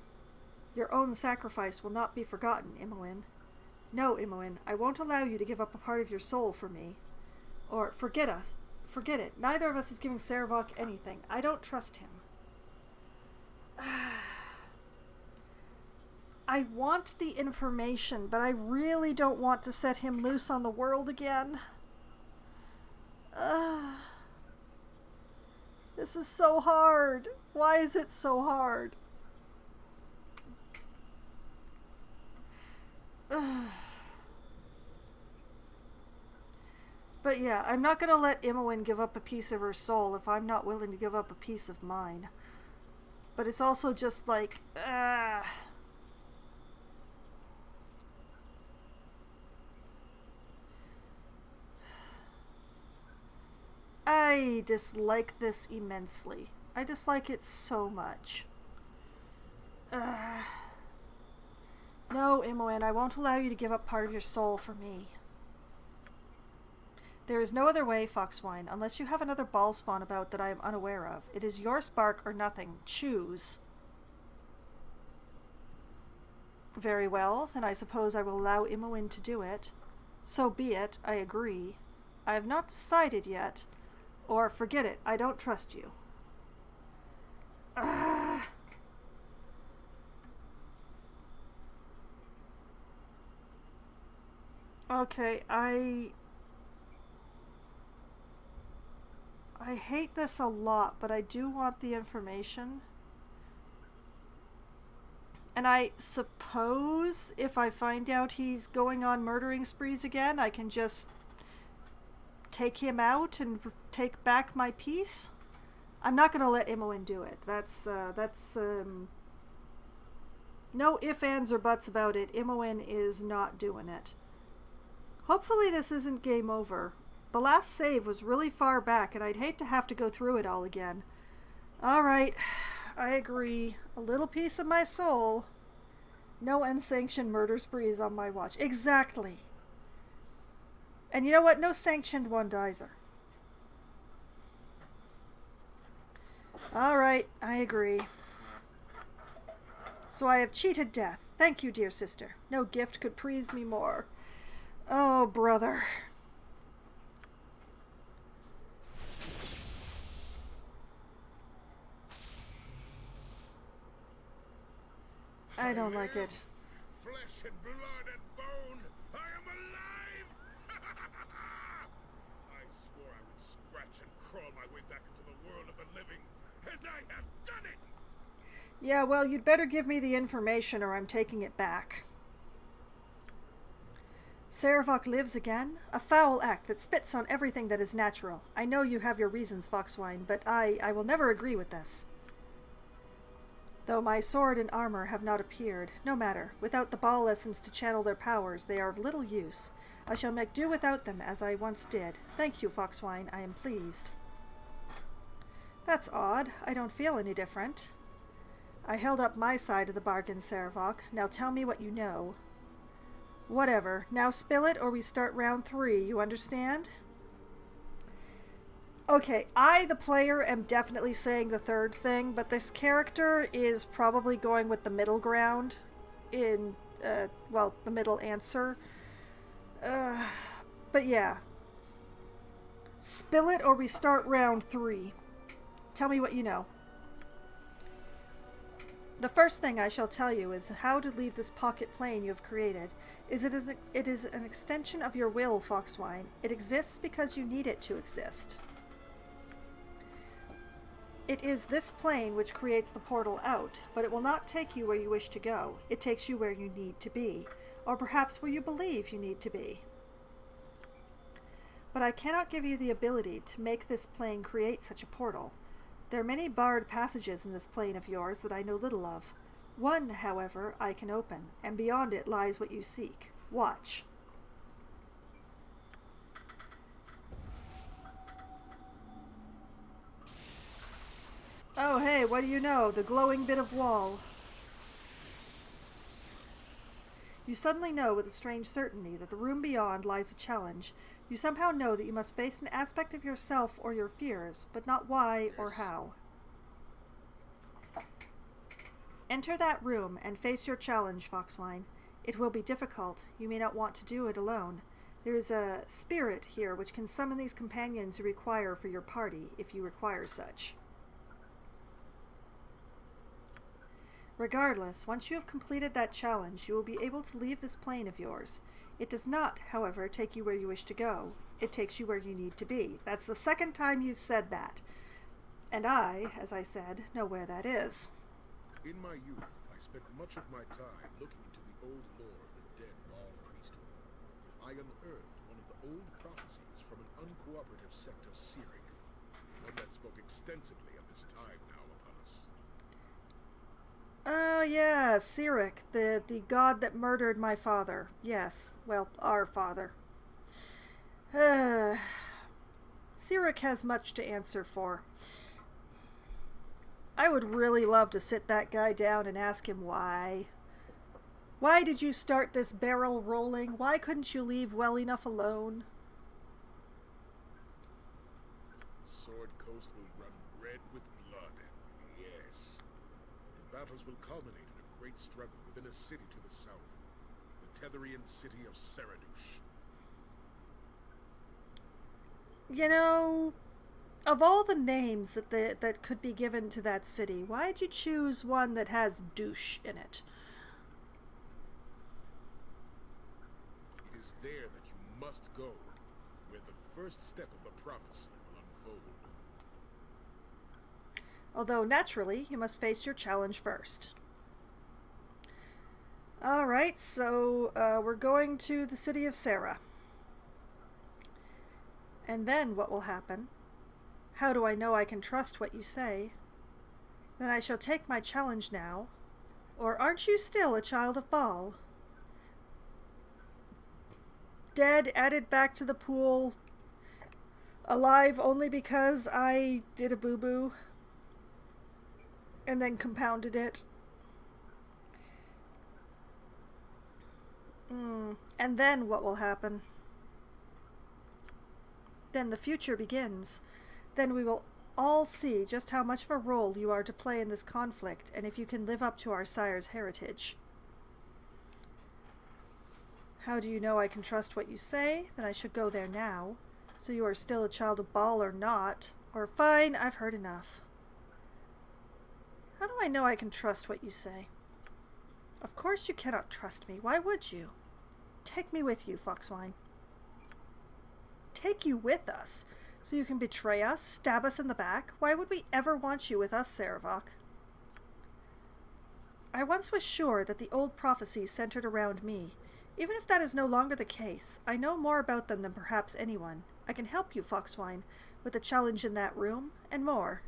Speaker 1: Your own sacrifice will not be forgotten, Imoen. No, Imoen, I won't allow you to give up a part of your soul for me. Or, forget us. Forget it. Neither of us is giving Sarevok anything. I don't trust him. I want the information, but I really don't want to set him loose on the world again. This is so hard. Why is it so hard? But yeah, I'm not going to let Imoen give up a piece of her soul if I'm not willing to give up a piece of mine. But it's also just like, I dislike this immensely. I dislike it so much. No, Imoen, I won't allow you to give up part of your soul for me. There is no other way, Foxwine, unless you have another ball spawn about that I am unaware of. It is your spark or nothing. Choose. Very well, then I suppose I will allow Imoen to do it. So be it, I agree. I have not decided yet. Or forget it, I don't trust you. Okay, I hate this a lot, but I do want the information. And I suppose if I find out he's going on murdering sprees again, I can just take him out and take back my piece. I'm not going to let Imoen do it. That's no ifs, ands, or buts about it. Imoen is not doing it. Hopefully this isn't game over. The last save was really far back, and I'd hate to have to go through it all again. Alright, I agree. A little piece of my soul. No unsanctioned murder sprees on my watch. Exactly. And you know what? No sanctioned one either. Alright, I agree. So I have cheated death. Thank you, dear sister. No gift could please me more. Oh, brother. I don't like it.
Speaker 6: Flesh and blood and bone, I am alive! I swore I would scratch and crawl my way back into the world of the living, and I have done it!
Speaker 1: Yeah, well, you'd better give me the information or I'm taking it back. Sarevok lives again? A foul act that spits on everything that is natural. I know you have your reasons, Foxwine, but I will never agree with this. Though my sword and armor have not appeared, no matter. Without the ball essence to channel their powers, they are of little use. I shall make do without them, as I once did. Thank you, Foxwine. I am pleased. That's odd. I don't feel any different. I held up my side of the bargain, Sarevok. Now tell me what you know. Whatever. Now spill it, or we start round 3. You understand? Okay, I, the player, am definitely saying the third thing, but this character is probably going with the middle ground in, well, the middle answer. Uh, but yeah. Spill it or we start round 3. Tell me what you know. The first thing I shall tell you is how to leave this pocket plane you have created. It is an extension of your will, Foxwine. It exists because you need it to exist. It is this plane which creates the portal out, but it will not take you where you wish to go. It takes you where you need to be, or perhaps where you believe you need to be. But I cannot give you the ability to make this plane create such a portal. There are many barred passages in this plane of yours that I know little of. One, however, I can open, and beyond it lies what you seek. Watch. Oh, hey, what do you know? The glowing bit of wall. You suddenly know with a strange certainty that the room beyond lies a challenge. You somehow know that you must face an aspect of yourself or your fears, but not why or how. Enter that room and face your challenge, Foxwine. It will be difficult. You may not want to do it alone. There is a spirit here which can summon these companions you require for your party, if you require such. Regardless, once you have completed that challenge, you will be able to leave this plane of yours. It does not, however, take you where you wish to go. It takes you where you need to be. That's the second time you've said that. And I, as I said, know where that is.
Speaker 6: In my youth, I spent much of my time looking into the old lore of the dead Baal priesthood. I unearthed one of the old prophecies from an uncooperative sect of Cyric, one that spoke extensively of this time now upon us.
Speaker 1: Oh, yeah, Cyric, the god that murdered my father. Yes, well, our father. Cyric has much to answer for. I would really love to sit that guy down and ask him why. Why did you start this barrel rolling? Why couldn't you leave well enough alone?
Speaker 6: Sword Coast will run red with blood. Yes. The battles will culminate in a great struggle within a city to the south. The Tetherian city of Saradush.
Speaker 1: You know, of all the names that could be given to that city, why'd you choose one that has douche in it?
Speaker 6: It is there that you must go, where the first step of the prophecy will unfold.
Speaker 1: Although, naturally, you must face your challenge first. Alright, so we're going to the city of Sarah. And then what will happen? How do I know I can trust what you say? Then I shall take my challenge now. Or aren't you still a child of Baal? Dead, added back to the pool, alive only because I did a boo-boo and then compounded it. And then what will happen? Then the future begins. Then we will all see just how much of a role you are to play in this conflict, and if you can live up to our sire's heritage. How do you know I can trust what you say? Then I should go there now. So you are still a child of Baal or not? Or fine, I've heard enough. How do I know I can trust what you say? Of course you cannot trust me. Why would you? Take me with you, Foxwine. Take you with us? So you can betray us, stab us in the back? Why would we ever want you with us, Saravok? I once was sure that the old prophecies centered around me. Even if that is no longer the case, I know more about them than perhaps anyone. I can help you, Foxwine, with the challenge in that room, and more.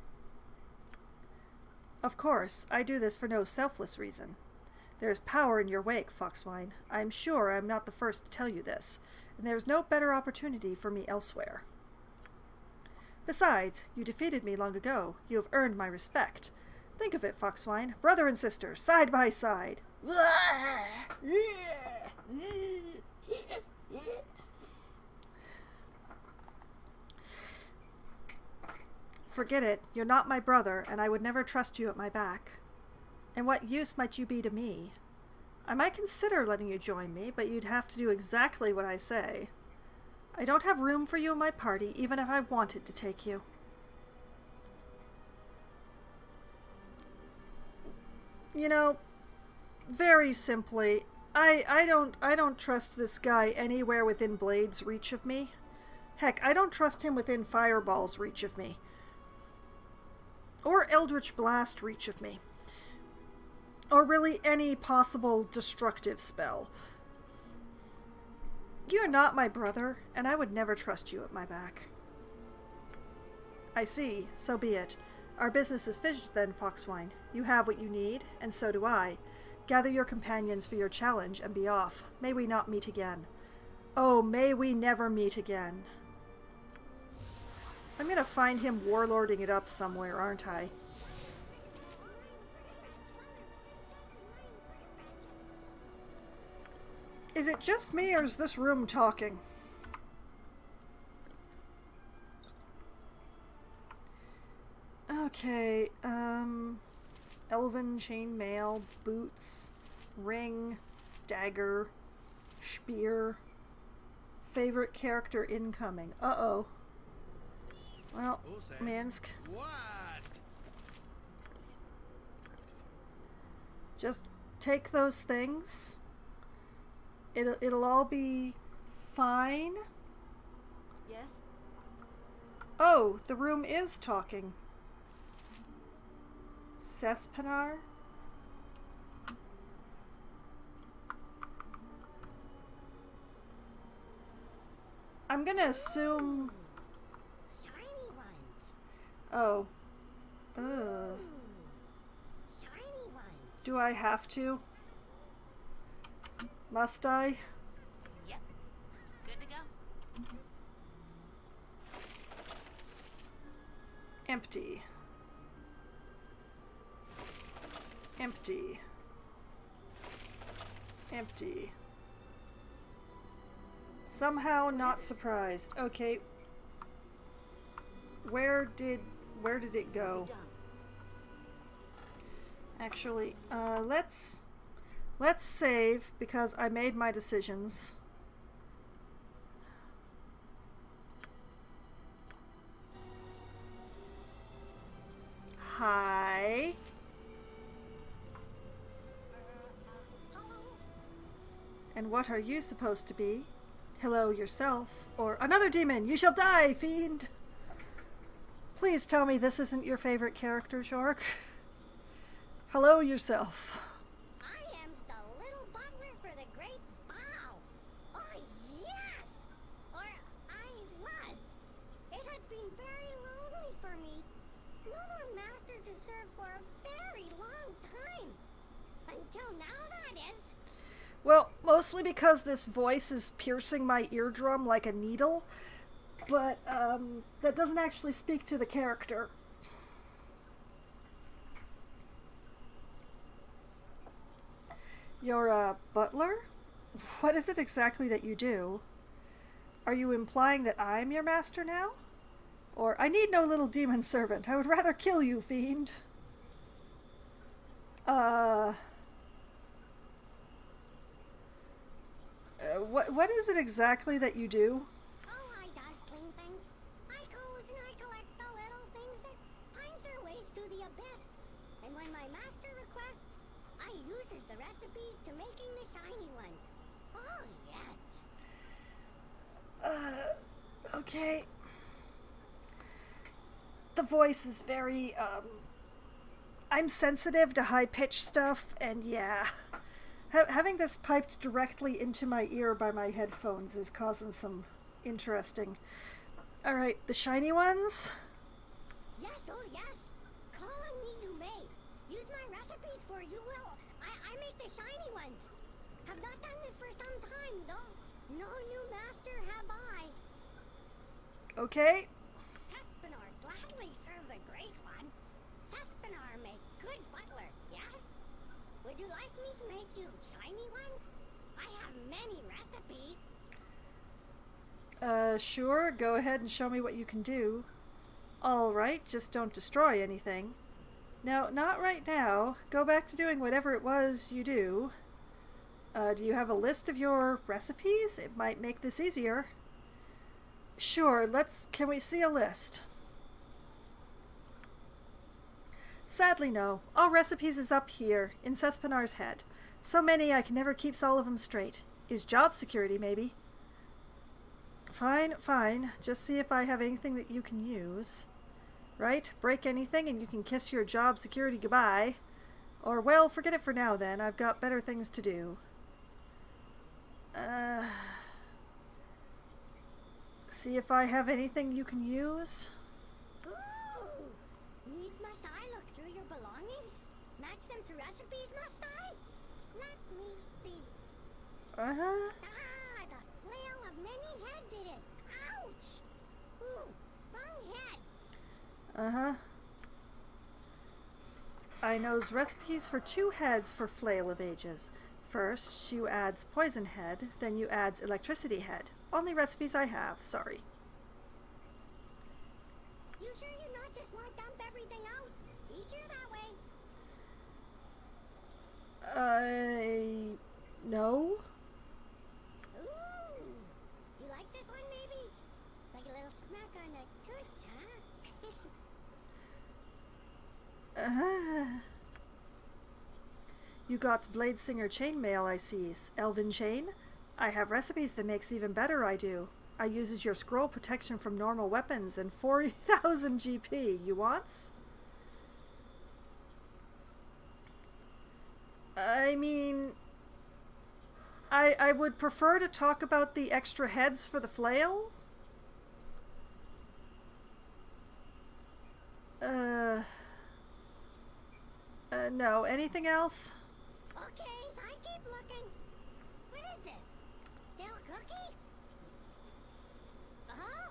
Speaker 1: Of course, I do this for no selfless reason. There is power in your wake, Foxwine. I am sure I am not the first to tell you this, and there is no better opportunity for me elsewhere. Besides, you defeated me long ago. You have earned my respect. Think of it, Foxwine. Brother and sister, side by side. Forget it. You're not my brother, and I would never trust you at my back. And what use might you be to me? I might consider letting you join me, but you'd have to do exactly what I say. I don't have room for you in my party, even if I wanted to take you. You know, very simply, I don't trust this guy anywhere within Blade's reach of me. Heck, I don't trust him within Fireball's reach of me. Or Eldritch Blast reach of me. Or really any possible destructive spell. You're not my brother, and I would never trust you at my back. I see, so be it. Our business is finished then, Foxwine. You have what you need, and so do I. Gather your companions for your challenge and be off. May we not meet again. Oh, may we never meet again. I'm gonna find him warlording it up somewhere, aren't I? Is it just me, or is this room talking? Okay, elven chainmail, boots, ring, dagger, spear, favorite character incoming. Uh-oh. Well, Minsk.
Speaker 9: What?
Speaker 1: Just take those things. It'll all be fine.
Speaker 2: Yes?
Speaker 1: Oh, the room is talking. Sespinar? I'm gonna assume...
Speaker 2: Shiny ones.
Speaker 1: Oh. Ugh.
Speaker 2: Shiny ones.
Speaker 1: Do I have to? Must I?
Speaker 2: Yep. Good to go.
Speaker 1: Empty. Empty. Empty. Somehow not surprised. Okay. Where did it go?
Speaker 2: Done.
Speaker 1: Actually, let's save because I made my decisions. Hi. And what are you supposed to be? Hello yourself. Or another demon! You shall die, fiend! Please tell me this isn't your favorite character, Jork. Hello yourself.
Speaker 2: I am the little butler for the great bow. Oh, yes! Or I was. It had been very lonely for me. No more master to serve for a very long time. Until now, that is.
Speaker 1: Well, mostly because this voice is piercing my eardrum like a needle, but that doesn't actually speak to the character. You're a butler? What is it exactly that you do? Are you implying that I'm your master now? Or, I need no little demon servant. I would rather kill you, fiend. What is it exactly that you do?
Speaker 2: Oh, I does clean things. I goes and I collect the little things that finds their ways to the abyss. And when my master requests, I uses the recipes to making the shiny ones. Oh, yes.
Speaker 1: Okay. The voice is very, I'm sensitive to high-pitched stuff, and yeah. Having this piped directly into my ear by my headphones is causing some interesting... Alright, the shiny ones?
Speaker 2: Yes, oh yes. Call on me you may. Use my recipes for you will. I make the shiny ones. Have not done this for some time, though. No new master have I.
Speaker 1: Okay.
Speaker 2: Sespinar gladly serve the great one. Sespinar make good butler, yes? Would you like me to make you shiny ones? I have many recipes.
Speaker 1: Sure. Go ahead and show me what you can do. Alright, just don't destroy anything. No, not right now. Go back to doing whatever it was you do. Do you have a list of your recipes? It might make this easier. Sure, can we see a list? Sadly, no. All recipes is up here, in Cespinar's head. So many I can never keeps all of them straight. Is job security, maybe? Fine, fine. Just see if I have anything that you can use. Right? Break anything and you can kiss your job security goodbye. Or, well, forget it for now then. I've got better things to do. See if I have anything you can use.
Speaker 2: Ooh! Needs must I look through your belongings? Match them to recipes, must I? Let me see.
Speaker 1: Uh-huh.
Speaker 2: Ah, the flail of many heads it is. Ouch! Ooh, wrong head.
Speaker 1: Uh-huh. I knows recipes for 2 heads for Flail of Ages. First, you adds poison head, then you adds electricity head. Only recipes I have, sorry.
Speaker 2: You sure you not just want to dump everything out? Easier that way.
Speaker 1: No.
Speaker 2: Ooh! You like this one, maybe? Like a little snack on a tooth, huh?
Speaker 1: You got Blade Singer chainmail, I sees. Elven chain? I have recipes that makes even better, I do. I uses your scroll protection from normal weapons and 40,000 GP. You wants? I mean, I would prefer to talk about the extra heads for the flail. No. Anything else?
Speaker 2: Okay, I keep looking. What is this? Stale cookie? Oh,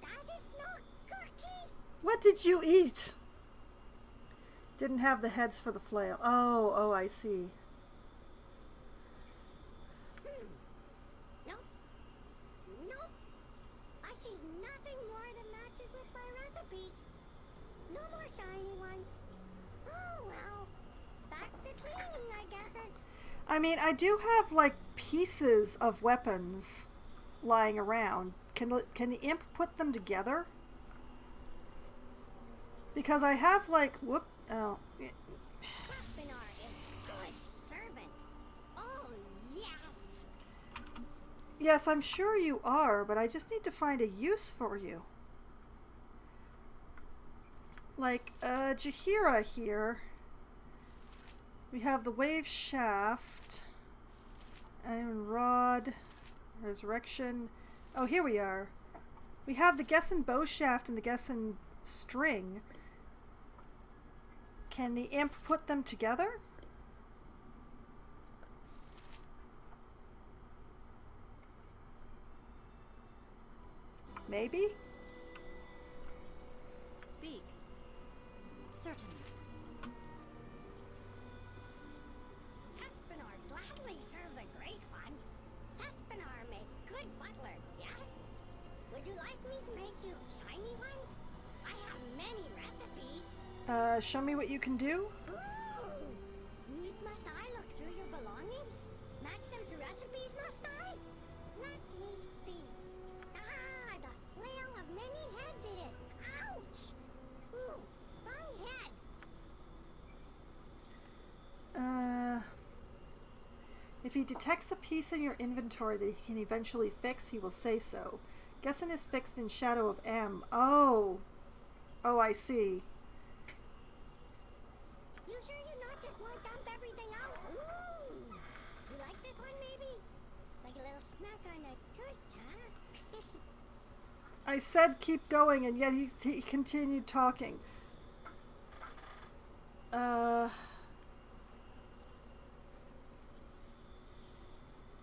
Speaker 2: that is not cookie.
Speaker 1: What did you eat? Didn't have the heads for the flail. Oh, I see.
Speaker 2: Nope. I see nothing more that matches with my recipes. No more shiny ones. Oh well, back to cleaning, I guess.
Speaker 1: I mean, I do have like pieces of weapons lying around. Can the imp put them together? Because I have like
Speaker 2: Saspinar is good servant. Oh yes.
Speaker 1: Yes, I'm sure you are, but I just need to find a use for you. Like, Jahira here. We have the wave shaft. Iron rod. Resurrection. Oh, here we are. We have the Gessen bow shaft and the Gessen string. Can the imp put them together? Maybe?
Speaker 10: Speak. Certainly.
Speaker 2: Saspinar gladly serves a great one. Saspinar make good butler, yes? Would you like me to make you shiny ones? I have many recipes.
Speaker 1: Show me what you can do.
Speaker 2: Ooh! Needs must I look through your belongings? Match them to recipes, must I? Let me see. Ah, the flail of many heads it is. Ouch! Ooh, wrong head.
Speaker 1: If he detects a piece in your inventory that he can eventually fix, he will say so. Gessen is fixed in Shadow of M. Oh, I see.
Speaker 2: You sure you not just want to dump everything out? Ooh! You like this one, maybe? Like a little snack on a tooth, huh?
Speaker 1: I said keep going, and yet he continued talking.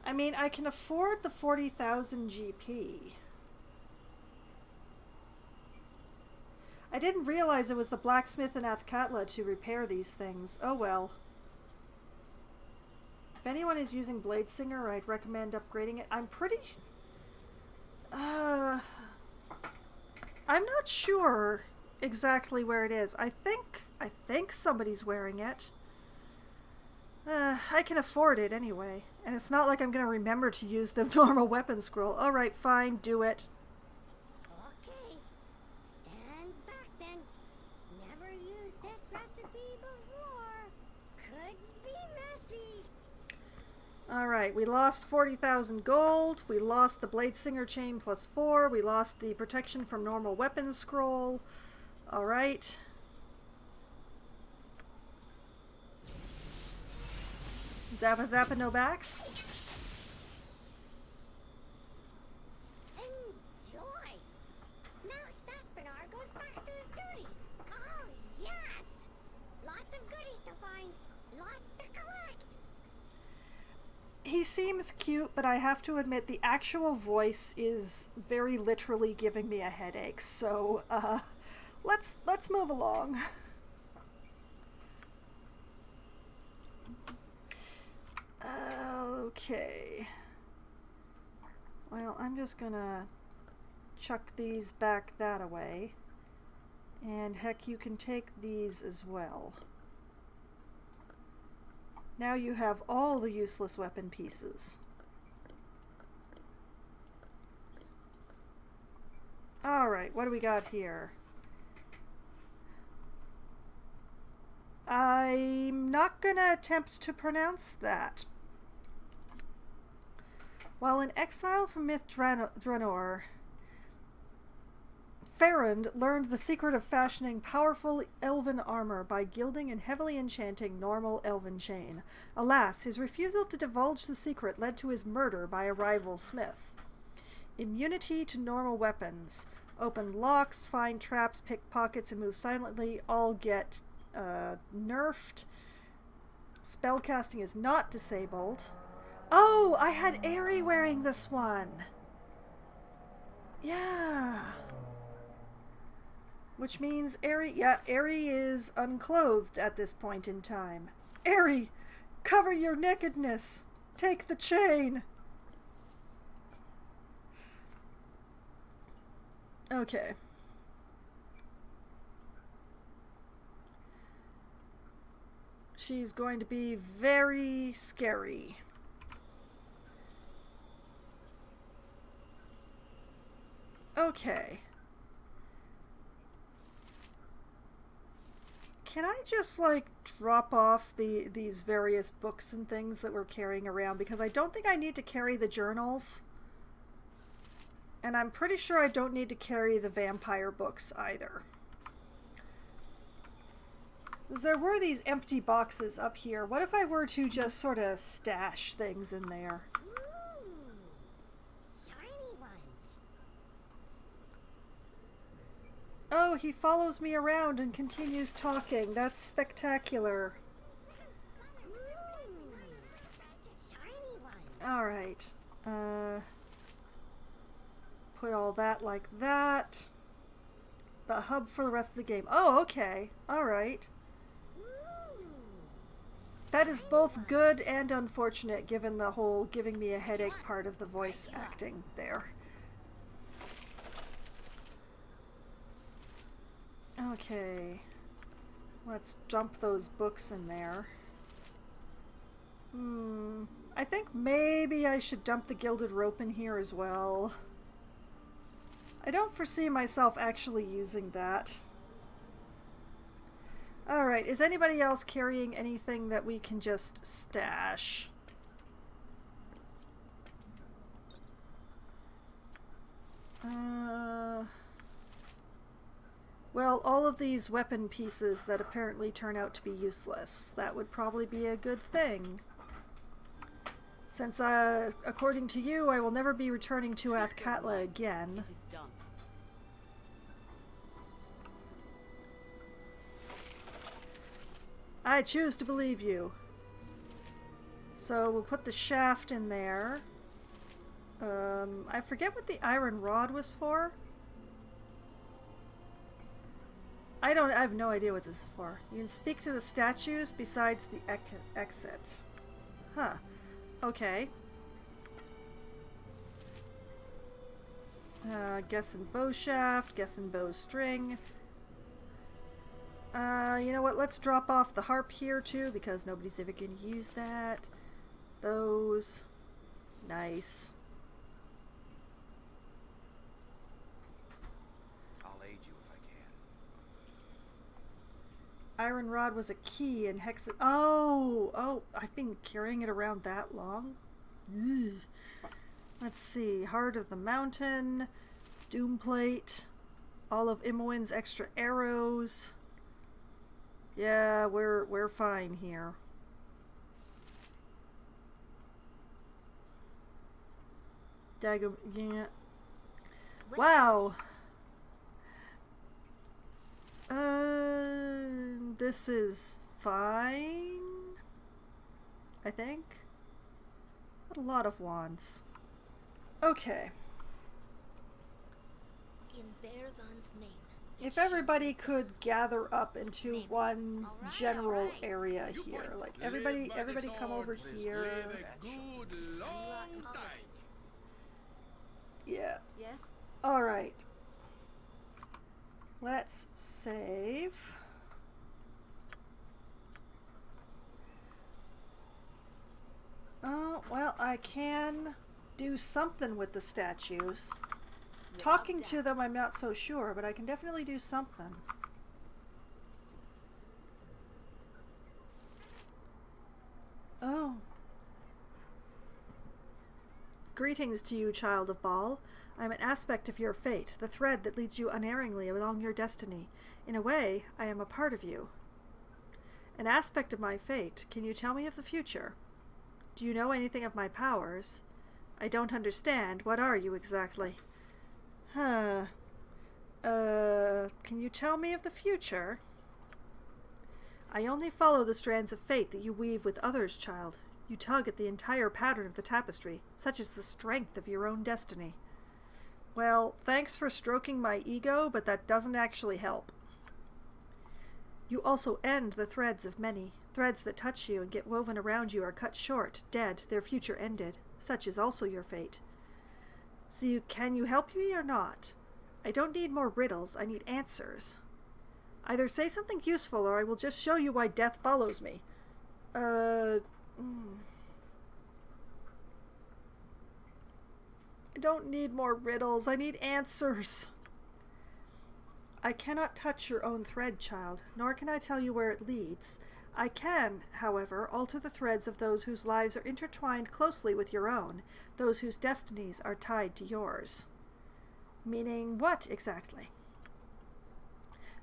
Speaker 1: I mean, I can afford the 40,000 GP. I didn't realize it was the blacksmith in Athkatla to repair these things. Oh well. If anyone is using Blade Singer, I'd recommend upgrading it. I'm pretty... I'm not sure exactly where it is. I think somebody's wearing it. I can afford it anyway. And it's not like I'm going to remember to use the normal weapon scroll. Alright, fine, do it.
Speaker 2: Okay. Stand back then. Never used this recipe before. Could be messy.
Speaker 1: Alright, we lost 40,000 gold. We lost the Blade Singer chain +4. We lost the protection from normal weapon scroll. Alright. Zappa Zappa no backs?
Speaker 2: Enjoy! Now Saspinar goes back to his duties. Oh, yes! Lots of goodies to find, lots to collect.
Speaker 1: He seems cute, but I have to admit the actual voice is very literally giving me a headache. So, let's move along. Okay. Well, I'm just gonna chuck these back that away. And heck, you can take these as well. Now you have all the useless weapon pieces. Alright, what do we got here? I'm not gonna attempt to pronounce that. While in exile from Myth Draenor, Farrand learned the secret of fashioning powerful elven armor by gilding and heavily enchanting normal elven chain. Alas, his refusal to divulge the secret led to his murder by a rival smith. Immunity to normal weapons. Open locks, find traps, pick pockets, and move silently all get nerfed. Spellcasting is not disabled. Oh, I had Aerie wearing this one. Yeah. Which means Aerie is unclothed at this point in time. Aerie, cover your nakedness. Take the chain. Okay. She's going to be very scary. Okay. Can I just, like, drop off these various books and things that we're carrying around? Because I don't think I need to carry the journals. And I'm pretty sure I don't need to carry the vampire books either. Because there were these empty boxes up here. What if I were to just sort of stash things in there?
Speaker 2: Ooh, shiny ones.
Speaker 1: Oh, he follows me around and continues talking. That's spectacular.
Speaker 2: Ooh, shiny ones.
Speaker 1: Alright. Put all that like that. The hub for the rest of the game. Oh, okay. Alright. That is both good and unfortunate given the whole giving me a headache part of the voice acting there. Okay. Let's dump those books in there. I think maybe I should dump the gilded rope in here as well. I don't foresee myself actually using that. Alright, is anybody else carrying anything that we can just stash? Well, all of these weapon pieces that apparently turn out to be useless. That would probably be a good thing. Since, according to you, I will never be returning to Athkatla again.
Speaker 10: It is done.
Speaker 1: I choose to believe you. So we'll put the shaft in there. I forget what the iron rod was for. I have no idea what this is for. You can speak to the statues besides the exit. Huh. Okay. Guess and bow shaft, guess and bow string. You know what? Let's drop off the harp here too, because nobody's ever going to use that. Those. Nice.
Speaker 8: I'll aid you if I can.
Speaker 1: Iron rod was a key in hex. Oh, I've been carrying it around that long. Ugh. Let's see. Heart of the Mountain, Doom Plate, all of Imoen's extra arrows. Yeah, we're fine here. Daggum, yeah. Wow. This is fine, I think. What a lot of wands. Okay.
Speaker 2: In Bearvan's name.
Speaker 1: If everybody could gather up into one general area here, like everybody come over here.
Speaker 6: Good long time.
Speaker 1: Yeah.
Speaker 2: Yes?
Speaker 1: All right. Let's save. Oh, well, I can do something with the statues. Talking to them, I'm not so sure, but I can definitely do something. Oh. Greetings to you, child of Baal. I am an aspect of your fate, the thread that leads you unerringly along your destiny. In a way, I am a part of you. An aspect of my fate. Can you tell me of the future? Do you know anything of my powers? I don't understand. What are you exactly? Huh. Can you tell me of the future? I only follow the strands of fate that you weave with others, child. You tug at the entire pattern of the tapestry. Such is the strength of your own destiny. Well, thanks for stroking my ego, but that doesn't actually help. You also end the threads of many. Threads that touch you and get woven around you are cut short, dead, their future ended. Such is also your fate. So can you help me or not? I don't need more riddles, I need answers. Either say something useful or I will just show you why death follows me. I don't need more riddles, I need answers. I cannot touch your own thread, child, nor can I tell you where it leads. I can, however, alter the threads of those whose lives are intertwined closely with your own, those whose destinies are tied to yours. Meaning what, exactly?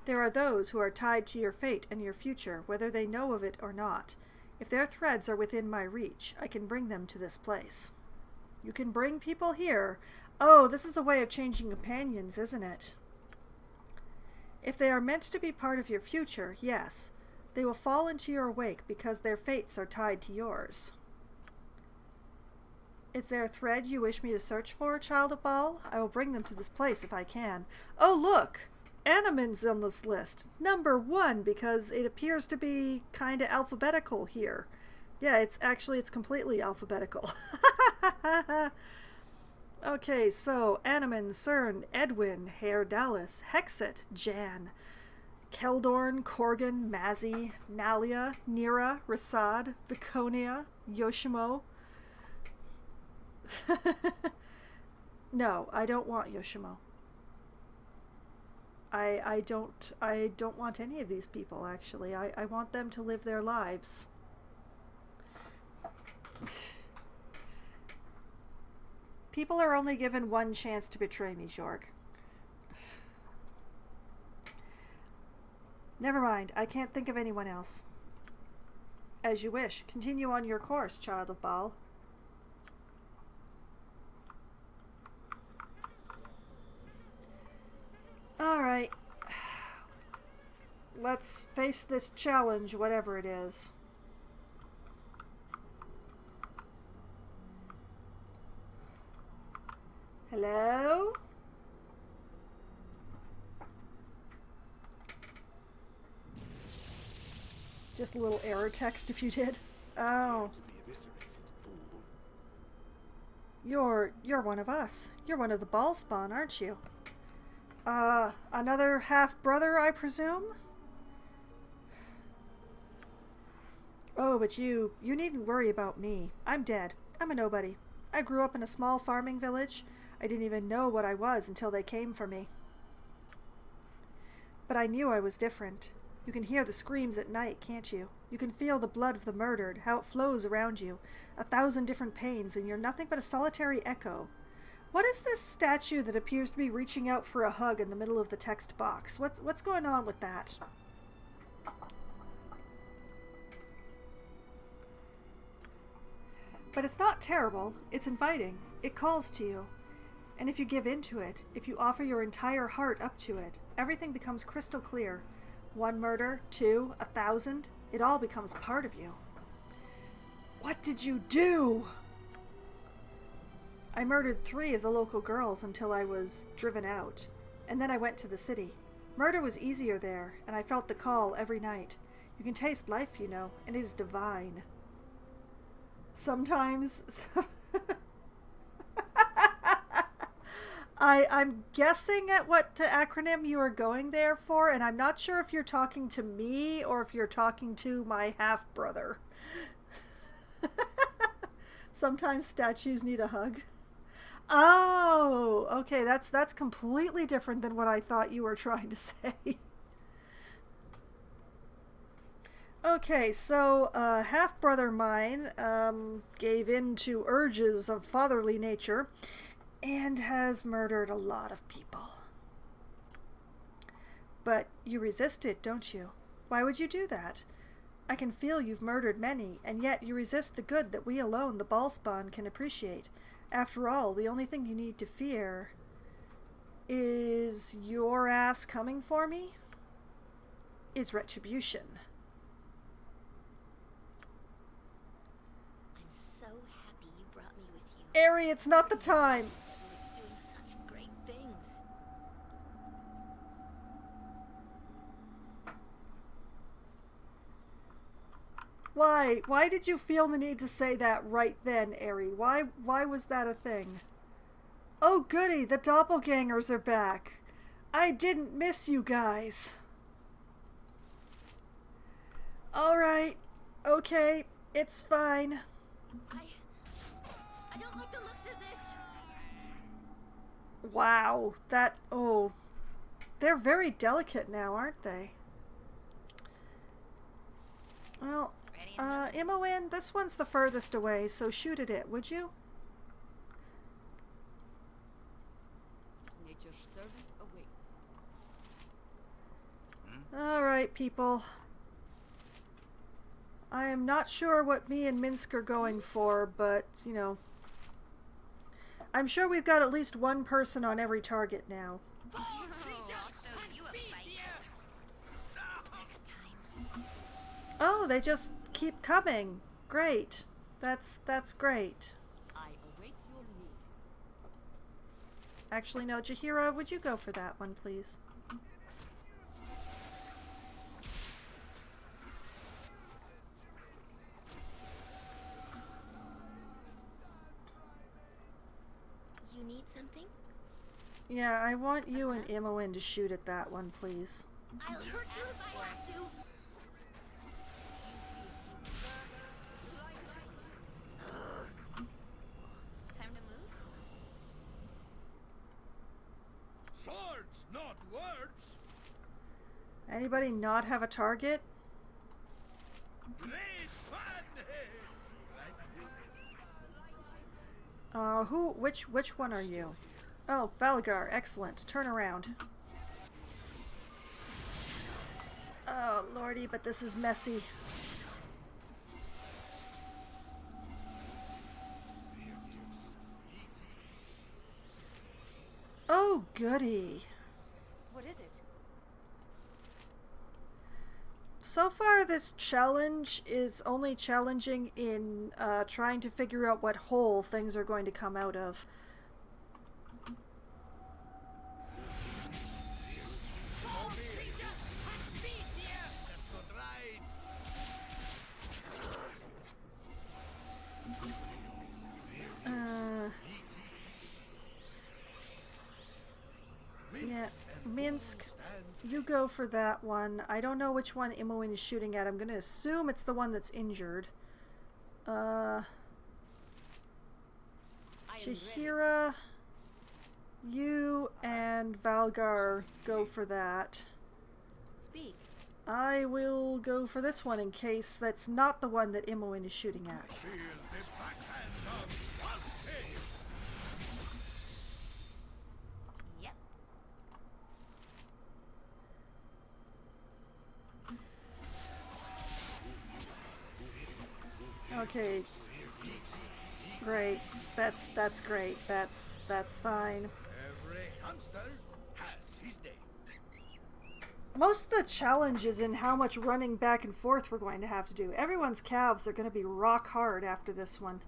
Speaker 1: There are those who are tied to your fate and your future, whether they know of it or not. If their threads are within my reach, I can bring them to this place. You can bring people here. Oh, this is a way of changing companions, isn't it? If they are meant to be part of your future, yes. They will fall into your wake because their fates are tied to yours. Is there a thread you wish me to search for, child of Baal? I will bring them to this place if I can. Oh, look! Animan's on this list. Number 1, because it appears to be kind of alphabetical here. Yeah, it's completely alphabetical. Okay, so Animan, Cern, Edwin, Herr Dallas, Hexet, Jan, Keldorn, Korgan, Mazzy, Nalia, Nira, Rasad, Viconia, Yoshimo. No, I don't want Yoshimo. I don't want any of these people, actually. I want them to live their lives. People are only given one chance to betray me, Jorg. Never mind, I can't think of anyone else. As you wish. Continue on your course, child of Baal. Alright. Let's face this challenge, whatever it is. Hello? Just a little error text if you did. Oh. You're one of us. You're one of the Baal spawn, aren't you? Another half-brother, I presume? Oh, but you needn't worry about me. I'm dead. I'm a nobody. I grew up in a small farming village. I didn't even know what I was until they came for me. But I knew I was different. You can hear the screams at night, can't you? You can feel the blood of the murdered, how it flows around you. 1,000 different pains, and you're nothing but a solitary echo. What is this statue that appears to be reaching out for a hug in the middle of the text box? What's going on with that? But it's not terrible. It's inviting. It calls to you. And if you give in to it, if you offer your entire heart up to it, everything becomes crystal clear. 1 murder, 2, 1,000, it all becomes part of you. What did you do? I murdered 3 of the local girls until I was driven out. And then I went to the city. Murder was easier there, and I felt the call every night. You can taste life, you know, and it is divine. Sometimes... I'm guessing at what the acronym you are going there for, and I'm not sure if you're talking to me or if you're talking to my half-brother. Sometimes statues need a hug. Oh, okay, that's completely different than what I thought you were trying to say. Okay, so half-brother mine gave in to urges of fatherly nature and has murdered a lot of people. But you resist it, don't you? Why would you do that? I can feel you've murdered many, and yet you resist the good that we alone, the Ballspawn, can appreciate. After all, the only thing you need to fear is your ass coming for me? Is retribution.
Speaker 2: I'm so happy you brought me with you.
Speaker 1: Ari, it's not the time.
Speaker 2: You were doing such great things.
Speaker 1: Why? Why did you feel the need to say that right then, Ari? Why was that a thing? Oh goody, the doppelgangers are back. I didn't miss you guys. Alright. Okay. It's fine.
Speaker 2: I don't like the looks of this.
Speaker 1: Wow. That... Oh. They're very delicate now, aren't they? Well, Imoen, this one's the furthest away, so shoot at it, would you?
Speaker 2: Nature's servant awaits.
Speaker 1: Alright, people. I am not sure what me and Minsk are going for, but, you know. I'm sure we've got at least one person on every target now. Oh, they just keep coming. Great. That's great.
Speaker 2: I await your need.
Speaker 1: Actually, no, Jahira, would you go for that one, please?
Speaker 2: You need something?
Speaker 1: Yeah, I want you and Imoen to shoot at that one, please.
Speaker 2: I'll hurt you if I have to. Time to move?
Speaker 4: Swords, not words.
Speaker 1: Anybody not have a target?
Speaker 4: Great fun.
Speaker 1: Which one are you? Oh, Valgar, excellent. Turn around. Oh, lordy, but this is messy. Oh, goody.
Speaker 2: What is it?
Speaker 1: So far, this challenge is only challenging in trying to figure out what hole things are going to come out of. Yeah, Minsk, you go for that one. I don't know which one Imoen is shooting at. I'm going to assume it's the one that's injured. Chihira, you and Valgar go for that.
Speaker 2: Speak.
Speaker 1: I will go for this one in case that's not the one that Imoen is shooting at.
Speaker 4: Feel the backhand of justice.
Speaker 2: Yep.
Speaker 1: Okay. Great. That's great. That's fine.
Speaker 4: Every hamster has his day.
Speaker 1: Most of the challenge is in how much running back and forth we're going to have to do. Everyone's calves are going to be rock hard after this one.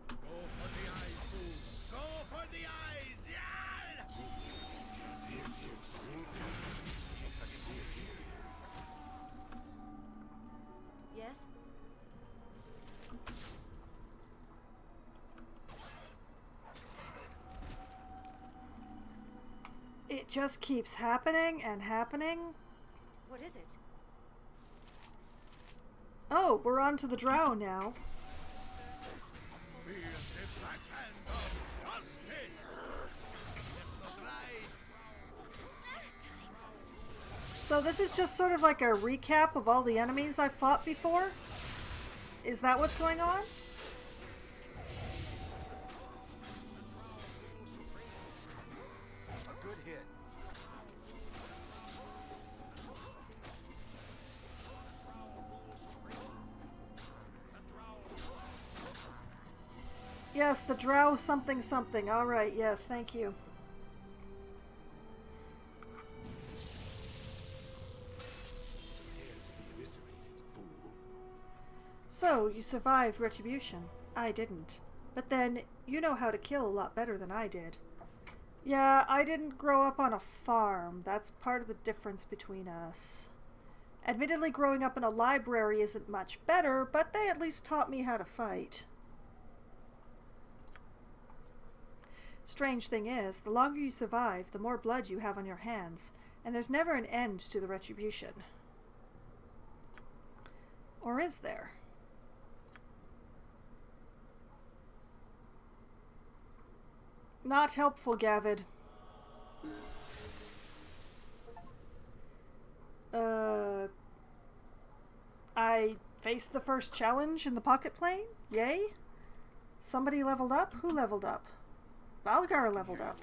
Speaker 4: Go for the eyes, fool. Go for the eyes. Yeah!
Speaker 2: Yes?
Speaker 1: It just keeps happening and happening.
Speaker 2: What is it?
Speaker 1: Oh, we're on to the drow now.
Speaker 4: Feel the backhand of justice. Let's not rise.
Speaker 1: So this is just sort of like a recap of all the enemies I've fought before? Is that what's going on?
Speaker 8: A good hit.
Speaker 1: Yes, the drow something something. Alright, yes, thank you. So, you survived retribution. I didn't. But then, you know how to kill a lot better than I did. Yeah, I didn't grow up on a farm. That's part of the difference between us. Admittedly, growing up in a library isn't much better, but they at least taught me how to fight. Strange thing is, the longer you survive, the more blood you have on your hands, and there's never an end to the retribution. Or is there? Not helpful, Gavid. I faced the first challenge in the pocket plane? Yay? Somebody leveled up? Who leveled up? Valgar leveled up.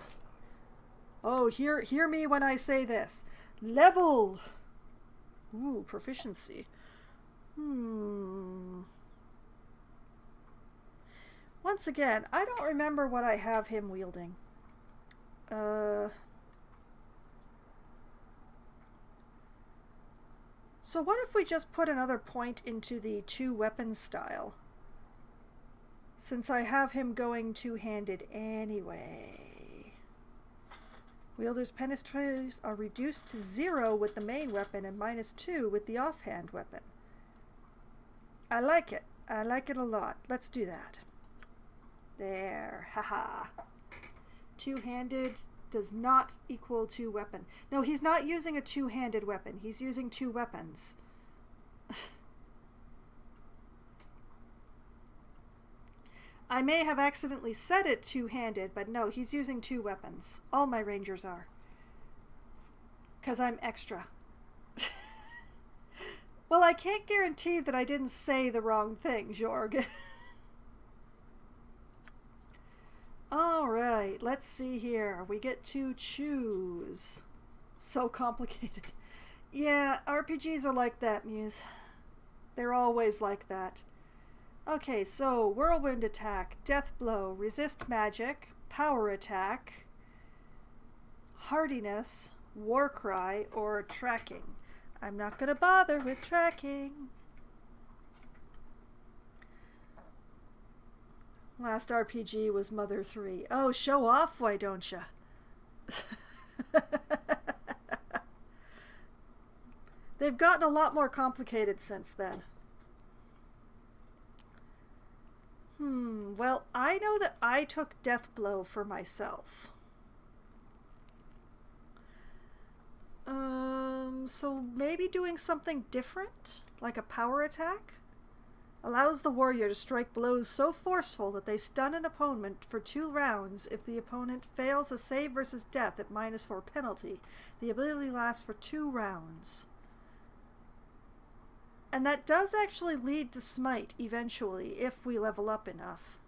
Speaker 1: Oh, hear me when I say this. Level! Ooh, proficiency. Once again, I don't remember what I have him wielding. So what if we just put another point into the two weapons style? Since I have him going two-handed anyway. Wielder's penetrators are reduced to 0 with the main weapon and -2 with the offhand weapon. I like it. I like it a lot. Let's do that. There. Haha. Two-handed does not equal two-weapon. No, he's not using a two-handed weapon. He's using two weapons. I may have accidentally said it two-handed, but no, he's using two weapons. All my rangers are. 'Cause I'm extra. Well, I can't guarantee that I didn't say the wrong thing, Jorg. Alright, let's see here. We get to choose. So complicated. Yeah, RPGs are like that, Muse. They're always like that. Okay, so whirlwind attack, death blow, resist magic, power attack, hardiness, war cry, or tracking. I'm not gonna bother with tracking. Last RPG was Mother 3. Oh, show off, why don't ya? They've gotten a lot more complicated since then. Well, I know that I took Death Blow for myself. So maybe doing something different, like a power attack? Allows the warrior to strike blows so forceful that they stun an opponent for 2 rounds. If the opponent fails a save versus death at -4 penalty, the ability lasts for 2 rounds. And that does actually lead to smite eventually, if we level up enough.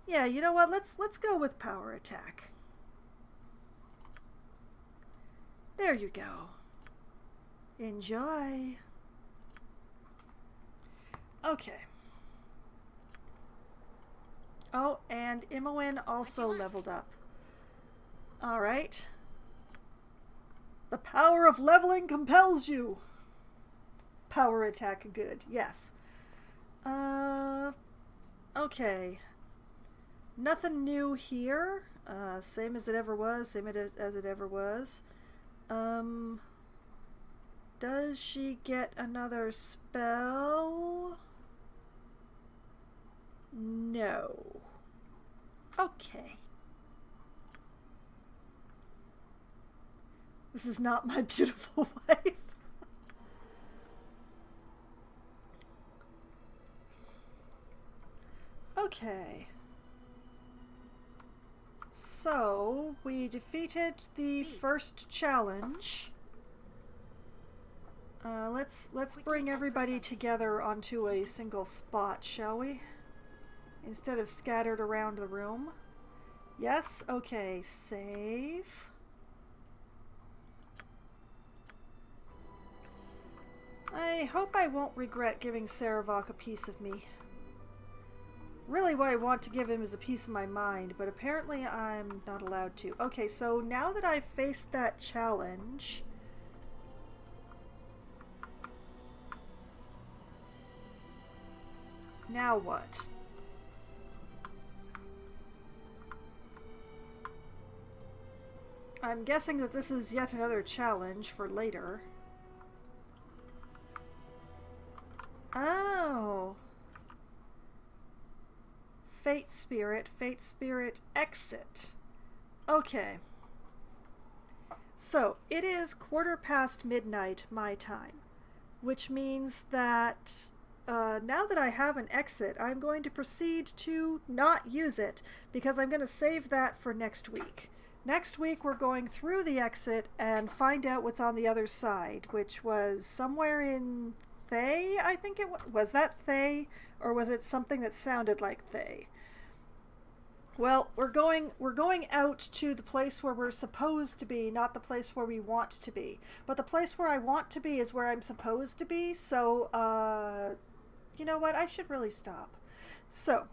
Speaker 1: Yeah, you know what? Let's go with power attack. There you go. Enjoy. Okay. Oh, and Imoen also leveled up. Alright. The power of leveling compels you. Power attack good, yes. Okay. Nothing new here. Same as it ever was, same as it ever was. Does she get another spell? No. Okay. This is not my beautiful wife. Okay. So, we defeated the first challenge. Let's bring everybody together onto a single spot, shall we? Instead of scattered around the room. Yes, okay, save. I hope I won't regret giving Saravok a piece of me. Really what I want to give him is a piece of my mind, but apparently I'm not allowed to. Okay, so now that I've faced that challenge... Now what? I'm guessing that this is yet another challenge for later. Oh! Fate Spirit exit. Okay. So, it is midnight my time, which means that now that I have an exit, I'm going to proceed to not use it, because I'm going to save that for next week. Next week we're going through the exit and find out what's on the other side, which was somewhere in Thay, I think it was. Was that Thay? Or was it something that sounded like Thay? Well, we're going out to the place where we're supposed to be, not the place where we want to be. But the place where I want to be is where I'm supposed to be, so, you know what? I should really stop. So,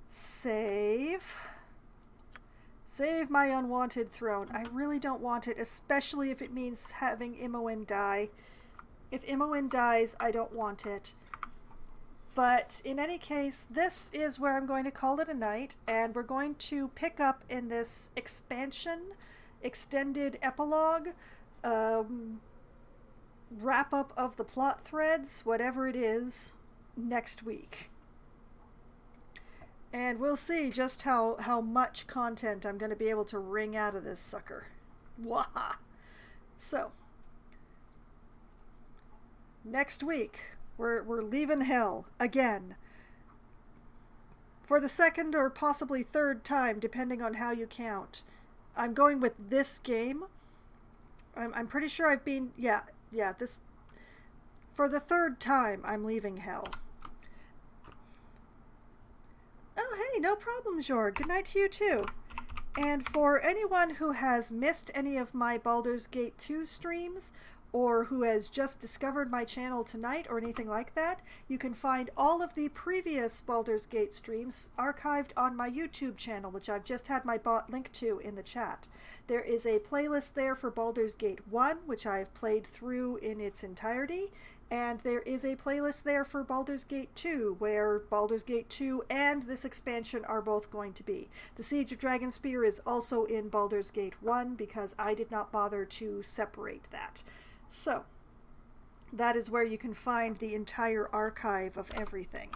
Speaker 1: save. Save my unwanted throne. I really don't want it, especially if it means having Imoen die. If Imoen dies, I don't want it. But in any case, this is where I'm going to call it a night, and we're going to pick up in this expansion, extended epilogue, wrap up of the plot threads, whatever it is, next week. And we'll see just how much content I'm going to be able to wring out of this sucker. Waha! So, next week, we're leaving hell again. For the second or possibly third time, depending on how you count. I'm going with this game. I'm pretty sure I've been... Yeah, this... For the third time, I'm leaving hell. Oh, hey, no problem, Jorg. Good night to you, too. And for anyone who has missed any of my Baldur's Gate 2 streams, or who has just discovered my channel tonight, or anything like that, you can find all of the previous Baldur's Gate streams archived on my YouTube channel, which I've just had my bot link to in the chat. There is a playlist there for Baldur's Gate 1, which I've played through in its entirety, and there is a playlist there for Baldur's Gate 2, where Baldur's Gate 2 and this expansion are both going to be. The Siege of Dragonspear is also in Baldur's Gate 1, because I did not bother to separate that. So, that is where you can find the entire archive of everything.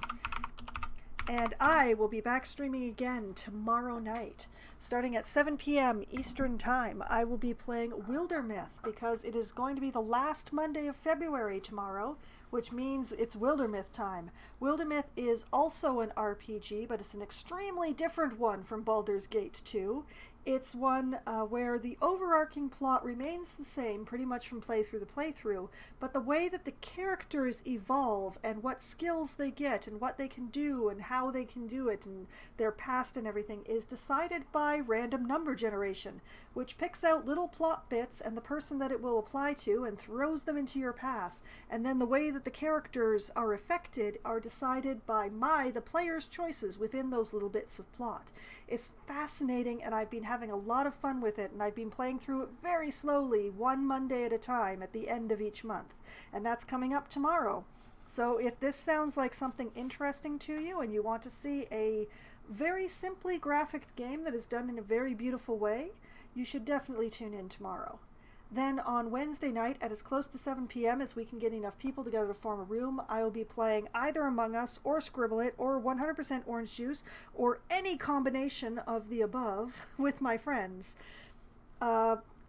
Speaker 1: And I will be back streaming again tomorrow night. starting at 7 p.m. Eastern Time, I will be playing Wildermyth because it is going to be the last Monday of February tomorrow, which means it's Wildermyth time. Wildermyth is also an RPG, but it's an extremely different one from Baldur's Gate 2. It's one where the overarching plot remains the same pretty much from playthrough to playthrough, but the way that the characters evolve and what skills they get and what they can do and how they can do it and their past and everything is decided by random number generation, which picks out little plot bits and the person that it will apply to and throws them into your path. And then the way that the characters are affected are decided by the player's choices within those little bits of plot. It's fascinating, and I've been having a lot of fun with it, and I've been playing through it very slowly, one Monday at a time at the end of each month. And that's coming up tomorrow. So if this sounds like something interesting to you and you want to see a very simply graphic game that is done in a very beautiful way, you should definitely tune in tomorrow. Then on Wednesday night at as close to 7 p.m. as we can get enough people together to form a room, I will be playing either Among Us or Scribble It or 100% Orange Juice or any combination of the above with my friends.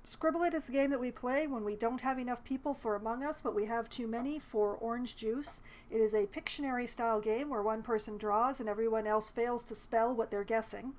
Speaker 1: Scribble It is the game that we play when we don't have enough people for Among Us, but we have too many for Orange Juice. It is a Pictionary style game where one person draws and everyone else fails to spell what they're guessing.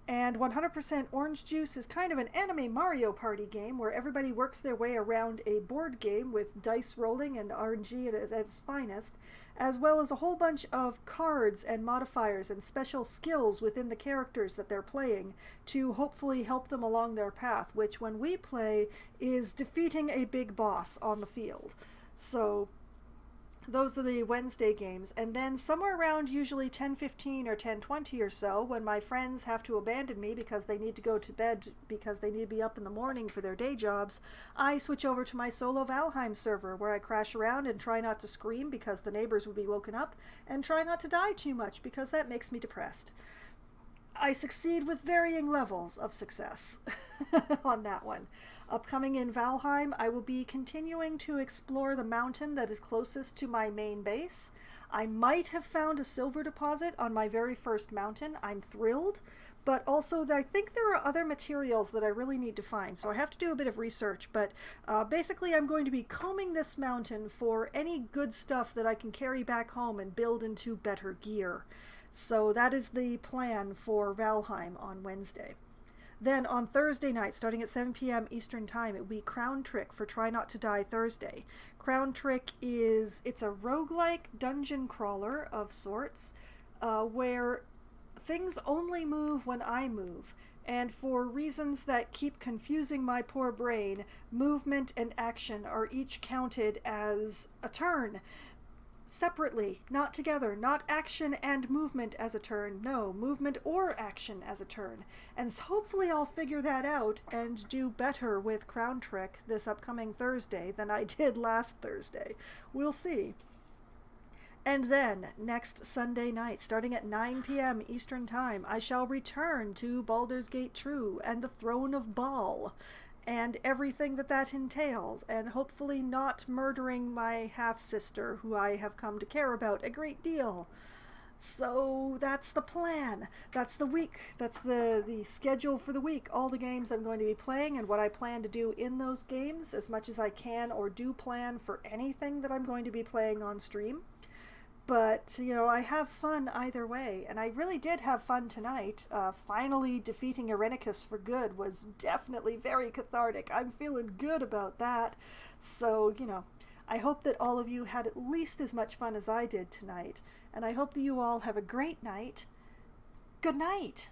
Speaker 1: And 100% Orange Juice is kind of an anime Mario Party game where everybody works their way around a board game with dice rolling and RNG at its finest, as well as a whole bunch of cards and modifiers and special skills within the characters that they're playing to hopefully help them along their path, which when we play is defeating a big boss on the field. So those are the Wednesday games, and then somewhere around usually 10:15 or 10:20 or so, when my friends have to abandon me because they need to go to bed because they need to be up in the morning for their day jobs, I switch over to my solo Valheim server where I crash around and try not to scream because the neighbors would be woken up, and try not to die too much because that makes me depressed. I succeed with varying levels of success on that one. Upcoming in Valheim, I will be continuing to explore the mountain that is closest to my main base. I might have found a silver deposit on my very first mountain. I'm thrilled, but also I think there are other materials that I really need to find, so I have to do a bit of research. But basically I'm going to be combing this mountain for any good stuff that I can carry back home and build into better gear. So that is the plan for Valheim on Wednesday. Then on Thursday night, starting at 7 p.m. Eastern Time, it will be Crown Trick for Try Not to Die Thursday. Crown Trick it's a roguelike dungeon crawler of sorts, where things only move when I move. And for reasons that keep confusing my poor brain, movement and action are each counted as a turn. Separately, not together, not action and movement as a turn, no, movement or action as a turn. And hopefully I'll figure that out and do better with Crown Trick this upcoming Thursday than I did last Thursday. We'll see. And then, next Sunday night, starting at 9 p.m. Eastern Time, I shall return to Baldur's Gate 2 and the Throne of Baal, and everything that entails, and hopefully not murdering my half-sister, who I have come to care about a great deal. So that's the plan. That's the week. That's the schedule for the week. All the games I'm going to be playing and what I plan to do in those games, as much as I can or do plan for anything that I'm going to be playing on stream. But, I have fun either way, and I really did have fun tonight. Finally defeating Irenicus for good was definitely very cathartic. I'm feeling good about that. So, I hope that all of you had at least as much fun as I did tonight, and I hope that you all have a great night. Good night!